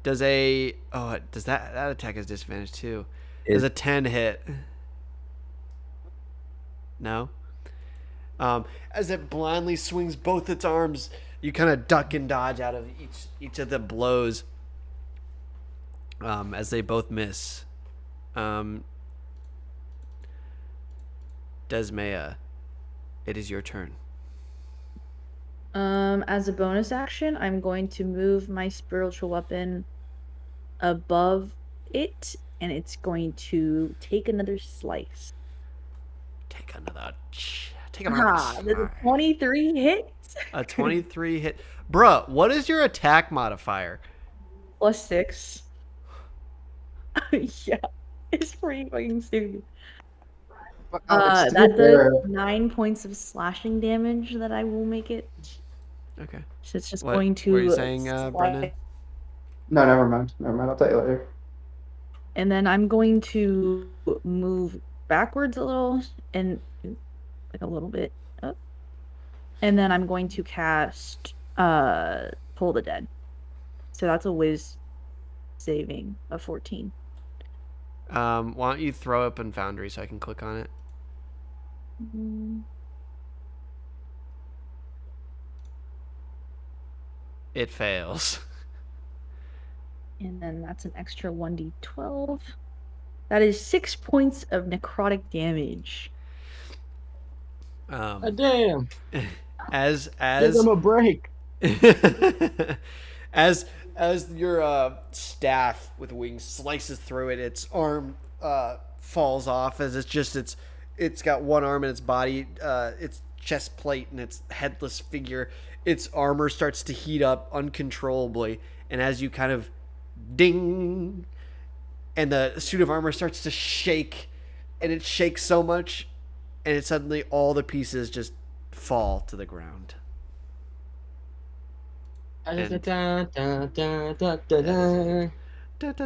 Does that attack has disadvantage too? Does a 10 hit? No. As it blindly swings both its arms, you kind of duck and dodge out of each of the blows. As they both miss. Desmaya, it is your turn. As a bonus action, I'm going to move my spiritual weapon above it, and it's going to take another slice. Take another There's a 23 hit. A 23 hit. Bruh, what is your attack modifier? plus 6. Yeah, it's pretty fucking stupid. It's That still does there. 9 points of slashing damage that I will make it. Okay. So it's just What going were you to saying, Brendan? No, never mind. Never mind. I'll tell you later. and then I'm going to move backwards a little and like a little bit up. And then I'm going to cast Pull the Dead. So that's a whiz saving of 14. Why don't you throw up in Foundry so I can click on it? It fails. And then that's an extra 1d12. That is 6 points of necrotic damage. Damn. As Give them a break. as your staff with wings slices through it, its arm falls off as it's got one arm in its body, its chest plate and its headless figure. Its armor starts to heat up uncontrollably, and as you kind of ding, and the suit of armor starts to shake, and it shakes so much, and it suddenly all the pieces just fall to the ground. And Da, da,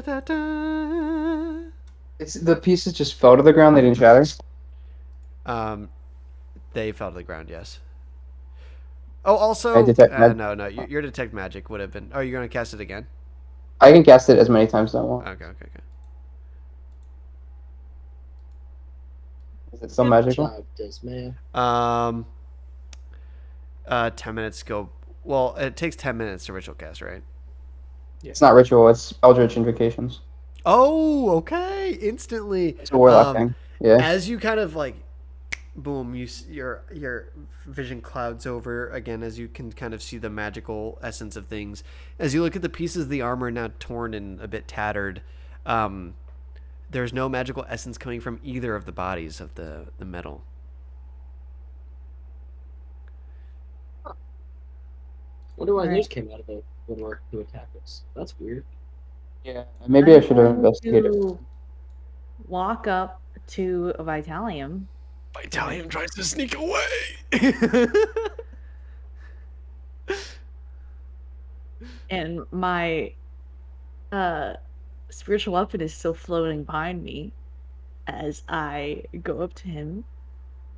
da, da. It's the pieces just fell to the ground. They didn't shatter. They fell to the ground. Yes. Oh, also, I detect magic. no. Your detect magic would have been. Oh, you're gonna cast it again? I can cast it as many times as I want. Okay. Is it still Good magical? job, Dismay. 10 minutes go. Well, it takes 10 minutes to ritual cast, right? It's not ritual. It's Eldritch Invocations. Oh, okay. Instantly. It's a warlock thing. Yeah. As you kind of like, boom, your vision clouds over again as you can kind of see the magical essence of things. As you look at the pieces of the armor now torn and a bit tattered, there's no magical essence coming from either of the bodies of the metal. Wonder why Alright. those came out of the woodwork to attack us. That's weird. Yeah. Maybe I I'm should have going investigated. to walk up to Vitalium. Vitalium tries to sneak away. And my spiritual weapon is still floating behind me as I go up to him.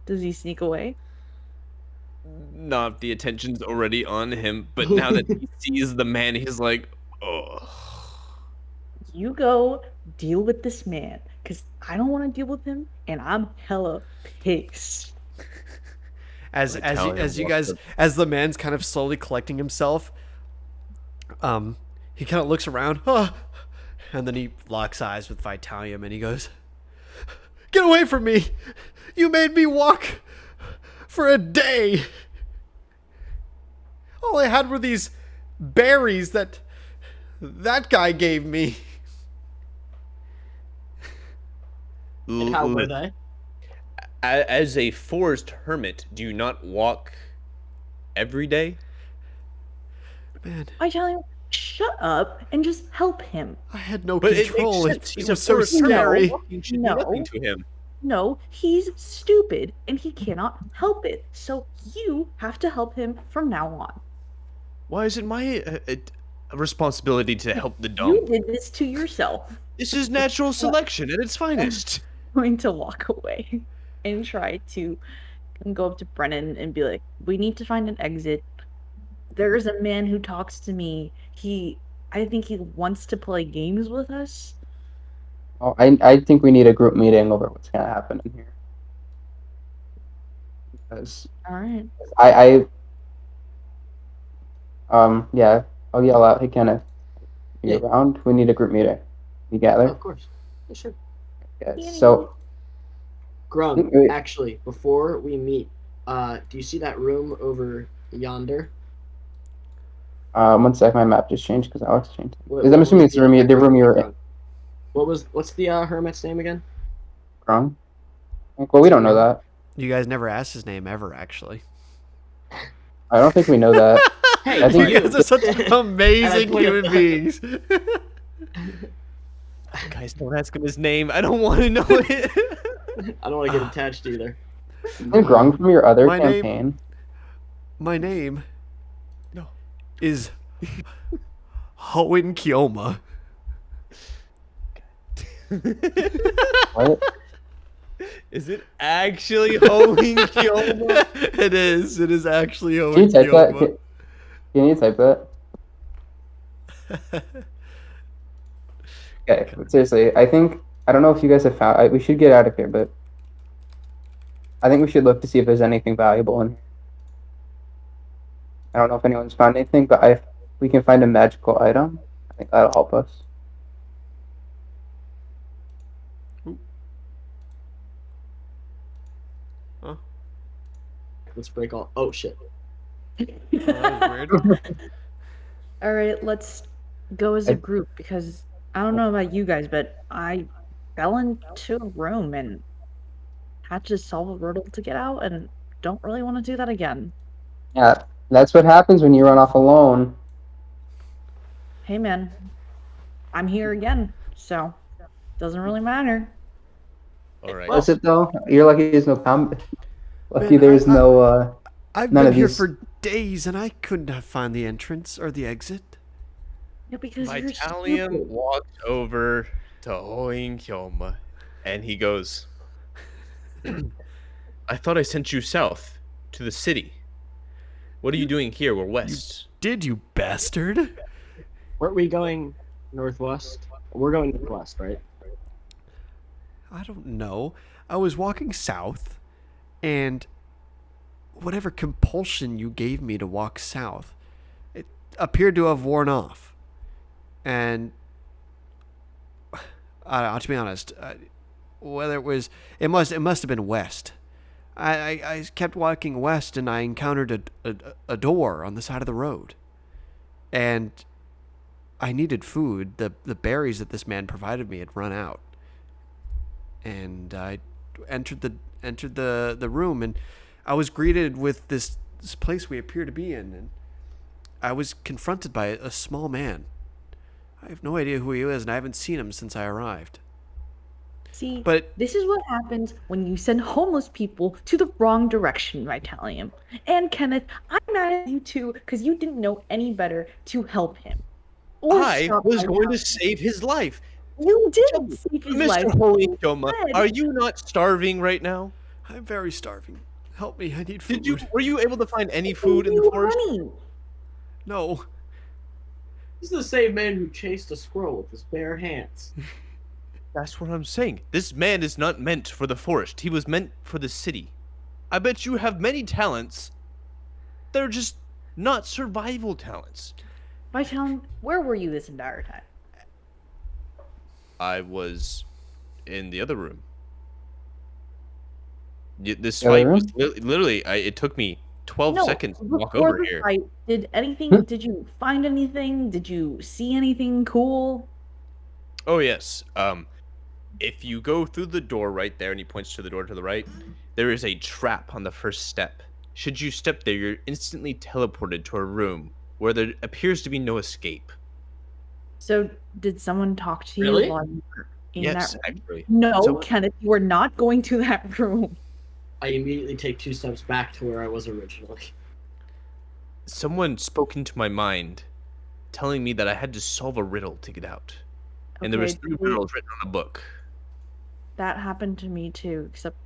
Does he sneak away? Not the attention's already on him, but now that he sees the man, he's like, oh. You go deal with this man, because I don't want to deal with him, and I'm hella pissed. As the man's kind of slowly collecting himself, he kind of looks around, and then he locks eyes with Vitalium, and he goes, "Get away from me! You made me walk for a day. All I had were these berries that guy gave me." And how were they? As a forest hermit, do you not walk every day? Man, Vitalium, shut up and just help him. I had no But control. it It was so scary. Walking should No. do nothing to him. No, he's stupid, and he cannot help it. So you have to help him from now on. Why is it my responsibility to help the dumb? You did this to yourself. This is natural selection at its finest. Going to walk away and try to go up to Brennan and be like, "We need to find an exit. There's a man who talks to me. I think he wants to play games with us." Oh, I think we need a group meeting over what's gonna happen in here. Because All right. yeah, I'll yell out, "Hey Kenneth, you Yeah. around? We need a group meeting. You gather?" Of course. Yeah, sure. Yeah, so Grum, Wait. actually, before we meet, do you see that room over yonder? 1 sec, my map just changed because Alex changed. What- I'm what assuming was it's the room you were in. What's the hermit's name again? Wrong. Well, we don't know that. You guys never asked his name ever, actually. I don't think we know that. Hey, I think- You guys are such amazing point human out- beings. Guys, don't ask him his name. I don't want to know it. I don't want to get attached either. Isn't Grung from your other My name- campaign? My name No. is Hoen Kioma. What? Is it actually Holding Kioma? It is. It is actually Can you Hoen type that? Kioma. Can you type that? Okay, but seriously, I don't know if you guys have found. We should get out of here, but I think we should look to see if there's anything valuable in here. I don't know if anyone's found anything, but if we can find a magical item, I think that'll help us. Let's break all. Oh shit. That was weird. All right, let's go as a group because I don't know about you guys, but I fell into a room and had to solve a riddle to get out, and don't really want to do that again. Yeah, that's what happens when you run off alone. Hey, man, I'm here again, so doesn't really matter. All right. Is it though? You're lucky there's no combat. Lucky Man, there's no. I've None been of here these- for days and I couldn't have find the entrance or the exit. Yeah, because you're Vitalium stupid. walks over to Hoing Kioma and he goes, I thought I sent you south to the city. What are you doing here? We're west. Did you bastard? Weren't we going northwest? We're going northwest, right? I don't know. I was walking south and whatever compulsion you gave me to walk south, it appeared to have worn off. And to be honest, whether it must have been west. I kept walking west and I encountered a door on the side of the road, and I needed food. The berries that this man provided me had run out, and I entered the room, and I was greeted with this place we appear to be in, and I was confronted by a small man. I have no idea who he is, and I haven't seen him since I arrived. See, But this is what happens when you send homeless people to the wrong direction, Vitalium. And Kenneth, I'm mad at you too because you didn't know any better to help him. Or I stop was by going to help. save his life. You did save his life. Mr. Hoing Kioma, Good. are you not starving right now? I'm very starving. Help me, I need food. Were you able to find any I food in gave the you forest? money. No. This is the same man who chased a squirrel with his bare hands. That's what I'm saying. This man is not meant for the forest. He was meant for the city. I bet you have many talents. They're just not survival talents. Vitalium, where were you this entire time? I was in the other room. This The other fight was room? literally, it took me 12 No, seconds to walk before over the here. fight, did you find anything? Did you see anything cool? Oh, yes. If you go through the door right there and he points to the door to the right, there is a trap on the first step. Should you step there, you're instantly teleported to a room where there appears to be no escape. So, did someone talk to you Really? while you were in Yes, that room? actually. No, So- Kenneth, you are not going to that room. I immediately take 2 steps back to where I was originally. Someone spoke into my mind, telling me that I had to solve a riddle to get out. And there was Okay, 3 riddles written on a book. that happened to me too, except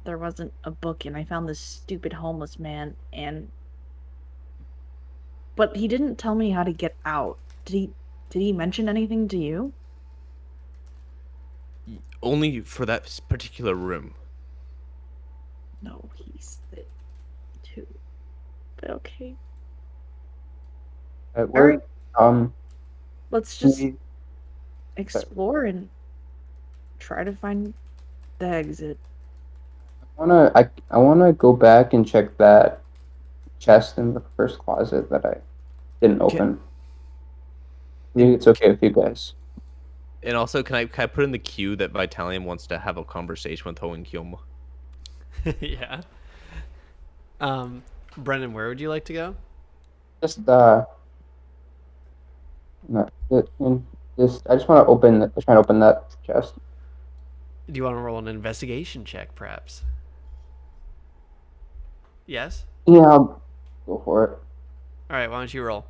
there wasn't a book, and I found this stupid homeless man, but he didn't tell me how to get out. Did he mention anything to you? Only for that particular room. No, he said too. But okay, We're let's can just we- explore and try to find the exit. I wanna go back and check that chest in the first closet that I didn't Okay. open. I think it's okay with you guys. And also, can I put in the queue that Vitalium wants to have a conversation with Hoen Kioma? Yeah. Brendan, where would you like to go? Just no, this. I just want to open. Try and open that chest. Do you want to roll an investigation check, perhaps? Yes. Yeah, I'll go for it. All right. Why don't you roll?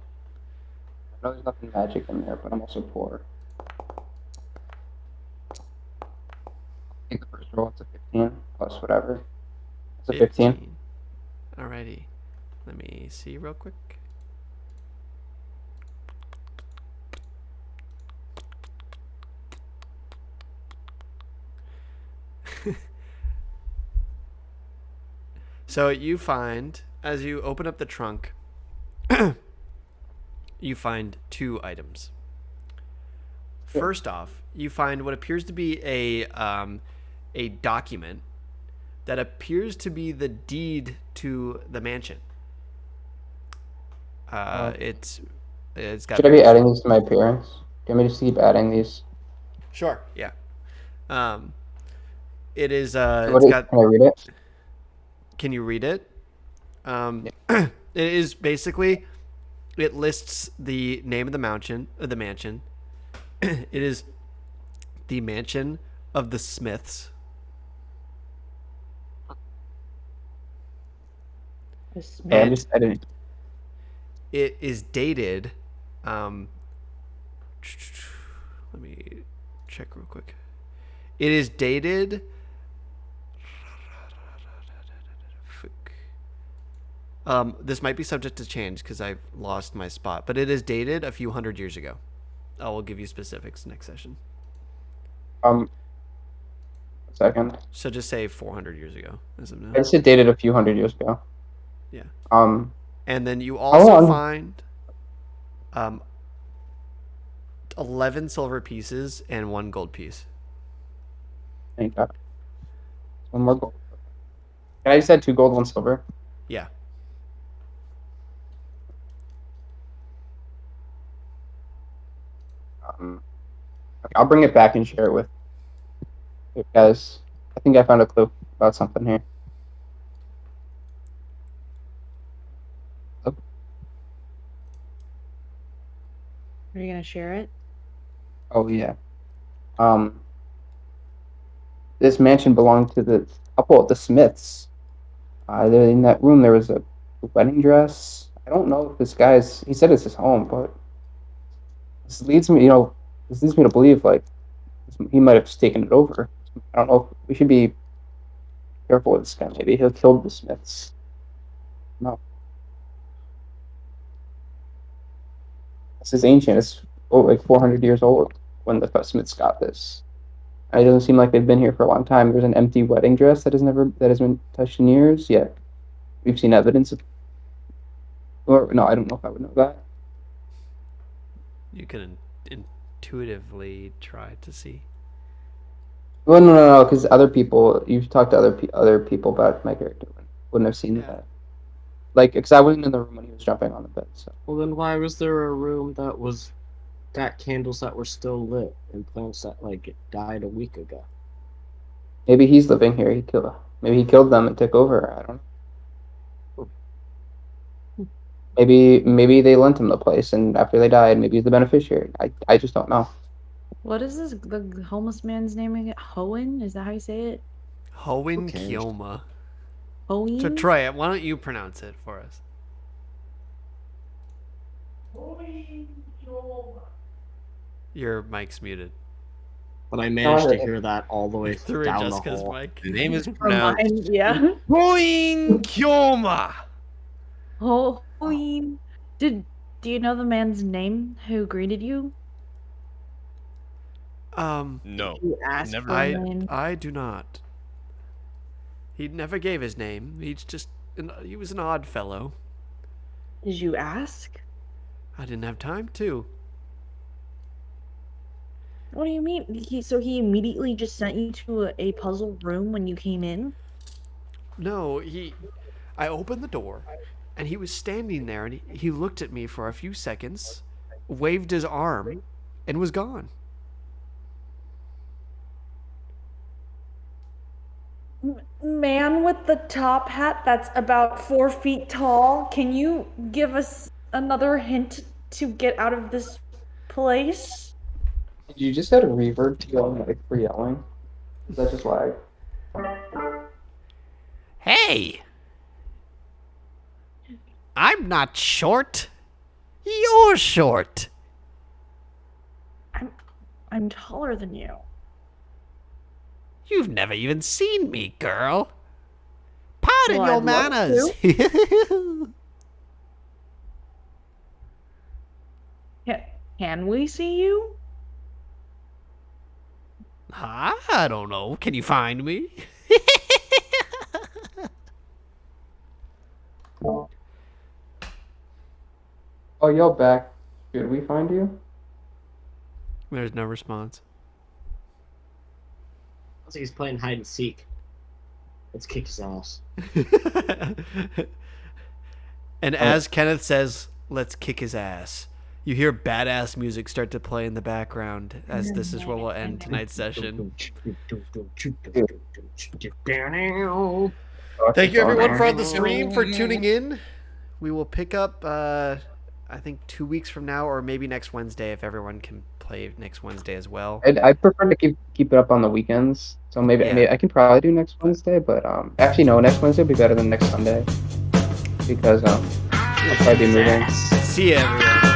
I know there's nothing magic in there, but I'm also poor. I think the first roll it's a 15 plus whatever. It's a 15. Alrighty. Let me see real quick. So you find, as you open up the trunk, you find two items. First off, you find what appears to be a document that appears to be the deed to the mansion. It's got. Should I be adding these to my appearance? Do you want me to just keep adding these? Sure. Yeah. It is. So It's got. can I read it? Can you read it? Yeah. It is basically. It lists the name of the mansion. It is the mansion of the Smiths. I didn't. It is dated. Let me check real quick. It is dated. This might be subject to change because I've lost my spot, but it is dated a few hundred years ago. I will give you specifics next session. A second. So just say 400 years ago as of now. I said dated a few hundred years ago. Yeah. And then you also find 11 silver pieces and 1 gold piece. Thank God. One more gold. Can I just add 2 gold, 1 silver? Yeah. Okay, I'll bring it back and share it with you guys. I think I found a clue about something here. Are you gonna share it? Oh yeah. This mansion belonged to the couple of the Smiths. In that room there was a wedding dress. I don't know if this guy's. He said it's his home, but this leads me, this leads me to believe like he might have just taken it over. I don't know. We should be careful with this guy. Maybe he'll kill the Smiths. No, this is ancient. It's like 400 years old when the Smiths got this. It doesn't seem like they've been here for a long time. There's an empty wedding dress that has been touched in years. Yet we've seen evidence of. Or no, I don't know if I would know that. You can intuitively try to see. Well, no, because other people, you've talked to other people about my character, wouldn't have seen that. Like, because I wasn't in the room when he was jumping on the bed. So. Well, then why was there a room that got candles that were still lit and plants that died a week ago? Maybe he's living here. Maybe he killed them and took over. I don't know. Maybe they lent him the place, and after they died, maybe he's the beneficiary. I just don't know. What is the homeless man's name again? Hohen? Is that how you say it? Hohen Kioma. Hohen? So Troy, why don't you pronounce it for us? Your mic's muted. But I managed to hear that all the way Through down Jessica's the hall. mic. The name is pronounced Yeah. Hoing Kioma. Hohen. Do you know the man's name who greeted you? No. Did you ask never. for his name? I do not. He never gave his name. He was an odd fellow. Did you ask? I didn't have time to. What do you mean? He immediately just sent you to a puzzle room when you came in? No, I opened the door, and he was standing there, and he looked at me for a few seconds, waved his arm, and was gone. Man with the top hat that's about 4 feet tall, can you give us another hint to get out of this place? Did you just add a reverb to yelling, like for yelling? Is that just lag? Hey! I'm not short. You're short. I'm taller than you. You've never even seen me, girl. Pardon Well, your I'd love manners. Can we see you? I don't know. Can you find me? Oh, y'all back. Should we find you? There's no response. Looks like he's playing hide and seek. Let's kick his ass. And as Kenneth says, let's kick his ass, you hear badass music start to play in the background as this is where we'll end tonight's session. Thank you everyone for the stream for tuning in. We will pick up I think 2 weeks from now, or maybe next Wednesday if everyone can play next Wednesday as well. I prefer to keep it up on the weekends. So maybe I can probably do next Wednesday, but actually no, next Wednesday will be better than next Sunday because I'll probably be moving. See you everyone.